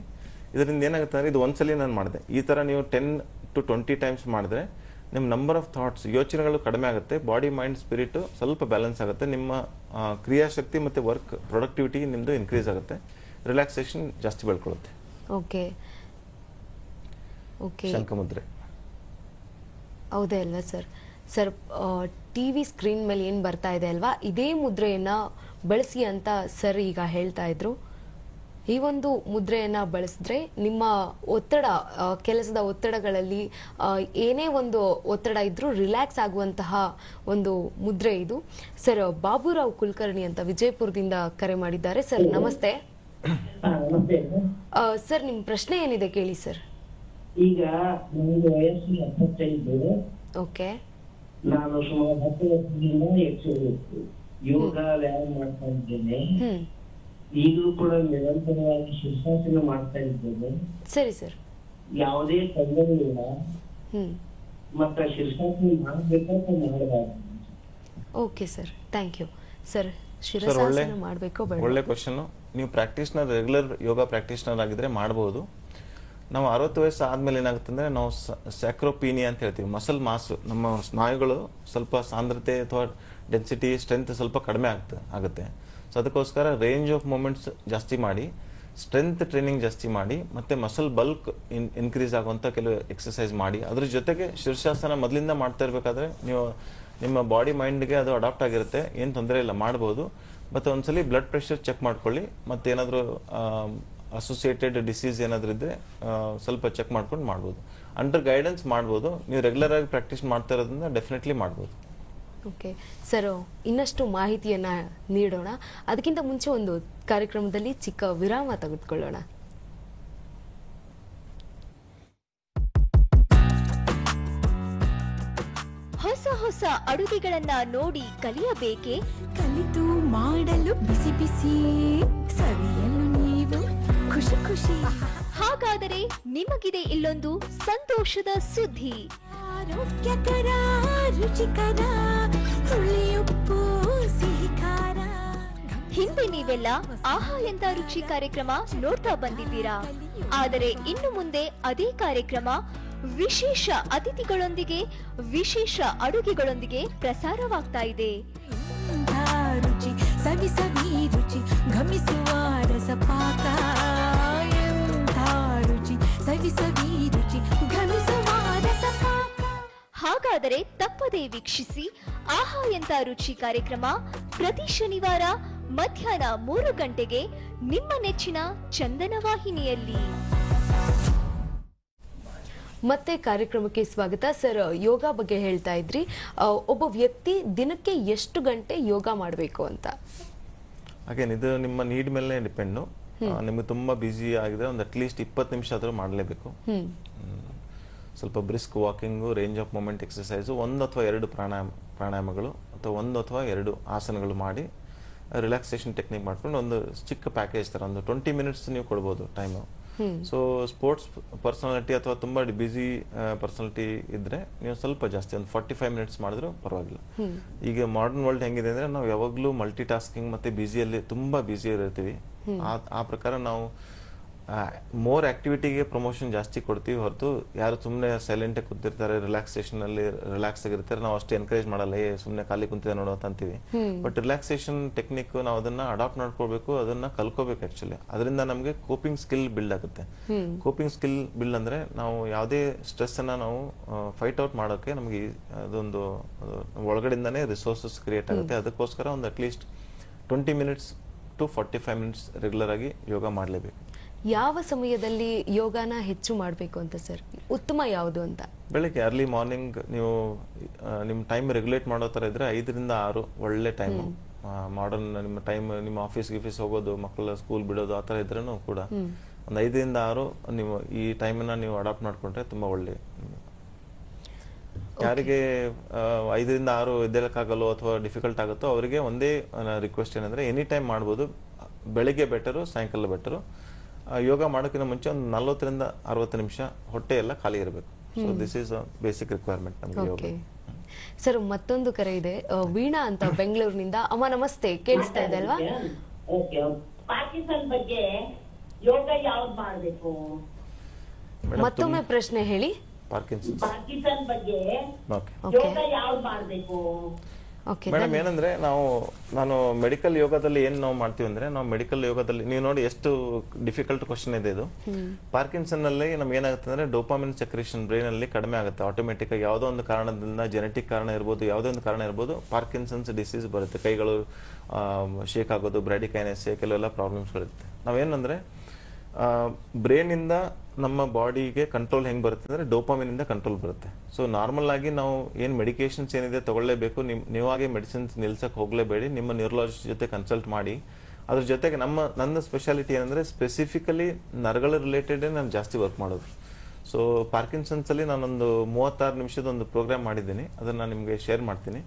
ಇದರಿಂದ ಏನಾಗುತ್ತೆ ಅಂದರೆ, ಇದು ಒಂದ್ಸಲಿ ನಾನು ಮಾಡಿದೆ, ಈ ಥರ ನೀವು 10 to 20 ಟೈಮ್ಸ್ ಮಾಡಿದ್ರೆ ನಿಮ್ಮ ನಂಬರ್ ಆಫ್ ಥಾಟ್ಸ್, ಯೋಚನೆಗಳು ಕಡಿಮೆ ಆಗುತ್ತೆ, ಬಾಡಿ ಮೈಂಡ್ ಸ್ಪಿರಿಟ್ ಸ್ವಲ್ಪ ಬ್ಯಾಲೆನ್ಸ್ ಆಗುತ್ತೆ, ನಿಮ್ಮ ಕ್ರಿಯಾಶಕ್ತಿ ಮತ್ತು ವರ್ಕ್ ಪ್ರೊಡಕ್ಟಿವಿಟಿ ನಿಮ್ಮದು ಇನ್ಕ್ರೀಸ್ ಆಗುತ್ತೆ, ರಿಲ್ಯಾಕ್ಸೇಷನ್ ಜಾಸ್ತಿ ಬೆಳ್ಕೊಳ್ಳುತ್ತೆ. ಓಕೆ ಓಕೆ, ಶಂಖಮುದ್ರೆ ಹೌದೇ ಅಲ್ವಾ ಸರ್? ಸರ್, ಟಿವಿ ಸ್ಕ್ರೀನ್ ಮೇಲೆ ಏನು ಬರ್ತಾ ಇದೆ ಅಲ್ವಾ, ಇದೇ ಮುದ್ರೆಯನ್ನ ಬಳಸಿ ಅಂತ ಸರ್ ಈಗ ಹೇಳ್ತಾ ಇದ್ರು. ಈ ಒಂದು ಮುದ್ರೆಯನ್ನ ಬಳಸಿದ್ರೆ ನಿಮ್ಮ ಒತ್ತಡ, ಕೆಲಸದ ಒತ್ತಡಗಳಲ್ಲಿ ಏನೇ ಒಂದು ಒತ್ತಡ ಇದ್ರೂ ರಿಲ್ಯಾಕ್ಸ್ ಆಗುವಂತಹ ಒಂದು ಮುದ್ರೆ ಇದು. ಸರ್, ಬಾಬುರಾವ್ ಕುಲಕರ್ಣಿ ಅಂತ ವಿಜಯಪುರದಿಂದ ಕರೆ ಮಾಡಿದ್ದಾರೆ. ಸರ್ ನಮಸ್ತೆ. ಸರ್, ನಿಮ್ಮ ಪ್ರಶ್ನೆ ಏನಿದೆ ಕೇಳಿ ಸರ್. ಈಗ ನನಗೆ ವಯಸ್ಸು 75. ಓಕೆ. ನಾನು ಸುಮಾರು 10 ವರ್ಷದಿಂದ ಯೋಗ ವ್ಯಾಯಾಮ ಮಾಡ್ತಾ ಇದ್ದೇನೆ. ಈಗಲೂ ಕೂಡ ನಿರಂತರವಾಗಿ ಶೀರ್ಷಾಸನ ಮಾಡ್ತಾ ಇದ್ದೇನೆ. ಸರಿ ಸರ್. ಯಾವುದೇ ತೊಂದರೆ ಇಲ್ಲ. ಮತ್ತೆ ಶೀರ್ಷಾಸನ ಮಾಡ್ಬೇಕಂತ ಮಾಡಬಾರ್ದು. Okay sir, thank you. Sir, ಶಿರಸಾಸನ ಮಾಡಬೇಕೋ ಬೇಡ? ಒಳ್ಳೆ ಕ್ವಶನ್. ನೀವು ಪ್ರಾಕ್ಟೀಸ್ನರ್, ರೆಗ್ಯುಲರ್ ಯೋಗ ಪ್ರಾಕ್ಟೀಸ್ನರ್ ಆಗಿದ್ರೆ ಮಾಡಬಹುದು. ನಾವು 60 ವಯಸ್ಸು ಆದ್ಮೇಲೆ ಏನಾಗುತ್ತೆ ಅಂದ್ರೆ, ನಾವು ಸ್ಯಾಕ್ರೋಪೀನಿಯಾ ಅಂತ ಹೇಳ್ತೀವಿ. ಮಸಲ್ ಮಾಸ್, ನಮ್ಮ ಸ್ನಾಯುಗಳು ಸ್ವಲ್ಪ ಸಾಂದ್ರತೆ ಅಥವಾ ಡೆನ್ಸಿಟಿ, ಸ್ಟ್ರೆಂತ್ ಸ್ವಲ್ಪ ಕಡಿಮೆ ಆಗುತ್ತೆ. ಸೊ ಅದಕ್ಕೋಸ್ಕರ ರೇಂಜ್ ಆಫ್ ಮೂಮೆಂಟ್ಸ್ ಜಾಸ್ತಿ ಮಾಡಿ, ಸ್ಟ್ರೆಂತ್ ಟ್ರೈನಿಂಗ್ ಜಾಸ್ತಿ ಮಾಡಿ, ಮತ್ತೆ ಮಸಲ್ ಬಲ್ಕ್ ಇನ್ಕ್ರೀಸ್ ಆಗುವಂತ ಕೆಲವು ಎಕ್ಸರ್ಸೈಸ್ ಮಾಡಿ. ಅದ್ರ ಜೊತೆಗೆ ಶೀರ್ಷಾಸನ ಮೊದಲಿಂದ ಮಾಡ್ತಾ ಇರಬೇಕಾದ್ರೆ ನೀವು ನಿಮ್ಮ ಬಾಡಿ ಮೈಂಡ್ಗೆ ಅದು ಅಡಾಪ್ಟ್ ಆಗಿರುತ್ತೆ, ಏನು ತೊಂದರೆ ಇಲ್ಲ, ಮಾಡ್ಬೋದು. ಮತ್ತೆ ಒಂದ್ಸಲಿ ಬ್ಲಡ್ ಪ್ರೆಷರ್ ಚೆಕ್ ಮಾಡ್ಕೊಳ್ಳಿ, ಮತ್ತೆ ಏನಾದರೂ ಅಸೋಸಿಯೇಟೆಡ್ ಡಿಸೀಸ್ ಏನಾದರೂ ಇದ್ರೆ ಸ್ವಲ್ಪ ಚೆಕ್ ಮಾಡ್ಕೊಂಡು ಮಾಡ್ಬೋದು. ಅಂಡರ್ ಗೈಡೆನ್ಸ್ ಮಾಡ್ಬೋದು. ನೀವು ರೆಗ್ಯುಲರ್ ಆಗಿ ಪ್ರಾಕ್ಟೀಸ್ ಮಾಡ್ತಾ ಇರೋದ್ರಿಂದ ಡೆಫಿನೆಟ್ಲಿ ಮಾಡ್ಬೋದು. ಓಕೆ ಸರ್, ಇನ್ನಷ್ಟು ಮಾಹಿತಿಯನ್ನ ನೀಡೋಣ. ಅದಕ್ಕಿಂತ ಮುಂಚೆ ಒಂದು ಕಾರ್ಯಕ್ರಮದಲ್ಲಿ ಚಿಕ್ಕ ವಿರಾಮ ತೆಗೆದುಕೊಳ್ಳೋಣ. ಹೊಸ ಹೊಸ ಅಡುಗೆಗಳನ್ನ ನೋಡಿ ಕಲಿಯಬೇಕೆ? ಕಲಿತು ಮಾಡಲು ಬಿಸಿ ಬಿಸಿ ಸವಿಯಲು ನೀವು ಖುಷಿ ಖುಷಿ. ಹಾಗಾದರೆ ನಿಮಗಿದೆ ಇಲ್ಲೊಂದು ಸಂತೋಷದ ಸುದ್ದಿ. ಆರೋಗ್ಯಕರ ರುಚಿಕರ ಹುಳಿಯುಪ್ಪು ಸಿಹಿ ಖಾರ. ಹಿಂದೆ ನೀವೆಲ್ಲ ಆಹಾ ಎಂತ ರುಚಿ ಕಾರ್ಯಕ್ರಮ ನೋಡ್ತಾ ಬಂದಿದ್ದೀರಾ. ಆದರೆ ಇನ್ನು ಮುಂದೆ ಅದೇ ಕಾರ್ಯಕ್ರಮ ವಿಶೇಷ ಅತಿಥಿಗಳೊಂದಿಗೆ, ವಿಶೇಷ ಅಡುಗೆಗಳೊಂದಿಗೆ ಪ್ರಸಾರವಾಗ್ತಾ ಇದೆ. ರುಚಿ ಸವಿ ಸವಿ ರುಚಿ ಘಮಿಸುವ ರಸಪಾಕ. ರುಚಿ ಸವಿ ಸವಿ ರುಚಿ ಘಮಿಸುವ ರಸಪಾಕ. ಹಾಗಾದರೆ ತಪ್ಪದೇ ವೀಕ್ಷಿಸಿ ಆಹಾ ಎಂತ ರುಚಿ ಕಾರ್ಯಕ್ರಮ ಪ್ರತಿ ಶನಿವಾರ ಮಧ್ಯಾಹ್ನ 3 ಗಂಟೆಗೆ ನಿಮ್ಮ ನೆಚ್ಚಿನ ಚಂದನ ವಾಹಿನಿಯಲ್ಲಿ. ಮತ್ತೆ ಕಾರ್ಯಕ್ರಮಕ್ಕೆ ಸ್ವಾಗತ. ಸರ್, ಯೋಗ ಬಗ್ಗೆ ಹೇಳ್ತಾ ಇದ್ರಿ. ಒಬ್ಬ ವ್ಯಕ್ತಿ ದಿನಕ್ಕೆ ಎಷ್ಟು ಗಂಟೆ ಯೋಗ ಮಾಡಬೇಕು ಅಂತ? ಅಗೇನ್ ಇದು ನಿಮ್ಮ ನೀಡ್ ಮೇಲೆ ಡಿಪೆಂಡು. ನಿಮ್ಗೆ ತುಂಬಾ ಬಿಸಿ ಆಗಿದೆ, ಒಂದು ಅಟ್ಲೀಸ್ಟ್ 20 ನಿಮಿಷ ಆದರೂ ಮಾಡಲೇಬೇಕು. ಸ್ವಲ್ಪ brisk walking, range of moment exercise, 1 ಅಥವಾ 2 ಪ್ರಾಣಾಯಾಮಗಳು ಅಥವಾ 1 ಅಥವಾ 2 ಆಸನಗಳು ಮಾಡಿ ರಿಲ್ಯಾಕ್ಸೇಷನ್ ಟೆಕ್ನಿಕ್ ಮಾಡ್ಕೊಂಡು ಒಂದು ಚಿಕ್ಕ ಪ್ಯಾಕೇಜ್ ತರ ಒಂದು 20 ಮಿನಿಟ್ಸ್ ನೀವು ಕೊಡ್ಬೋದು ಟೈಮು. ಸೊ ಸ್ಪೋರ್ಟ್ಸ್ ಪರ್ಸನಾಲಿಟಿ ಅಥವಾ ತುಂಬಾ ಬಿಸಿ ಪರ್ಸನಾಲಿಟಿ ಇದ್ರೆ ನೀವು ಸ್ವಲ್ಪ ಜಾಸ್ತಿ ಒಂದು 45 ಮಿನಿಟ್ಸ್ ಮಾಡಿದ್ರು ಪರವಾಗಿಲ್ಲ. ಈಗ ಮಾಡರ್ನ್ ವರ್ಲ್ಡ್ ಹೆಂಗಿದೆ ಅಂದ್ರೆ ನಾವು ಯಾವಾಗ್ಲೂ ಮಲ್ಟಿ ಟಾಸ್ಕಿಂಗ್ ಮತ್ತೆ ಬಿಸಿಯಲ್ಲಿ ತುಂಬಾ ಬಿಸಿ ಇರ್ತೀವಿ. ಆ ಪ್ರಕಾರ ನಾವು ಮೋರ್ ಆಕ್ಟಿವಿಟಿಗೆ ಪ್ರಮೋಷನ್ ಜಾಸ್ತಿ ಕೊಡ್ತೀವಿ ಹೊರತು ಯಾರು ಸುಮ್ಮನೆ ಸೈಲೆಂಟ್ ಕೂತಿರ್ತಾರೆ, ರಿಲ್ಯಾಕ್ಸೇಷನ್ ಅಲ್ಲಿ ರಿಲ್ಯಾಕ್ಸ್ ಆಗಿರ್ತಾರೆ, ನಾವು ಅಷ್ಟು ಎನ್ಕರೇಜ್ ಮಾಡಲ್ಲ. ಸುಮ್ಮನೆ ಖಾಲಿ ಕುಂತಿದೆ ನೋಡೋ ಅಂತೀವಿ. ಬಟ್ ರಿಲ್ಯಾಕ್ಸೇಷನ್ ಟೆಕ್ನಿಕ್ ನಾವು ಅದನ್ನ ಅಡಾಪ್ಟ್ ಮಾಡ್ಕೊಳ್ಬೇಕು, ಅದನ್ನ ಕಲ್ಕೋಬೇಕು. ಆಕ್ಚುಲಿ ಅದರಿಂದ ನಮಗೆ ಕೋಪಿಂಗ್ ಸ್ಕಿಲ್ ಬಿಲ್ಡ್ ಆಗುತ್ತೆ. ಕೋಪಿಂಗ್ ಸ್ಕಿಲ್ ಬಿಲ್ಡ್ ಅಂದ್ರೆ ನಾವು ಯಾವುದೇ ಸ್ಟ್ರೆಸ್ ಅನ್ನ ನಾವು ಫೈಟ್ ಔಟ್ ಮಾಡೋಕೆ ನಮಗೆ ಅದೊಂದು ಒಳಗಡೆಯಿಂದಾನೇ ರಿಸೋರ್ಸಸ್ ಕ್ರಿಯೇಟ್ ಆಗುತ್ತೆ. ಅದಕ್ಕೋಸ್ಕರ ಒಂದು at least 20 minutes to 45 minutes regular ಆಗಿ ಯೋಗ ಮಾಡಲೇಬೇಕು. ಯಾವ ಸಮಯದಲ್ಲಿ ಯೋಗನ ಹೆಚ್ಚು ಮಾಡಬೇಕು ಅಂತ ಸರ್? ಉತ್ತಮ ಯಾವುದು ಅಂತ? ಬೆಳಿಗ್ಗೆ ಅರ್ಲಿ ಮಾರ್ನಿಂಗ್ ನೀವು ನಿಮ್ಮ ಟೈಮ್ ರೆಗ್ಯುಲೇಟ್ ಮಾಡೋ ತರ ಇದ್ರೆ 5 ರಿಂದ 6 ಒಳ್ಳೆ ಟೈಮ್. ಮಾಡರ್ನ್ ನಿಮ್ಮ ಟೈಮ್, ನಿಮ್ಮ ಆಫೀಸ್ ಹೋಗೋದು, ಮಕ್ಕಳ ಸ್ಕೂಲ್ ಬಿಡೋದು ಆ ತರ ಇದ್ರೂ ಕೂಡ ಒಂದು 5 ರಿಂದ 6 ನೀವು ಈ ಟೈಮನ್ನ ನೀವು ಅಡಾಪ್ಟ್ ಮಾಡ್ಕೊಂಡ್ರೆ ತುಂಬಾ ಒಳ್ಳೆ. ಯಾರಿಗೆ 5 ರಿಂದ 6 ಎದ್ದೇಳಕ್ಕಾಗಲ್ಲೋ ಅಥವಾ ಡಿಫಿಕಲ್ಟ್ ಆಗುತ್ತೋ ಅವರಿಗೆ ಒಂದೇ ರಿಕ್ವೆಸ್ಟ್ ಏನಂದ್ರೆ ಎನಿ ಟೈಮ್ ಮಾಡ್ಬೋದು. ಬೆಳಿಗ್ಗೆ ಬೆಟರು, ಸಾಯಂಕಾಲ ಬೆಟರು. ಯೋಗ ಮಾಡೋಕ್ಕಿಂತ ಮುಂಚೆ ಒಂದು 40 ರಿಂದ 60 ನಿಮಿಷ ಹೊಟ್ಟೆ ಎಲ್ಲ ಖಾಲಿ ಇರಬೇಕು. So this is basic requirement ನಮಗೆ ಯೋಗ. ಸರ್, ಮತ್ತೊಂದು ಕರೆ ಇದೆ. ವೀಣಾ ಅಂತ ಬೆಂಗಳೂರಿನಿಂದ. ಅಮ್ಮ ನಮಸ್ತೆ, ಕೇಳಿಸ್ತಾ ಇದೆ ಅಲ್ವಾ? ಪಾಕಿಸ್ತಾನ ಬಗ್ಗೆ ಯೋಗ ಯಾವ್ದು ಮಾಡ್ಬೇಕು? ಮತ್ತೊಮ್ಮೆ ಪ್ರಶ್ನೆ ಹೇಳಿ. ಪಾಕಿಸ್ತಾನ ಬಗ್ಗೆ ಯೋಗ ಯಾವ್ದು ಮಾಡ್ಬೇಕು? ಮೇಡಮ್ ಏನಂದ್ರೆ ನಾನು ಮೆಡಿಕಲ್ ಯೋಗದಲ್ಲಿ ಏನ್ ನಾವು ಮಾಡ್ತೀವಿ ಅಂದ್ರೆ, ನಾವು ಮೆಡಿಕಲ್ ಯೋಗದಲ್ಲಿ ನೀವು ನೋಡಿ ಎಷ್ಟು ಡಿಫಿಕಲ್ಟ್ ಕ್ವಶನ್ ಇದೆ ಇದು. ಪಾರ್ಕಿನ್ಸನ್ ನಲ್ಲಿ ನಮ್ಗೆ ಏನಾಗುತ್ತೆ ಅಂದ್ರೆ ಡೋಪಾಮಿನ್ ಸೆಕ್ರೇಷನ್ ಬ್ರೈನ್ ಅಲ್ಲಿ ಕಡಿಮೆ ಆಗುತ್ತೆ ಆಟೋಮೆಟಿಕ್ ಆಗಿ. ಯಾವುದೋ ಒಂದು ಕಾರಣದಿಂದ, ಜೆನೆಟಿಕ್ ಕಾರಣ ಇರ್ಬೋದು, ಯಾವುದೋ ಒಂದು ಕಾರಣ ಇರ್ಬೋದು, ಪಾರ್ಕಿನ್ಸನ್ಸ್ ಡಿಸೀಸ್ ಬರುತ್ತೆ. ಕೈಗಳು ಶೇಕ್ ಆಗೋದು, ಬ್ರಾಡಿಕೈನೆಸ್, ಕೆಲವೆಲ್ಲ ಪ್ರಾಬ್ಲಮ್ಸ್ ಬರುತ್ತೆ. ನಾವೇನಂದ್ರೆ ಬ್ರೈನ್ ಇಂದ ನಮ್ಮ ಬಾಡಿಗೆ ಕಂಟ್ರೋಲ್ ಹೆಂಗ್ ಬರುತ್ತೆ ಅಂದ್ರೆ ಡೋಪಾಮಿನ್ ಇಂದ ಕಂಟ್ರೋಲ್ ಬರುತ್ತೆ. ಸೊ ನಾರ್ಮಲ್ ಆಗಿ ನಾವು ಏನ್ ಮೆಡಿಕೇಶನ್ಸ್ ಏನಿದೆ ತಗೊಳ್ಳೇಬೇಕು. ನೀವಾಗೆ ಮೆಡಿಸಿನ್ಸ್ ನಿಲ್ಸಕ್ ಹೋಗ್ಲೇಬೇಡಿ. ನಿಮ್ಮ ನ್ಯೂರಲಾಜಿಸ್ಟ್ ಜೊತೆ ಕನ್ಸಲ್ಟ್ ಮಾಡಿ. ಅದ್ರ ಜೊತೆಗೆ ನನ್ನ ಸ್ಪೆಷಾಲಿಟಿ ಏನಂದ್ರೆ ಸ್ಪೆಸಿಫಿಕಲಿ ನರಗಳ ರಿಲೇಟೆಡ್ ನಾನು ಜಾಸ್ತಿ ವರ್ಕ್ ಮಾಡೋದು. ಸೊ ಪಾರ್ಕಿನ್ಸನ್ಸ್ ಅಲ್ಲಿ ನಾನೊಂದು 36 ನಿಮಿಷದ ಒಂದು ಪ್ರೋಗ್ರಾಮ್ ಮಾಡಿದ್ದೀನಿ, ಅದನ್ನ ನಾನು ನಿಮ್ಗೆ ಶೇರ್ ಮಾಡ್ತೀನಿ.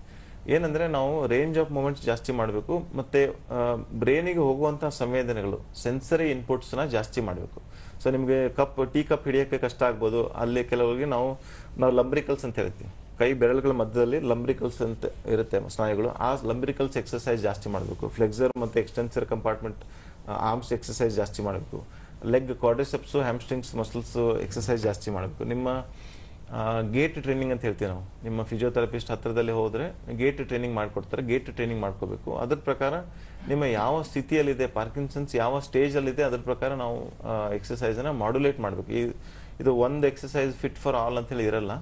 ಏನಂದ್ರೆ ನಾವು ರೇಂಜ್ ಆಫ್ ಮೂಮೆಂಟ್ಸ್ ಜಾಸ್ತಿ ಮಾಡಬೇಕು, ಮತ್ತೆ ಬ್ರೈನಿಗೆ ಹೋಗುವಂತಹ ಸಂವೇದನೆಗಳು, ಸೆನ್ಸರಿ ಇನ್ಪುಟ್ಸ್ ನ ಜಾಸ್ತಿ ಮಾಡಬೇಕು. ಸೊ ನಿಮ್ಗೆ ಟೀ ಕಪ್ ಹಿಡಿಯೋಕೆ ಕಷ್ಟ ಆಗ್ಬೋದು. ಅಲ್ಲಿ ಕೆಲವರಿಗೆ ನಾವು ಲಂಬ್ರಿಕಲ್ಸ್ ಅಂತ ಹೇಳ್ತೀವಿ. ಕೈ ಬೆರಳುಗಳ ಮಧ್ಯದಲ್ಲಿ ಲಂಬ್ರಿಕಲ್ಸ್ ಅಂತ ಇರುತ್ತೆ ಸ್ನಾಯುಗಳು. ಆ ಲಂಬ್ರಿಕಲ್ಸ್ ಎಕ್ಸರ್ಸೈಸ್ ಜಾಸ್ತಿ ಮಾಡಬೇಕು. ಫ್ಲೆಕ್ಸರ್ ಮತ್ತೆ ಎಕ್ಸ್ಟೆನ್ಸರ್ ಕಂಪಾರ್ಟ್ಮೆಂಟ್ ಆರ್ಮ್ಸ್ ಎಕ್ಸರ್ಸೈಸ್ ಜಾಸ್ತಿ ಮಾಡಬೇಕು. ಲೆಗ್ ಕ್ವಾಡ್ರಿಸೆಪ್ಸ್, ಹ್ಯಾಮ್ಸ್ಟ್ರಿಂಗ್ಸ್ ಮಸಲ್ಸ್ ಎಕ್ಸರ್ಸೈಸ್ ಜಾಸ್ತಿ ಮಾಡಬೇಕು. ನಿಮ್ಮ ಗೇಟ್ ಟ್ರೈನಿಂಗ್ ಅಂತ ಹೇಳ್ತೀವಿ ನಾವು. ನಿಮ್ಮ ಫಿಸಿಯೋಥೆರಪಿಸ್ಟ್ ಹತ್ರದಲ್ಲಿ ಹೋದ್ರೆ ಗೇಟ್ ಟ್ರೈನಿಂಗ್ ಮಾಡ್ಕೊಡ್ತಾರೆ, ಗೇಟ್ ಟ್ರೈನಿಂಗ್ ಮಾಡ್ಕೋಬೇಕು. ಅದ್ರ ಪ್ರಕಾರ ನಿಮ್ಮ ಯಾವ ಸ್ಥಿತಿಯಲ್ಲಿದೆ, ಪಾರ್ಕಿನ್ಸನ್ಸ್ ಯಾವ ಸ್ಟೇಜ್ ಅಲ್ಲಿದೆ, ಅದ್ರ ಪ್ರಕಾರ ನಾವು ಎಕ್ಸರ್ಸೈಸ್ ಅನ್ನ ಮಾಡ್ಯುಲೇಟ್ ಮಾಡಬೇಕು. ಇದು ಒಂದು ಎಕ್ಸರ್ಸೈಸ್ ಫಿಟ್ ಫಾರ್ ಆಲ್ ಅಂತ ಹೇಳಿ ಇರಲ್ಲ.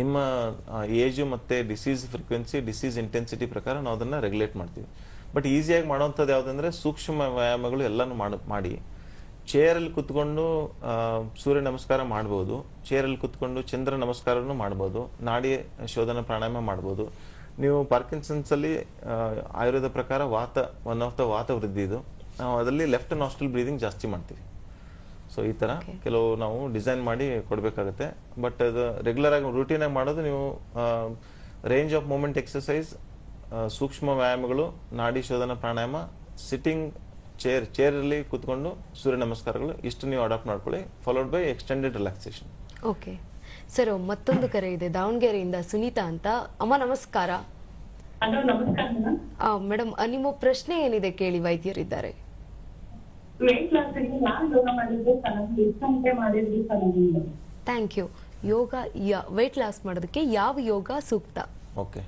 ನಿಮ್ಮ ಏಜ್ ಮತ್ತೆ ಡಿಸೀಸ್ ಫ್ರೀಕ್ವೆನ್ಸಿ, ಡಿಸೀಸ್ ಇಂಟೆನ್ಸಿಟಿ ಪ್ರಕಾರ ನಾವು ಅದನ್ನ ರೆಗ್ಯುಲೇಟ್ ಮಾಡ್ತೀವಿ. ಬಟ್ ಈಸಿಯಾಗಿ ಮಾಡುವಂಥದ್ದು ಯಾವ್ದಂದ್ರೆ ಸೂಕ್ಷ್ಮ ವ್ಯಾಯಾಮಗಳು ಎಲ್ಲಾನು ಮಾಡಿ. ಚೇರಲ್ಲಿ ಕುತ್ಕೊಂಡು ಸೂರ್ಯ ನಮಸ್ಕಾರ ಮಾಡ್ಬೋದು, ಚೇರಲ್ಲಿ ಕುತ್ಕೊಂಡು ಚಂದ್ರ ನಮಸ್ಕಾರನು ಮಾಡ್ಬೋದು, ನಾಡಿ ಶೋಧನ ಪ್ರಾಣಾಯಾಮ ಮಾಡ್ಬೋದು. ನೀವು ಪಾರ್ಕಿನ್ಸನ್ಸ್ ಅಲ್ಲಿ ಆಯುರ್ವೇದ ಪ್ರಕಾರ ಒನ್ ಆಫ್ ದ ವಾತ ವೃದ್ಧಿ ಇದು. ನಾವು ಅದರಲ್ಲಿ ಲೆಫ್ಟ್ ನಾಸ್ಟ್ರಿಲ್ ಬ್ರೀದಿಂಗ್ ಜಾಸ್ತಿ ಮಾಡ್ತೀವಿ. ಸೊ ಈ ತರ ಕೆಲವು ನಾವು ಡಿಸೈನ್ ಮಾಡಿ ಕೊಡ್ಬೇಕಾಗತ್ತೆ. ಬಟ್ ಅದು ರೆಗ್ಯುಲರ್ ಆಗಿ ರೂಟೀನ್ ಆಗಿ ಮಾಡೋದು ನೀವು ರೇಂಜ್ ಆಫ್ ಮೂಮೆಂಟ್ ಎಕ್ಸರ್ಸೈಸ್, ಸೂಕ್ಷ್ಮ ವ್ಯಾಯಾಮಗಳು, ನಾಡಿ ಶೋಧನ ಪ್ರಾಣಾಯಾಮ, ಸಿಟ್ಟಿಂಗ್ ಚೇರ್ ಅಲ್ಲಿ ಕೂತ್ಕೊಂಡು ಸೂರ್ಯ ನಮಸ್ಕಾರಗಳು, ಇಷ್ಟು ನೀವು ಅಡಾಪ್ಟ್ ಮಾಡ್ಕೊಳ್ಳಿ, followed by extended relaxation. Okay sir, ಮತ್ತೊಂದು ಕರೆ ಇದೆ ದಾವಣಗೆರೆಯಿಂದ. ಸುನೀತಾ ಅಂತ. ಅಮ್ಮ ನಮಸ್ಕಾರ. ಮೇಡಮ್, ನಿಮ್ಮ ಪ್ರಶ್ನೆ ಏನಿದೆ ಕೇಳಿ, ವೈದ್ಯರಿದ್ದಾರೆ. Thank you. Yoga weight loss ಮಾಡೋದಕ್ಕೆ ಯಾವ ಯೋಗ ಸೂಕ್ತ? ಓಕೆ,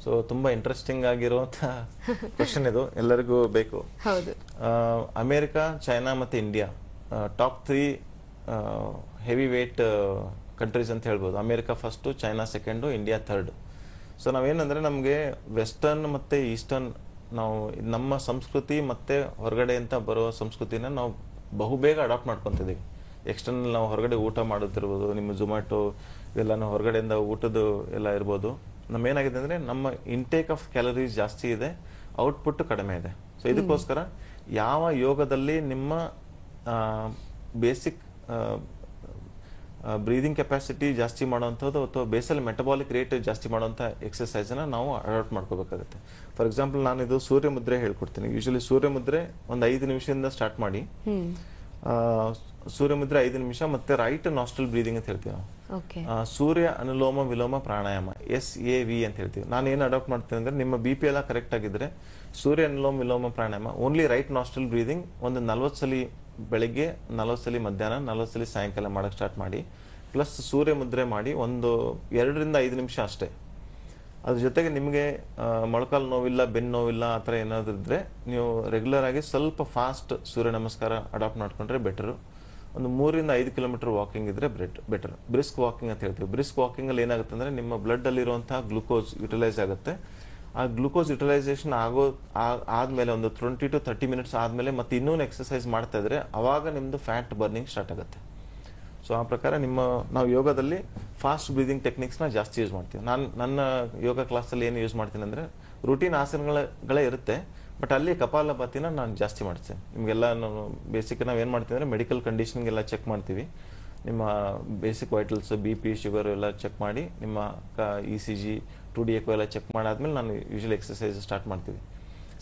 ಸೊ ತುಂಬಾ ಇಂಟ್ರೆಸ್ಟಿಂಗ್ ಆಗಿರುವಂತ ಕ್ವಶನ್ ಇದು, ಎಲ್ಲರಿಗೂ ಬೇಕು. ಹೌದು. ಅಮೆರಿಕ, ಚೈನಾ ಮತ್ತೆ India top 3 heavy weight countries ಅಂತ ಹೇಳ್ಬೋದು. America first, China second, India third. So ನಾವೇನಂದ್ರೆ ನಮಗೆ ವೆಸ್ಟರ್ನ್ ಮತ್ತು ಈಸ್ಟರ್ನ್ ನಾವು ನಮ್ಮ ಸಂಸ್ಕೃತಿ ಮತ್ತು ಹೊರಗಡೆ ಅಂತ ಬರೋ ಸಂಸ್ಕೃತಿನ ನಾವು ಬಹುಬೇಗ ಅಡಾಪ್ಟ್ ಮಾಡ್ಕೊತಿದ್ದೀವಿ. ಎಕ್ಸ್ಟರ್ನಲ್ ನಾವು ಹೊರಗಡೆ ಊಟ ಮಾಡೋದಿರ್ಬೋದು, ನಿಮ್ಮ ಝೊಮ್ಯಾಟೊ ಇವೆಲ್ಲ ಹೊರಗಡೆಯಿಂದ ಊಟದ ಎಲ್ಲ ಇರ್ಬೋದು. ನಮ್ಮೇನಾಗಿದೆ ಅಂದರೆ ನಮ್ಮ ಇಂಟೇಕ್ ಆಫ್ ಕ್ಯಾಲರೀಸ್ ಜಾಸ್ತಿ ಇದೆ, ಔಟ್ಪುಟ್ ಕಡಿಮೆ ಇದೆ. ಸೊ ಇದಕ್ಕೋಸ್ಕರ ಯಾವ ಯೋಗದಲ್ಲಿ ನಿಮ್ಮ ಬೇಸಿಕ್ ಬ್ರೀದಿಂಗ್ ಕೆಪಾಸಿಟಿ ಜಾಸ್ತಿ ಮಾಡೋವಂಥದ್ದು ಅಥವಾ ಬೇಸಲ್ ಮೆಟಬಾಲಿಕ್ ರೇಟ್ ಜಾಸ್ತಿ ಮಾಡೋಂಥ ಎಕ್ಸಸೈಸನ್ನ ನಾವು ಅಡಾಪ್ಟ್ ಮಾಡ್ಕೋಬೇಕಾಗುತ್ತೆ. ಫಾರ್ ಎಕ್ಸಾಂಪಲ್ ನಾನು ಇದು ಸೂರ್ಯ ಮುದ್ರೆ ಹೇಳ್ಕೊಡ್ತೀನಿ. ಯೂಶಲಿ ಸೂರ್ಯ ಮುದ್ರೆ ಒಂದು 5 ನಿಮಿಷದಿಂದ ಸ್ಟಾರ್ಟ್ ಮಾಡಿ, ಸೂರ್ಯ ಮುದ್ರೆ 5 ನಿಮಿಷ, ಮತ್ತೆ ರೈಟ್ ನಾಸ್ಟ್ರಲ್ ಬ್ರೀದಿಂಗ್ ಅಂತ ಹೇಳ್ತೀವಿ ನಾವು. ಸೂರ್ಯ ಅನುಲೋಮ ವಿಲೋಮ ಪ್ರಾಣಾಯಾಮ SAV ಅಂತ ಹೇಳ್ತೀವಿ. ನಾನು ಏನು ಅಡಾಪ್ಟ್ ಮಾಡ್ತೀನಿ ಅಂದ್ರೆ ನಿಮ್ಮ BP ಎಲ್ಲ ಕರೆಕ್ಟ್ ಆಗಿದ್ರೆ ಸೂರ್ಯ ಅನುಲೋಮ ವಿಲೋಮ ಪ್ರಾಣಾಯಾಮ ಓನ್ಲಿ ರೈಟ್ ನಾಸ್ಟ್ರಲ್ ಬ್ರೀದಿಂಗ್ ಒಂದು 40 ಸಲ ಬೆಳಿಗ್ಗೆ, 40 ಸಲ ಮಧ್ಯಾಹ್ನ, 40 ಸಲ ಸಾಯಂಕಾಲ ಮಾಡಕ್ಕೆ ಸ್ಟಾರ್ಟ್ ಮಾಡಿ. ಪ್ಲಸ್ ಸೂರ್ಯ ಮುದ್ರೆ ಮಾಡಿ ಒಂದು 2 ರಿಂದ 5 ನಿಮಿಷ ಅಷ್ಟೇ. ಅದ್ರ ಜೊತೆಗೆ ನಿಮಗೆ ಮೊಳಕಾಲು ನೋವಿಲ್ಲ, ಬೆನ್ನು ನೋವಿಲ್ಲ, ಆ ಥರ ಏನಾದರೂ ಇದ್ರೆ ನೀವು ರೆಗ್ಯುಲರ್ ಆಗಿ ಸ್ವಲ್ಪ ಫಾಸ್ಟ್ ಸೂರ್ಯ ನಮಸ್ಕಾರ ಅಡಾಪ್ಟ್ ಮಾಡ್ಕೊಂಡ್ರೆ ಬೆಟರು. ಒಂದು 3 ರಿಂದ 5 ಕಿಲೋಮೀಟರ್ ವಾಕಿಂಗ್ ಇದ್ರೆ ಬೆಟರ್. ಬ್ರಿಸ್ಕ್ ವಾಕಿಂಗ್ ಅಂತ ಹೇಳ್ತೀವಿ. ಬ್ರಿಸ್ಕ್ ವಾಕಿಂಗ್ ಅಲ್ಲಿ ಏನಾಗುತ್ತೆ ಅಂದ್ರೆ ನಿಮ್ಮ ಬ್ಲಡ್ ಅಲ್ಲಿರುವಂತಹ ಗ್ಲೂಕೋಸ್ ಯುಟಿಲೈಸ್ ಆಗುತ್ತೆ. ಆ ಗ್ಲೂಕೋಸ್ ಯುಟಿಲೈಸೇಷನ್ ಆದ್ಮೇಲೆ ಒಂದು 20 to 30 ಮಿನಿಟ್ಸ್ ಆದ್ಮೇಲೆ ಮತ್ತೆ ಇನ್ನೊಂದು ಎಕ್ಸರ್ಸೈಸ್ ಮಾಡ್ತಾ ಇದ್ರೆ ಅವಾಗ ನಿಮ್ದು ಫ್ಯಾಟ್ ಬರ್ನಿಂಗ್ ಸ್ಟಾರ್ಟ್ ಆಗುತ್ತೆ. ಸೊ ಆ ಪ್ರಕಾರ ನಾವು ಯೋಗದಲ್ಲಿ ಫಾಸ್ಟ್ ಬ್ರೀದಿಂಗ್ ಟೆಕ್ನಿಕ್ಸ್ನ ಜಾಸ್ತಿ ಯೂಸ್ ಮಾಡ್ತೀವಿ. ನನ್ನ ಯೋಗ ಕ್ಲಾಸಲ್ಲಿ ಏನು ಯೂಸ್ ಮಾಡ್ತೀನಿ ಅಂದರೆ ರೂಟೀನ್ ಆಸನಗಳೇ ಇರುತ್ತೆ, ಬಟ್ ಅಲ್ಲಿ ಕಪಾಲಭಾತಿನ ನಾನು ಜಾಸ್ತಿ ಮಾಡ್ತೇನೆ. ನಿಮಗೆಲ್ಲ ನಾನು ಬೇಸಿಕ್ ನಾವೇನು ಮಾಡ್ತೀವಿ ಅಂದರೆ ಮೆಡಿಕಲ್ ಕಂಡೀಷನ್ಗೆ ಎಲ್ಲ ಚೆಕ್ ಮಾಡ್ತೀವಿ. ನಿಮ್ಮ ಬೇಸಿಕ್ ವೈಟಲ್ಸ್, BP, ಶುಗರ್ ಎಲ್ಲ ಚೆಕ್ ಮಾಡಿ, ನಿಮ್ಮ ECG, 2D ಎಕೋ ಎಲ್ಲ ಚೆಕ್ ಮಾಡಾದ್ಮೇಲೆ ನಾನು ಯೂಶಲಿ ಎಕ್ಸರ್ಸೈಸ್ ಸ್ಟಾರ್ಟ್ ಮಾಡ್ತೀವಿ.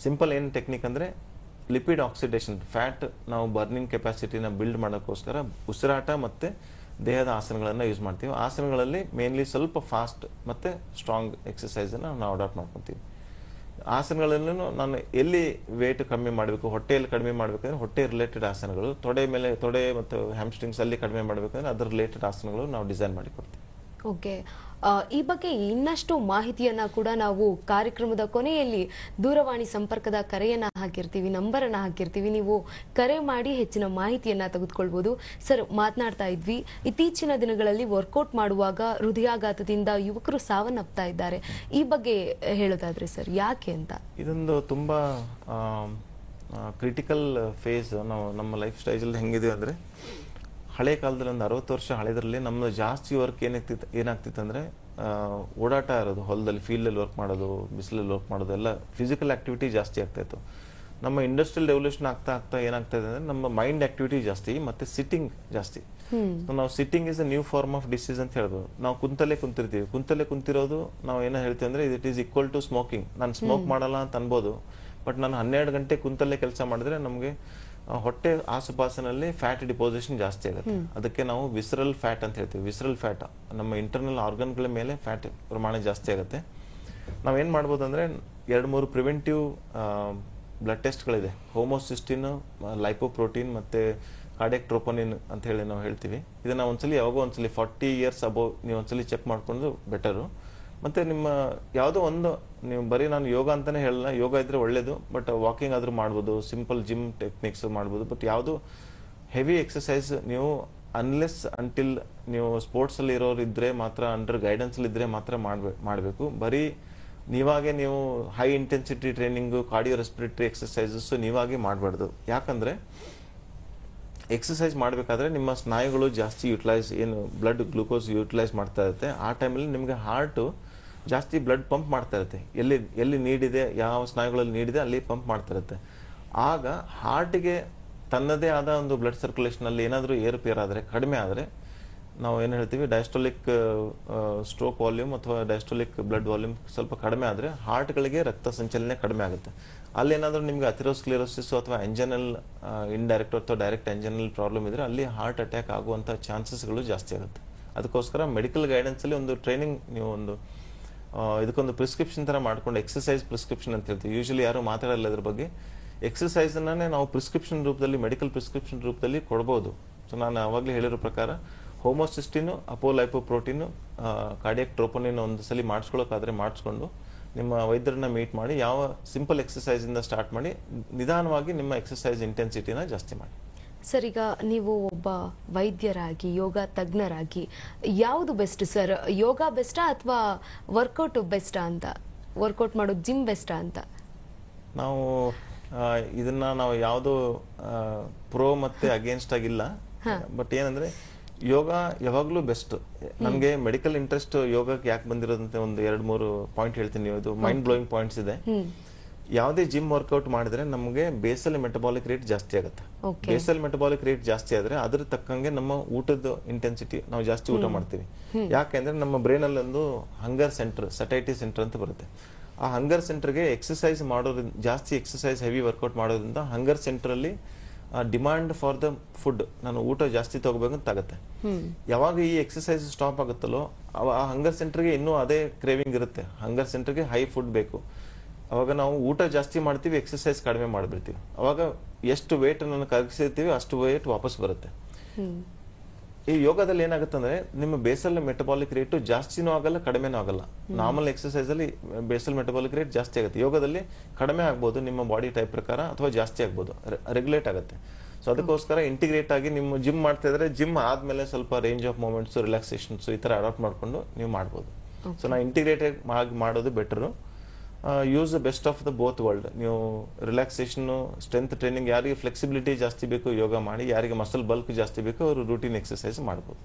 ಸಿಂಪಲ್ ಏನು ಟೆಕ್ನಿಕ್ ಅಂದರೆ ಲಿಪಿಡ್ ಆಕ್ಸಿಡೇಷನ್, ಫ್ಯಾಟ್ ನಾವು ಬರ್ನಿಂಗ್ ಕೆಪಾಸಿಟಿನ ಬಿಲ್ಡ್ ಮಾಡೋಕ್ಕೋಸ್ಕರ ಉಸಿರಾಟ ಮತ್ತು ದೇಹದ ಆಸನಗಳನ್ನು ಯೂಸ್ ಮಾಡ್ತೀವಿ. ಆಸನಗಳಲ್ಲಿ ಮೇನ್ಲಿ ಸ್ವಲ್ಪ ಫಾಸ್ಟ್ ಮತ್ತು ಸ್ಟ್ರಾಂಗ್ ಎಕ್ಸಸೈಸನ್ನು ನಾವು ಅಡಾಪ್ಟ್ ಮಾಡ್ಕೊತೀವಿ. ಆಸನಗಳಲ್ಲೂ ನಾನು ಎಲ್ಲಿ ವೇಟ್ ಕಡಿಮೆ ಮಾಡಬೇಕು, ಹೊಟ್ಟೆಯಲ್ಲಿ ಕಡಿಮೆ ಮಾಡಬೇಕಂದ್ರೆ ಹೊಟ್ಟೆ ರಿಲೇಟೆಡ್ ಆಸನಗಳು, ತೊಡೆ ಮತ್ತು ಹ್ಯಾಮ್ಸ್ಟ್ರಿಂಗ್ಸ್ ಅಲ್ಲಿ ಕಡಿಮೆ ಮಾಡಬೇಕಂದ್ರೆ ಅದರ ರಿಲೇಟೆಡ್ ಆಸನಗಳು ನಾವು ಡಿಸೈನ್ ಮಾಡಿ ಕೊಡ್ತೀವಿ. ಓಕೆ, ಈ ಬಗ್ಗೆ ಇನ್ನಷ್ಟು ಮಾಹಿತಿಯನ್ನ ಕೂಡ ನಾವು ಕಾರ್ಯಕ್ರಮದ ಕೊನೆಯಲ್ಲಿ ದೂರವಾಣಿ ಸಂಪರ್ಕದ ಕರೆಯನ್ನ ಹಾಕಿರ್ತೀವಿ, ನಂಬರನ್ನ ಹಾಕಿರ್ತೀವಿ. ನೀವು ಕರೆ ಮಾಡಿ ಹೆಚ್ಚಿನ ಮಾಹಿತಿಯನ್ನ ತೆಗೆದುಕೊಳ್ಬಹುದು. ಸರ್, ಮಾತನಾಡ್ತಾ ಇದ್ವಿ, ಇತ್ತೀಚಿನ ದಿನಗಳಲ್ಲಿ ವರ್ಕೌಟ್ ಮಾಡುವಾಗ ಹೃದಯಾಘಾತದಿಂದ ಯುವಕರು ಸಾವನ್ನಪ್ತಾ ಇದ್ದಾರೆ. ಈ ಬಗ್ಗೆ ಹೇಳೋದಾದ್ರೆ ಸರ್, ಯಾಕೆ ಅಂತ? ಇದೊಂದು ತುಂಬಾ ಕ್ರಿಟಿಕಲ್ ಫೇಸ್. ನಾವು ನಮ್ಮ ಲೈಫ್ ಸ್ಟೈಲ್ ಹೆಂಗಿದೆ ಅಂದ್ರೆ, ಹಳೆ ಕಾಲದಲ್ಲಿ ಒಂದು 60 ವರ್ಷ ಹಳೆದರಲ್ಲಿ ನಮ್ಮದು ಜಾಸ್ತಿ ವರ್ಕ್ ಏನಾಗ್ತಿತ್ತು ಅಂದರೆ ಓಡಾಟ ಇರೋದು, ಹೊಲದಲ್ಲಿ ಫೀಲ್ಡಲ್ಲಿ ವರ್ಕ್ ಮಾಡೋದು, ಬಿಸಿಲಲ್ಲಿ ವರ್ಕ್ ಮಾಡೋದು, ಎಲ್ಲ ಫಿಸಿಕಲ್ ಆಕ್ಟಿವಿಟಿ ಜಾಸ್ತಿ ಆಗ್ತಾಯಿತ್ತು. ನಮ್ಮ ಇಂಡಸ್ಟ್ರಿಯಲ್ ರೆವಲ್ಯೂಷನ್ ಆಗ್ತಾ ಏನಾಗ್ತಾ ಇದೆ ಅಂದರೆ ನಮ್ಮ ಮೈಂಡ್ ಆಕ್ಟಿವಿಟಿ ಜಾಸ್ತಿ ಮತ್ತು ಸಿಟ್ಟಿಂಗ್ ಜಾಸ್ತಿ. ನಾವು sitting is a new form of disease ಅಂತ ಹೇಳ್ಬೋದು. ನಾವು ಕುಂತಲ್ಲೇ ಕುಂತಿರೋದು ನಾವು ಏನೋ ಹೇಳ್ತೀವಿ ಅಂದರೆ it is equal to smoking. ನಾನು ಸ್ಮೋಕ್ ಮಾಡಲ್ಲ ಅಂತ ಅನ್ಬೋದು, ಬಟ್ ನಾನು 12 ಗಂಟೆ ಕುಂತಲ್ಲೇ ಕೆಲಸ ಮಾಡಿದ್ರೆ ನಮಗೆ ಹೊಟ್ಟೆ ಆಸುಪಾಸಿನಲ್ಲಿ ಫ್ಯಾಟ್ ಡಿಪೋಸಿಷನ್ ಜಾಸ್ತಿ ಆಗುತ್ತೆ. ಅದಕ್ಕೆ ನಾವು ವಿಸರಲ್ ಫ್ಯಾಟ್ ಅಂತ ಹೇಳ್ತೀವಿ. ವಿಸರಲ್ ಫ್ಯಾಟ್ ನಮ್ಮ ಇಂಟರ್ನಲ್ ಆರ್ಗನ್ಗಳ ಮೇಲೆ ಫ್ಯಾಟ್ ಪ್ರಮಾಣ ಜಾಸ್ತಿ ಆಗುತ್ತೆ. ನಾವೇನು ಮಾಡ್ಬೋದು ಅಂದರೆ 2-3 ಪ್ರಿವೆಂಟಿವ್ ಬ್ಲಡ್ ಟೆಸ್ಟ್ಗಳಿದೆ. ಹೋಮೋಸಿಸ್ಟಿನ್, ಲೈಪೋಪ್ರೋಟೀನ್ ಮತ್ತು ಕಾರ್ಡಿಯಾಕ್ ಟ್ರೋಪೋನಿನ್ ಅಂತ ಹೇಳಿ ನಾವು ಹೇಳ್ತೀವಿ. ಇದನ್ನು ಯಾವಾಗೋ ಒಂದ್ಸಲಿ 40 ಇಯರ್ಸ್ ಅಬೋವ್ ನೀವು ಒಂದ್ಸಲಿ ಚೆಕ್ ಮಾಡ್ಕೊಂಡು ಬೆಟರು. ಮತ್ತು ನಿಮ್ಮ ಯಾವುದೋ ಒಂದು, ನೀವು ಬರೀ ನಾನು ಯೋಗ ಅಂತಲೇ ಹೇಳಲ್ಲ, ಯೋಗ ಇದ್ದರೆ ಒಳ್ಳೆಯದು, ಬಟ್ ವಾಕಿಂಗ್ ಆದರೂ ಮಾಡ್ಬೋದು, ಸಿಂಪಲ್ ಜಿಮ್ ಟೆಕ್ನಿಕ್ಸ್ ಮಾಡ್ಬೋದು. ಬಟ್ ಯಾವುದು ಹೆವಿ ಎಕ್ಸಸೈಸ್ ನೀವು ಅಂಟಿಲ್ ನೀವು ಸ್ಪೋರ್ಟ್ಸಲ್ಲಿ ಇರೋರು ಇದ್ದರೆ ಮಾತ್ರ, ಅಂಡರ್ ಗೈಡೆನ್ಸಲ್ಲಿ ಇದ್ದರೆ ಮಾತ್ರ ಮಾಡಬೇಕು. ಬರೀ ನೀವಾಗೆ ನೀವು high intensity training, cardio respiratory exercises ನೀವಾಗೆ ಮಾಡಬಾರ್ದು. ಯಾಕಂದರೆ ಎಕ್ಸಸೈಸ್ ಮಾಡಬೇಕಾದ್ರೆ ನಿಮ್ಮ ಸ್ನಾಯುಗಳು ಜಾಸ್ತಿ ಏನು ಬ್ಲಡ್ ಗ್ಲೂಕೋಸ್ ಯುಟಿಲೈಸ್ ಮಾಡ್ತಾ ಇರುತ್ತೆ. ಆ ಟೈಮಲ್ಲಿ ನಿಮಗೆ ಹಾರ್ಟು ಜಾಸ್ತಿ ಬ್ಲಡ್ ಪಂಪ್ ಮಾಡ್ತಾ ಇರುತ್ತೆ. ಎಲ್ಲಿ ನೀಡಿದೆ, ಯಾವ ಸ್ನಾಯುಗಳಲ್ಲಿ ನೀಡಿದೆ ಅಲ್ಲಿ ಪಂಪ್ ಮಾಡ್ತಾ ಇರುತ್ತೆ. ಆಗ ಹಾರ್ಟಿಗೆ ತನ್ನದೇ ಆದ ಒಂದು ಬ್ಲಡ್ ಸರ್ಕ್ಯುಲೇಷನಲ್ಲಿ ಏನಾದರೂ ಏರುಪೇರು ಆದರೆ, ಕಡಿಮೆ ಆದರೆ, ನಾವು ಏನು ಹೇಳ್ತೀವಿ ಡಯಾಸ್ಟೋಲಿಕ್ ಸ್ಟ್ರೋಕ್ ವಾಲ್ಯೂಮ್ ಅಥವಾ ಡಯಾಸ್ಟೋಲಿಕ್ ಬ್ಲಡ್ ವಾಲ್ಯೂಮ್ ಸ್ವಲ್ಪ ಕಡಿಮೆ ಆದರೆ ಹಾರ್ಟ್ಗಳಿಗೆ ರಕ್ತ ಸಂಚಲನೆ ಕಡಿಮೆ ಆಗುತ್ತೆ. ಅಲ್ಲೇನಾದರೂ ನಿಮಗೆ ಅಥೆರೋಸ್ಕ್ಲೆರೋಸಿಸ್ ಅಥವಾ ಎಂಜನಲ್ ಇಂಡೈರೆಕ್ಟ್ ಅಥವಾ ಡೈರೆಕ್ಟ್ ಎಂಜನಲ್ ಪ್ರಾಬ್ಲಮ್ ಇದ್ದರೆ ಅಲ್ಲಿ ಹಾರ್ಟ್ ಅಟ್ಯಾಕ್ ಆಗುವಂಥ ಚಾನ್ಸಸ್ಗಳು ಜಾಸ್ತಿ ಆಗುತ್ತೆ. ಅದಕ್ಕೋಸ್ಕರ ಮೆಡಿಕಲ್ ಗೈಡೆನ್ಸಲ್ಲಿ ಒಂದು ಟ್ರೈನಿಂಗ್, ನೀವು ಒಂದು ಇದಕ್ಕೊಂದು ಪ್ರಿಸ್ಕ್ರಿಪ್ಷನ್ ಥರ ಮಾಡ್ಕೊಂಡು, ಎಕ್ಸಸೈಸ್ ಪ್ರಿಸ್ಕ್ರಿಪ್ಷನ್ ಅಂತ ಹೇಳ್ತೀವಿ. ಯೂಶಲಿ ಯಾರು ಮಾತಾಡಲ್ಲ ಇದ್ರ ಬಗ್ಗೆ. ಎಕ್ಸಸೈಸನ್ನೇ ನಾವು ಪ್ರಿಸ್ಕ್ರಿಪ್ಷನ್ ರೂಪದಲ್ಲಿ, ಮೆಡಿಕಲ್ ಪ್ರಿಸ್ಕ್ರಿಪ್ಷನ್ ರೂಪದಲ್ಲಿ ಕೊಡ್ಬೋದು. ಸೊ ನಾನು ಆವಾಗಲೇ ಹೇಳಿರೋ ಪ್ರಕಾರ ಹೋಮೋಸಿಸ್ಟಿನು, ಅಪೋಲೈಪೋಪ್ರೋಟೀನು, ಕಾರ್ಡಿಯಾಕ್ ಟ್ರೋಪೋನಿನ್ ಒಂದು ಸಲ ಮಾಡಿಸ್ಕೊಳ್ಳೋಕ್ಕಾದ್ರೆ ಮಾಡಿಸ್ಕೊಂಡು ನಿಮ್ಮ ವೈದ್ಯರನ್ನ ಮೀಟ್ ಮಾಡಿ ಯಾವ ಸಿಂಪಲ್ ಎಕ್ಸಸೈಸಿಂದ ಸ್ಟಾರ್ಟ್ ಮಾಡಿ ನಿಧಾನವಾಗಿ ನಿಮ್ಮ ಎಕ್ಸಸೈಸ್ ಇಂಟೆನ್ಸಿಟಿನ ಜಾಸ್ತಿ ಮಾಡಿ. ಸರ್, ಈಗ ನೀವು ಒಬ್ಬ ವೈದ್ಯರಾಗಿ, ಯೋಗ ತಜ್ಞರಾಗಿ ಯಾವುದು ಬೆಸ್ಟ್ ಸರ್? ಯೋಗ ಬೆಸ್ಟಾ ಅಥವಾ ವರ್ಕೌಟ್ ಬೆಸ್ಟಾ ಅಂತ? ವರ್ಕೌಟ್ ಮಾಡೋದು ಜಿಮ್ ಬೆಸ್ಟಾ ಅಂತ? ನಾವು ಇದನ್ನ ನಾವು ಯಾವುದು ಪ್ರೋ ಮತ್ತೆ ಅಗೇನ್ಸ್ಟ್ ಆಗಿಲ್ಲ. ಬಟ್ ಏನಂದ್ರೆ ಯೋಗ ಯಾವಾಗ್ಲೂ ಬೆಸ್ಟ್. ನನ್ಗೆ ಮೆಡಿಕಲ್ ಇಂಟ್ರೆಸ್ಟ್ ಯೋಗಕ್ಕೆ ಯಾಕೆ ಬಂದಿರೋದಂತೆ ಒಂದು 2-3 ಪಾಯಿಂಟ್ ಹೇಳ್ತೀನಿ. ಇದು ಮೈಂಡ್ ಬ್ಲೋಯಿಂಗ್ ಪಾಯಿಂಟ್ಸ್ ಇದೆ. ಯಾವುದೇ ಜಿಮ್ ವರ್ಕೌಟ್ ಮಾಡಿದ್ರೆ ನಮಗೆ ಬೇಸಲ್ ಮೆಟಬಾಲಿಕ್ ರೇಟ್ ಜಾಸ್ತಿ ಆಗುತ್ತೆ. ಬೇಸಲ್ ಮೆಟಬಾಲಿಕ್ ರೇಟ್ ಜಾಸ್ತಿ ಆದ್ರೆ ಅದ್ರ ತಕ್ಕಂಗೆ ನಮ್ಮ ಊಟದ ಇಂಟೆನ್ಸಿಟಿ ನಾವು ಜಾಸ್ತಿ ಊಟ ಮಾಡ್ತೀವಿ. ಯಾಕೆಂದ್ರೆ ನಮ್ಮ ಬ್ರೈನ್ ಅಲ್ಲಿ ಒಂದು ಹಂಗರ್ ಸೆಂಟರ್, ಸಟೈಟಿ ಸೆಂಟರ್ ಅಂತ ಬರುತ್ತೆ. ಆ ಹಂಗರ್ ಸೆಂಟರ್ಗೆ ಎಕ್ಸಸೈಸ್ ಮಾಡೋದ್ರಿಂದ, ಜಾಸ್ತಿ ಎಕ್ಸಸೈಸ್ ಹೆವಿ ವರ್ಕೌಟ್ ಮಾಡೋದ್ರಿಂದ ಹಂಗರ್ ಸೆಂಟರ್ ಅಲ್ಲಿ ಡಿಮಾಂಡ್ ಫಾರ್ ದ ಫುಡ್, ನಾನು ಊಟ ಜಾಸ್ತಿ ತಗೋಬೇಕಂತ ಆಗುತ್ತೆ. ಯಾವಾಗ ಈ ಎಕ್ಸಸೈಸ್ ಸ್ಟಾಪ್ ಆಗುತ್ತಲ್ಲೋ ಆ ಹಂಗರ್ ಸೆಂಟರ್ಗೆ ಇನ್ನೂ ಅದೇ ಕ್ರೇವಿಂಗ್ ಇರುತ್ತೆ. ಹಂಗರ್ ಸೆಂಟರ್ಗೆ ಹೈ ಫುಡ್ ಬೇಕು. ಅವಾಗ ನಾವು ಊಟ ಜಾಸ್ತಿ ಮಾಡ್ತೀವಿ, ಎಕ್ಸಸೈಸ್ ಕಡಿಮೆ ಮಾಡ್ಬಿಡ್ತೀವಿ. ಅವಾಗ ಎಷ್ಟು ವೇಟ್ ನಾನು ಕರಗಿಸಿರ್ತೀವಿ ಅಷ್ಟು ವೇಟ್ ವಾಪಸ್ ಬರುತ್ತೆ. ಈ ಯೋಗದಲ್ಲಿ ಏನಾಗುತ್ತೆ ಅಂದ್ರೆ ನಿಮ್ಮ ಬೇಸಲ್ ಮೆಟಬಾಲಿಕ್ ರೇಟ್ ಜಾಸ್ತಿನೂ ಆಗಲ್ಲ, ಕಡಿಮೆನೂ ಆಗಲ್ಲ. ನಾರ್ಮಲ್ ಎಕ್ಸಸೈಸ್ ಅಲ್ಲಿ ಬೇಸಲ್ ಮೆಟಬಾಲಿಕ್ ರೇಟ್ ಜಾಸ್ತಿ ಆಗುತ್ತೆ. ಯೋಗದಲ್ಲಿ ಕಡಿಮೆ ಆಗ್ಬೋದು ನಿಮ್ಮ ಬಾಡಿ ಟೈಪ್ ಪ್ರಕಾರ, ಅಥವಾ ಜಾಸ್ತಿ ಆಗ್ಬೋದು, ರೆಗ್ಯುಲೇಟ್ ಆಗುತ್ತೆ. ಸೊ ಅದಕ್ಕೋಸ್ಕರ ಇಂಟಿಗ್ರೇಟ್ ಆಗಿ ನಿಮ್ಮ ಜಿಮ್ ಮಾಡ್ತಾ ಇದ್ರೆ ಜಿಮ್ ಆದ್ಮೇಲೆ ಸ್ವಲ್ಪ ರೇಂಜ್ ಆಫ್ ಮೂವ್ಮೆಂಟ್ಸ್, ರಿಲ್ಯಾಕ್ಸೇಷನ್ಸ್ ಈ ತರ ಅಡಾಪ್ಟ್ ಮಾಡ್ಕೊಂಡು ನೀವು ಮಾಡ್ಬೋದು. ಸೊ ನಾವು ಇಂಟಿಗ್ರೇಟೆಡ್ ಮಾಡೋದು better. Use the best of the both world. ನೀವು ರಿಲ್ಯಾಕ್ಸೇಷನ್, ಸ್ಟ್ರೆಂತ್ ಟ್ರೈನಿಂಗ್, ಯಾರಿಗೆ ಫ್ಲೆಕ್ಸಿಬಿಲಿಟಿ ಜಾಸ್ತಿ ಬೇಕು ಯೋಗ ಮಾಡಿ, ಯಾರಿಗೆ ಮಸಲ್ ಬಲ್ಕ್ ಜಾಸ್ತಿ ಬೇಕು ಅವರು ರೂಟೀನ್ ಎಕ್ಸಸೈಸ್ ಮಾಡ್ಬೋದು.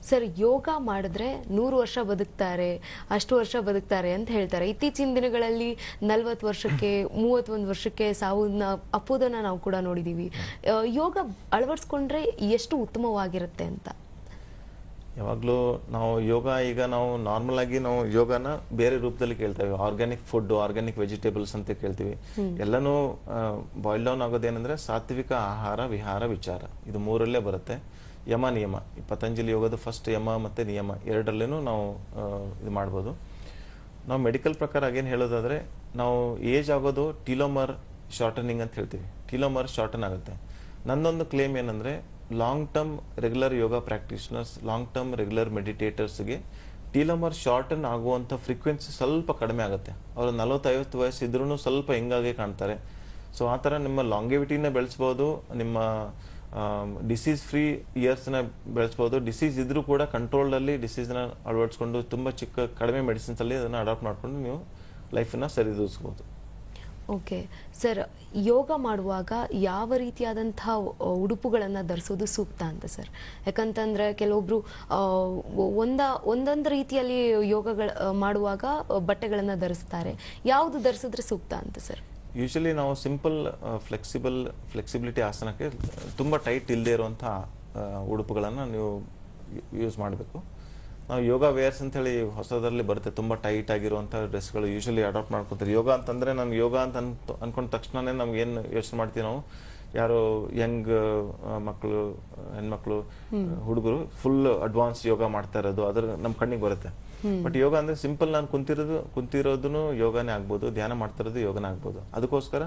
ಸರ್, ಯೋಗ ಮಾಡಿದ್ರೆ 100 ವರ್ಷ ಬದುಕ್ತಾರೆ, ಅಷ್ಟು ವರ್ಷ ಬದುಕ್ತಾರೆ ಅಂತ ಹೇಳ್ತಾರೆ. ಇತ್ತೀಚಿನ ದಿನಗಳಲ್ಲಿ 40 ವರ್ಷಕ್ಕೆ 31 ವರ್ಷಕ್ಕೆ ಸಾವನ್ನ ಅಪ್ಪೋದನ್ನ ನಾವು ಕೂಡ ನೋಡಿದೀವಿ. ಯೋಗ ಅಳವಡಿಸ್ಕೊಂಡ್ರೆ ಎಷ್ಟು ಉತ್ತಮವಾಗಿರುತ್ತೆ ಅಂತ? ಯಾವಾಗಲೂ ನಾವು ಯೋಗ, ಈಗ ನಾವು ನಾರ್ಮಲ್ ಆಗಿ ನಾವು ಯೋಗನ ಬೇರೆ ರೂಪದಲ್ಲಿ ಕೇಳ್ತೇವೆ. ಆರ್ಗ್ಯಾನಿಕ್ ಫುಡ್, ಆರ್ಗ್ಯಾನಿಕ್ ವೆಜಿಟೇಬಲ್ಸ್ ಅಂತ ಕೇಳ್ತೀವಿ. ಎಲ್ಲನೂ ಬಾಯ್ಲ್ ಡೌನ್ ಆಗೋದೇನೆಂದ್ರೆ ಸಾತ್ವಿಕ ಆಹಾರ, ವಿಹಾರ, ವಿಚಾರ, ಇದು 3ರಲ್ಲೇ ಬರುತ್ತೆ. ಯಮ ನಿಯಮ, ಪತಂಜಲಿ ಯೋಗದ ಫಸ್ಟ್ ಯಮ ಮತ್ತೆ ನಿಯಮ 2ರಲ್ಲೇನೂ ನಾವು ಇದು ಮಾಡ್ಬೋದು. ನಾವು ಮೆಡಿಕಲ್ ಪ್ರಕಾರ ಆಗೇನು ಹೇಳೋದಾದ್ರೆ, ನಾವು ಏಜ್ ಆಗೋದು ಟೀಲೋಮರ್ ಶಾರ್ಟನಿಂಗ್ ಅಂತ ಹೇಳ್ತೀವಿ. ಟೀಲೋಮರ್ ಶಾರ್ಟನ್ ಆಗುತ್ತೆ. ನನ್ನೊಂದು ಕ್ಲೇಮ್ ಏನಂದ್ರೆ, long term regular yoga practitioners, long term regular ಮೆಡಿಟೇಟರ್ಸ್ಗೆ ಟೀಲೋಮರ್ ಶಾರ್ಟನ್ ಆಗುವಂಥ ಫ್ರೀಕ್ವೆನ್ಸಿ ಸ್ವಲ್ಪ ಕಡಿಮೆ ಆಗುತ್ತೆ. ಅವರು 40-50 ವಯಸ್ಸು ಇದ್ರೂ ಸ್ವಲ್ಪ ಹೆಂಗಾಗೆ ಕಾಣ್ತಾರೆ. ಸೊ ಆ ಥರ ನಿಮ್ಮ ಲಾಂಗೆವಿಟಿನ ಬೆಳೆಸ್ಬೋದು, ನಿಮ್ಮ ಡಿಸೀಸ್ ಫ್ರೀ ಇಯರ್ಸ್ನ ಬೆಳೆಸ್ಬೋದು. ಡಿಸೀಸ್ ಇದ್ರೂ ಕೂಡ ಕಂಟ್ರೋಲ್ಡಲ್ಲಿ ಡಿಸೀಸ್ನ ಅಳವಡಿಸ್ಕೊಂಡು ತುಂಬ ಕಡಿಮೆ ಮೆಡಿಸಿನ್ಸಲ್ಲಿ ಅದನ್ನು ಅಡಾಪ್ಟ್ ಮಾಡಿಕೊಂಡು ನೀವು ಲೈಫನ್ನು ಸರಿದೂಗಿಸ್ಬೋದು. ಓಕೆ ಸರ್, ಯೋಗ ಮಾಡುವಾಗ ಯಾವ ರೀತಿಯಾದಂತಹ ಉಡುಪುಗಳನ್ನು ಧರಿಸೋದು ಸೂಕ್ತ ಅಂತ ಸರ್? ಯಾಕಂತಂದ್ರೆ ಕೆಲವೊಬ್ರು ಒಂದೊಂದು ರೀತಿಯಲ್ಲಿ ಯೋಗಗಳ ಮಾಡುವಾಗ ಬಟ್ಟೆಗಳನ್ನು ಧರಿಸ್ತಾರೆ. ಯಾವುದು ಧರಿಸಿದ್ರೆ ಸೂಕ್ತ ಅಂತ ಸರ್? ಯೂಶಲಿ ನಾವು ಸಿಂಪಲ್ ಫ್ಲೆಕ್ಸಿಬಿಲಿಟಿ ಆಸನಕ್ಕೆ ತುಂಬ ಟೈಟ್ ಇಲ್ಲದೆ ಇರುವಂಥ ಉಡುಪುಗಳನ್ನು ನೀವು ಯೂಸ್ ಮಾಡಬೇಕು. ನಾವು ಯೋಗ ವೇರ್ಸ್ ಅಂತ ಹೇಳಿ ಹೊಸದರಲ್ಲಿ ಬರುತ್ತೆ, ತುಂಬ ಟೈಟ್ ಆಗಿರುವಂಥ ಡ್ರೆಸ್ಗಳು ಯೂಶಲಿ ಅಡಾಪ್ಟ್ ಮಾಡ್ಕೊತಾರೆ. ಯೋಗ ಅಂತಂದರೆ ನಮ್ಗೆ ಯೋಗ ಅಂತ ಅಂದ್ಕೊಂಡ ತಕ್ಷಣನೇ ನಮ್ಗೆ ಏನು ಯೋಚನೆ ಮಾಡ್ತೀವಿ ನಾವು, ಯಾರೋ ಯಂಗ್ ಮಕ್ಕಳು, ಹೆಣ್ಮಕ್ಳು, ಹುಡುಗರು ಫುಲ್ ಅಡ್ವಾನ್ಸ್ ಯೋಗ ಮಾಡ್ತಾ ಇರೋದು ಅದ್ರ ನಮ್ಮ ಕಣ್ಣಿಗೆ ಬರುತ್ತೆ. ಬಟ್ ಯೋಗ ಅಂದ್ರೆ ಸಿಂಪಲ್, ನಾನು ಕುಂತಿರೋದನ್ನು ಯೋಗನೇ ಆಗ್ಬೋದು, ಧ್ಯಾನ ಮಾಡ್ತಾ ಇರೋದು ಯೋಗನೇ ಆಗ್ಬೋದು. ಅದಕ್ಕೋಸ್ಕರ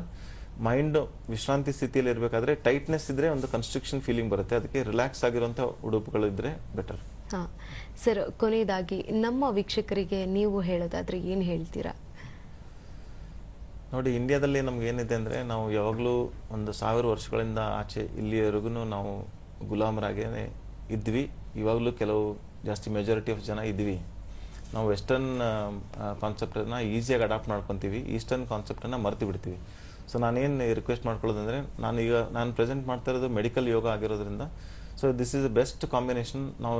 ಮೈಂಡ್ ವಿಶ್ರಾಂತಿ ಸ್ಥಿತಿಯಲ್ಲಿ ಇರಬೇಕಾದ್ರೆ ಟೈಟ್ನೆಸ್ ಇದ್ರೆ ಒಂದು ಕನ್ಸ್ಟ್ರಿಕ್ಷನ್ ಫೀಲಿಂಗ್ ಬರುತ್ತೆ. ಅದಕ್ಕೆ ರಿಲ್ಯಾಕ್ಸ್ ಆಗಿರುವಂಥ ಉಡುಪುಗಳು ಇದ್ರೆ ಬೆಟರ್. ಸರ್, ಕೊನೆಯದಾಗಿ ನಮ್ಮ ವೀಕ್ಷಕರಿಗೆ ನೀವು ಹೇಳೋದಾದ್ರೆ ಏನು ಹೇಳ್ತೀರಾ? ನೋಡಿ, ಇಂಡಿಯಾದಲ್ಲಿ ನಮ್ಗೆ ಏನಿದೆ ಅಂದ್ರೆ, ನಾವು ಯಾವಾಗಲೂ ಒಂದು 1000 ವರ್ಷಗಳಿಂದ ಆಚೆ ಇಲ್ಲಿವರೆಗೂ ನಾವು ಗುಲಾಮರಾಗೇನೆ ಇದ್ವಿ. ಇವಾಗಲೂ ಕೆಲವು ಜಾಸ್ತಿ ಮೆಜಾರಿಟಿ ಆಫ್ ಜನ ಇದ್ವಿ. ನಾವು ವೆಸ್ಟರ್ನ್ ಕಾನ್ಸೆಪ್ಟನ್ನು ಈಸಿಯಾಗಿ ಅಡಾಪ್ಟ್ ಮಾಡ್ಕೊತೀವಿ, ಈಸ್ಟರ್ನ್ ಕಾನ್ಸೆಪ್ಟನ್ನು ಮರ್ತು ಬಿಡ್ತೀವಿ. ಸೊ ನಾನೇನು ರಿಕ್ವೆಸ್ಟ್ ಮಾಡ್ಕೊಳ್ಳೋದಂದರೆ, ನಾನು ಪ್ರೆಸೆಂಟ್ ಮಾಡ್ತಾ ಇರೋದು ಮೆಡಿಕಲ್ ಯೋಗ ಆಗಿರೋದ್ರಿಂದ, so this is the best combination. ನಾವು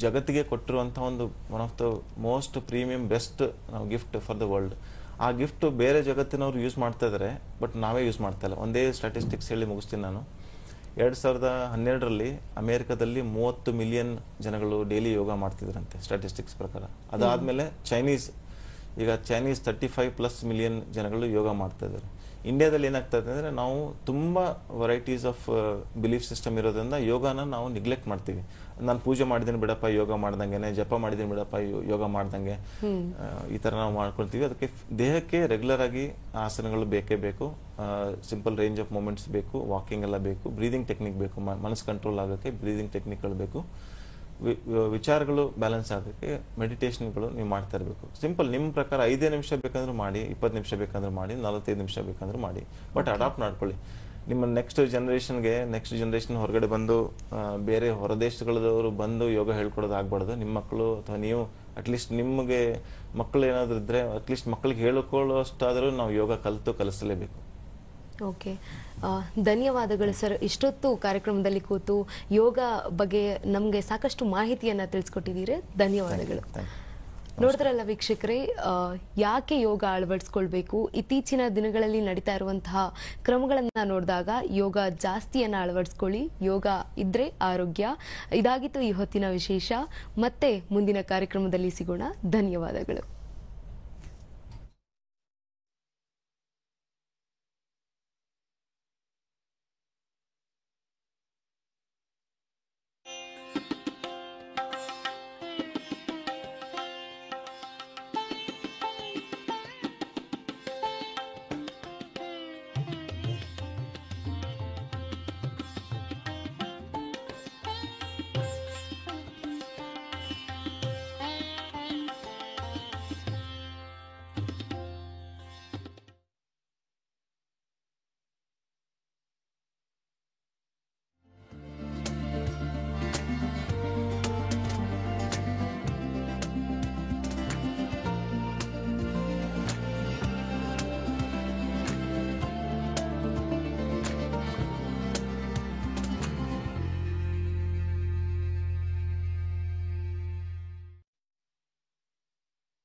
ಜಗತ್ತಿಗೆ ಕೊಟ್ಟಿರುವಂಥ one of the most premium best ನಾವು ಗಿಫ್ಟ್ ಫಾರ್ ದ ವರ್ಲ್ಡ್. ಆ ಗಿಫ್ಟ್ ಬೇರೆ ಜಗತ್ತಿನವ್ರು ಯೂಸ್ ಮಾಡ್ತಾ ಇದ್ದಾರೆ, ಬಟ್ ನಾವೇ ಯೂಸ್ ಮಾಡ್ತಾ ಇಲ್ಲ. ಒಂದೇ ಸ್ಟ್ಯಾಟಿಸ್ಟಿಕ್ಸ್ ಹೇಳಿ ಮುಗಿಸ್ತೀನಿ ನಾನು. 2012ರಲ್ಲಿ ಅಮೆರಿಕದಲ್ಲಿ 30 ಮಿಲಿಯನ್ ಜನಗಳು ಡೈಲಿ ಯೋಗ ಮಾಡ್ತಿದ್ರಂತೆ ಸ್ಟ್ಯಾಟಿಸ್ಟಿಕ್ಸ್ ಪ್ರಕಾರ. ಅದಾದಮೇಲೆ ಈಗ ಚೈನೀಸ್ 35+ ಮಿಲಿಯನ್ ಜನಗಳು ಯೋಗ ಮಾಡ್ತಾ ಇದ್ದಾರೆ. ಇಂಡಿಯಾದಲ್ಲಿ ಏನಾಗ್ತಾ ಇದೆ ಅಂದರೆ, ನಾವು ತುಂಬ ವೆರೈಟೀಸ್ ಆಫ್ ಬಿಲೀಫ್ ಸಿಸ್ಟಮ್ ಇರೋದ್ರಿಂದ ಯೋಗನ ನಾವು ನಿಗ್ಲೆಕ್ಟ್ ಮಾಡ್ತೀವಿ. ನಾನು ಪೂಜೆ ಮಾಡಿದ್ದೀನಿ ಬಿಡಪ್ಪ ಯೋಗ ಮಾಡ್ದಂಗೆ, ಜಪ ಮಾಡಿದ್ದೀನಿ ಬಿಡಪ್ಪ ಯೋಗ ಮಾಡ್ದಂಗೆ, ಈ ಥರ ನಾವು ಮಾಡ್ಕೊಳ್ತೀವಿ. ಅದಕ್ಕೆ ದೇಹಕ್ಕೆ ರೆಗ್ಯುಲರ್ ಆಗಿ ಆಸನಗಳು ಬೇಕೇ ಬೇಕು, ಸಿಂಪಲ್ ರೇಂಜ್ ಆಫ್ ಮೂಮೆಂಟ್ಸ್ ಬೇಕು, ವಾಕಿಂಗ್ ಎಲ್ಲ ಬೇಕು, ಬ್ರೀದಿಂಗ್ ಟೆಕ್ನಿಕ್ ಬೇಕು, ಮನಸ್ಸು ಕಂಟ್ರೋಲ್ ಆಗೋಕ್ಕೆ ಬ್ರೀದಿಂಗ್ ಟೆಕ್ನಿಕ್ಗಳು ಬೇಕು, ವಿಚಾರಗಳು ಬ್ಯಾಲೆನ್ಸ್ ಆಗೋಕ್ಕೆ ಮೆಡಿಟೇಷನ್ಗಳು ನೀವು ಮಾಡ್ತಾ ಇರಬೇಕು. ಸಿಂಪಲ್ ನಿಮ್ಮ ಪ್ರಕಾರ 5 ನಿಮಿಷ ಬೇಕಂದ್ರೂ ಮಾಡಿ, 20 ನಿಮಿಷ ಬೇಕಂದ್ರೂ ಮಾಡಿ, 45 ನಿಮಿಷ ಬೇಕಂದ್ರೂ ಮಾಡಿ, ಬಟ್ ಅಡಾಪ್ಟ್ ಮಾಡ್ಕೊಳ್ಳಿ. ನಿಮ್ಮ ನೆಕ್ಸ್ಟ್ ಜನರೇಷನ್ ಹೊರಗಡೆ ಬಂದು ಬೇರೆ ಹೊರದೇಶಗಳದವರು ಬಂದು ಯೋಗ ಹೇಳ್ಕೊಡೋದು ಆಗ್ಬಾರ್ದು. ನಿಮ್ಮ ಮಕ್ಕಳು ಅಥವಾ ನೀವು ಅಟ್ಲೀಸ್ಟ್ ನಿಮಗೆ ಮಕ್ಕಳು ಏನಾದರೂ ಇದ್ರೆ ಅಟ್ಲೀಸ್ಟ್ ಮಕ್ಕಳಿಗೆ ಹೇಳಿಕೊಳ್ಳೋಷ್ಟಾದರೂ ನಾವು ಯೋಗ ಕಲಿಸಲೇಬೇಕು. ಓಕೆ, ಧನ್ಯವಾದಗಳು ಸರ್. ಇಷ್ಟೊತ್ತು ಕಾರ್ಯಕ್ರಮದಲ್ಲಿ ಕೂತು ಯೋಗ ಬಗ್ಗೆ ನಮಗೆ ಸಾಕಷ್ಟು ಮಾಹಿತಿಯನ್ನು ತಿಳಿಸ್ಕೊಟ್ಟಿದ್ದೀರಿ. ಧನ್ಯವಾದಗಳು. ನೋಡಿದ್ರಲ್ಲ ವೀಕ್ಷಕರೇ, ಯಾಕೆ ಯೋಗ ಅಳವಡಿಸ್ಕೊಳ್ಬೇಕು, ಇತ್ತೀಚಿನ ದಿನಗಳಲ್ಲಿ ನಡೀತಾ ಇರುವಂತಹ ಕ್ರಮಗಳನ್ನು ನೋಡಿದಾಗ ಯೋಗ ಜಾಸ್ತಿಯನ್ನು ಅಳವಡಿಸ್ಕೊಳ್ಳಿ. ಯೋಗ ಇದ್ರೆ ಆರೋಗ್ಯ. ಇದಾಗಿತ್ತು ಈ ಹೊತ್ತಿನ ವಿಶೇಷ. ಮತ್ತೆ ಮುಂದಿನ ಕಾರ್ಯಕ್ರಮದಲ್ಲಿ ಸಿಗೋಣ. ಧನ್ಯವಾದಗಳು.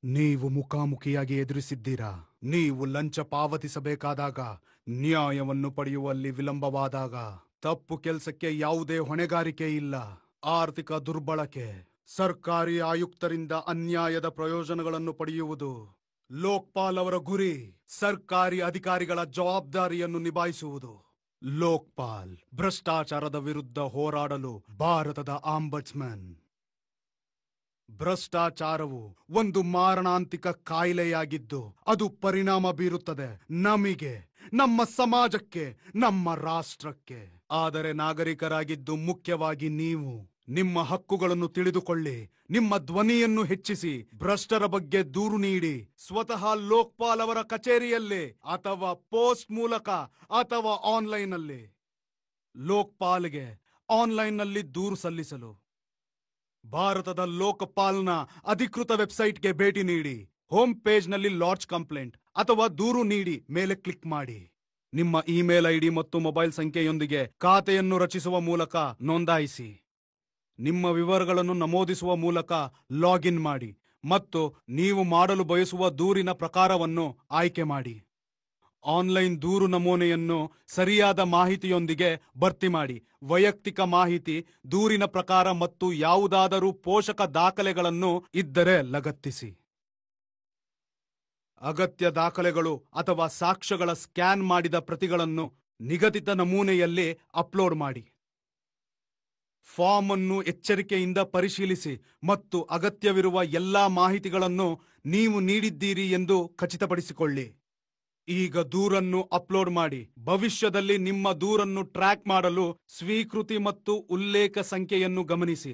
ನೀವು ಮುಖಾಮುಖಿಯಾಗಿ ಎದುರಿಸಿದ್ದೀರಾ. ನೀವು ಲಂಚ ಪಾವತಿಸಬೇಕಾದಾಗ, ನ್ಯಾಯವನ್ನು ಪಡೆಯುವಲ್ಲಿ ವಿಳಂಬವಾದಾಗ, ತಪ್ಪು ಕೆಲಸಕ್ಕೆ ಯಾವುದೇ ಹೊಣೆಗಾರಿಕೆ ಇಲ್ಲ, ಆರ್ಥಿಕ ದುರ್ಬಳಕೆ, ಸರ್ಕಾರಿ ಆಯುಕ್ತರಿಂದ ಅನ್ಯಾಯದ ಪ್ರಯೋಜನಗಳನ್ನು ಪಡೆಯುವುದು. ಲೋಕ್ಪಾಲ್ ಅವರ ಗುರಿ ಸರ್ಕಾರಿ ಅಧಿಕಾರಿಗಳ ಜವಾಬ್ದಾರಿಯನ್ನು ನಿಭಾಯಿಸುವುದು. ಲೋಕ್ಪಾಲ್ ಭ್ರಷ್ಟಾಚಾರದ ವಿರುದ್ಧ ಹೋರಾಡಲು ಭಾರತದ ಆಂಬಡ್ಸ್ಮನ್. ಭ್ರಷ್ಟಾಚಾರವು ಒಂದು ಮಾರಣಾಂತಿಕ ಕಾಯಿಲೆಯಾಗಿದ್ದು ಅದು ಪರಿಣಾಮ ಬೀರುತ್ತದೆ ನಮಗೆ, ನಮ್ಮ ಸಮಾಜಕ್ಕೆ, ನಮ್ಮ ರಾಷ್ಟ್ರಕ್ಕೆ. ಆದರೆ ನಾಗರಿಕರಾಗಿದ್ದು ಮುಖ್ಯವಾಗಿ ನೀವು ನಿಮ್ಮ ಹಕ್ಕುಗಳನ್ನು ತಿಳಿದುಕೊಳ್ಳಿ, ನಿಮ್ಮ ಧ್ವನಿಯನ್ನು ಹೆಚ್ಚಿಸಿ, ಭ್ರಷ್ಟರ ಬಗ್ಗೆ ದೂರು ನೀಡಿ. ಸ್ವತಃ ಲೋಕ್ಪಾಲ್ ಅವರ ಕಚೇರಿಯಲ್ಲಿ ಅಥವಾ ಪೋಸ್ಟ್ ಮೂಲಕ ಅಥವಾ ಆನ್ಲೈನ್ನಲ್ಲಿ. ಲೋಕ್ಪಾಲ್ಗೆ ಆನ್ಲೈನ್ನಲ್ಲಿ ದೂರು ಸಲ್ಲಿಸಲು ಭಾರತದ ಲೋಕಪಾಲ್ನ ಅಧಿಕೃತ ವೆಬ್ಸೈಟ್ಗೆ ಭೇಟಿ ನೀಡಿ. ಹೋಮ್ ಪೇಜ್ನಲ್ಲಿ ಲಾಡ್ಜ್ ಕಂಪ್ಲೇಂಟ್ ಅಥವಾ ದೂರು ನೀಡಿ ಮೇಲೆ ಕ್ಲಿಕ್ ಮಾಡಿ. ನಿಮ್ಮ ಇಮೇಲ್ ಐಡಿ ಮತ್ತು ಮೊಬೈಲ್ ಸಂಖ್ಯೆಯೊಂದಿಗೆ ಖಾತೆಯನ್ನು ರಚಿಸುವ ಮೂಲಕ ನೋಂದಾಯಿಸಿ. ನಿಮ್ಮ ವಿವರಗಳನ್ನು ನಮೂದಿಸುವ ಮೂಲಕ ಲಾಗಿನ್ ಮಾಡಿ ಮತ್ತು ನೀವು ಮಾಡಲು ಬಯಸುವ ದೂರಿನ ಪ್ರಕಾರವನ್ನು ಆಯ್ಕೆ ಮಾಡಿ. ಆನ್ಲೈನ್ ದೂರು ನಮೂನೆಯನ್ನು ಸರಿಯಾದ ಮಾಹಿತಿಯೊಂದಿಗೆ ಭರ್ತಿ ಮಾಡಿ. ವೈಯಕ್ತಿಕ ಮಾಹಿತಿ, ದೂರಿನ ಪ್ರಕಾರ ಮತ್ತು ಯಾವುದಾದರೂ ಪೋಷಕ ದಾಖಲೆಗಳನ್ನು ಇದ್ದರೆ ಲಗತ್ತಿಸಿ. ಅಗತ್ಯ ದಾಖಲೆಗಳು ಅಥವಾ ಸಾಕ್ಷ್ಯಗಳ ಸ್ಕ್ಯಾನ್ ಮಾಡಿದ ಪ್ರತಿಗಳನ್ನು ನಿಗದಿತ ನಮೂನೆಯಲ್ಲಿ ಅಪ್ಲೋಡ್ ಮಾಡಿ. ಫಾರ್ಮ್ ಅನ್ನು ಎಚ್ಚರಿಕೆಯಿಂದ ಪರಿಶೀಲಿಸಿ ಮತ್ತು ಅಗತ್ಯವಿರುವ ಎಲ್ಲಾ ಮಾಹಿತಿಗಳನ್ನು ನೀವು ನೀಡಿದ್ದೀರಿ ಎಂದು ಖಚಿತಪಡಿಸಿಕೊಳ್ಳಿ. ಈಗ ದೂರನ್ನು ಅಪ್ಲೋಡ್ ಮಾಡಿ. ಭವಿಷ್ಯದಲ್ಲಿ ನಿಮ್ಮ ದೂರನ್ನು ಟ್ರ್ಯಾಕ್ ಮಾಡಲು ಸ್ವೀಕೃತಿ ಮತ್ತು ಉಲ್ಲೇಖ ಸಂಖ್ಯೆಯನ್ನು ಗಮನಿಸಿ.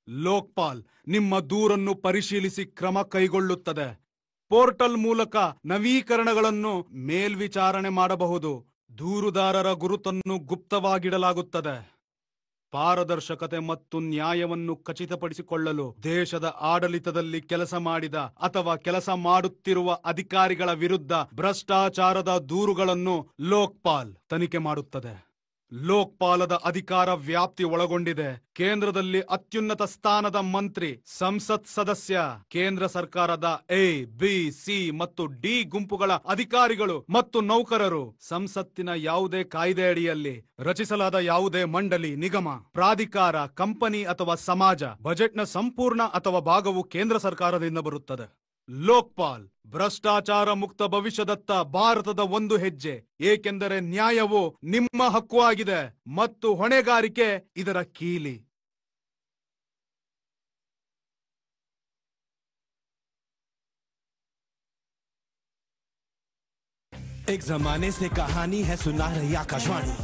ಲೋಕ್ಪಾಲ್ ನಿಮ್ಮ ದೂರನ್ನು ಪರಿಶೀಲಿಸಿ ಕ್ರಮ ಕೈಗೊಳ್ಳುತ್ತದೆ. ಪೋರ್ಟಲ್ ಮೂಲಕ ನವೀಕರಣಗಳನ್ನು ಮೇಲ್ವಿಚಾರಣೆ ಮಾಡಬಹುದು. ದೂರುದಾರರ ಗುರುತನ್ನು ಗುಪ್ತವಾಗಿಡಲಾಗುತ್ತದೆ. ಪಾರದರ್ಶಕತೆ ಮತ್ತು ನ್ಯಾಯವನ್ನು ಖಚಿತಪಡಿಸಿಕೊಳ್ಳಲು ದೇಶದ ಆಡಳಿತದಲ್ಲಿ ಕೆಲಸ ಮಾಡಿದ ಅಥವಾ ಕೆಲಸ ಮಾಡುತ್ತಿರುವ ಅಧಿಕಾರಿಗಳ ವಿರುದ್ಧ ಭ್ರಷ್ಟಾಚಾರದ ದೂರುಗಳನ್ನು ಲೋಕ್ಪಾಲ್ ತನಿಖೆ ಮಾಡುತ್ತದೆ. ಲೋಕ್ಪಾಲದ ಅಧಿಕಾರ ವ್ಯಾಪ್ತಿ ಒಳಗೊಂಡಿದೆ ಕೇಂದ್ರದಲ್ಲಿ ಅತ್ಯುನ್ನತ ಸ್ಥಾನದ ಮಂತ್ರಿ, ಸಂಸತ್ ಸದಸ್ಯ, ಕೇಂದ್ರ ಸರ್ಕಾರದ ಎ, ಬಿ, ಸಿ ಮತ್ತು ಡಿ ಗುಂಪುಗಳ ಅಧಿಕಾರಿಗಳು ಮತ್ತು ನೌಕರರು, ಸಂಸತ್ತಿನ ಯಾವುದೇ ಕಾಯ್ದೆ ಅಡಿಯಲ್ಲಿ ರಚಿಸಲಾದ ಯಾವುದೇ ಮಂಡಳಿ, ನಿಗಮ, ಪ್ರಾಧಿಕಾರ, ಕಂಪನಿ ಅಥವಾ ಸಮಾಜ, ಬಜೆಟ್ನ ಸಂಪೂರ್ಣ ಅಥವಾ ಭಾಗವು ಕೇಂದ್ರ ಸರ್ಕಾರದಿಂದ ಬರುತ್ತದೆ. ಲೋಕ್ಪಾಲ್ ಭ್ರಷ್ಟಾಚಾರ ಮುಕ್ತ ಭವಿಷ್ಯದತ್ತ ಭಾರತದ ಒಂದು ಹೆಜ್ಜೆ, ಏಕೆಂದರೆ ನ್ಯಾಯವು ನಿಮ್ಮ ಹಕ್ಕು ಆಗಿದೆ ಮತ್ತು ಹೊಣೆಗಾರಿಕೆ ಇದರ ಕೀಲಿ. एक जमाने से कहानी है सुना रही आकाशवाणी,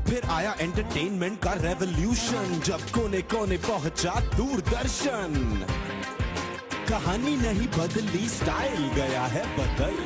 फिर आया एंटरटेनमेंट का रेवोल्यूशन, जब कोने कोने पहुंचा दूरदर्शन. कहानी नहीं बदली, स्टाइल गया है बदल.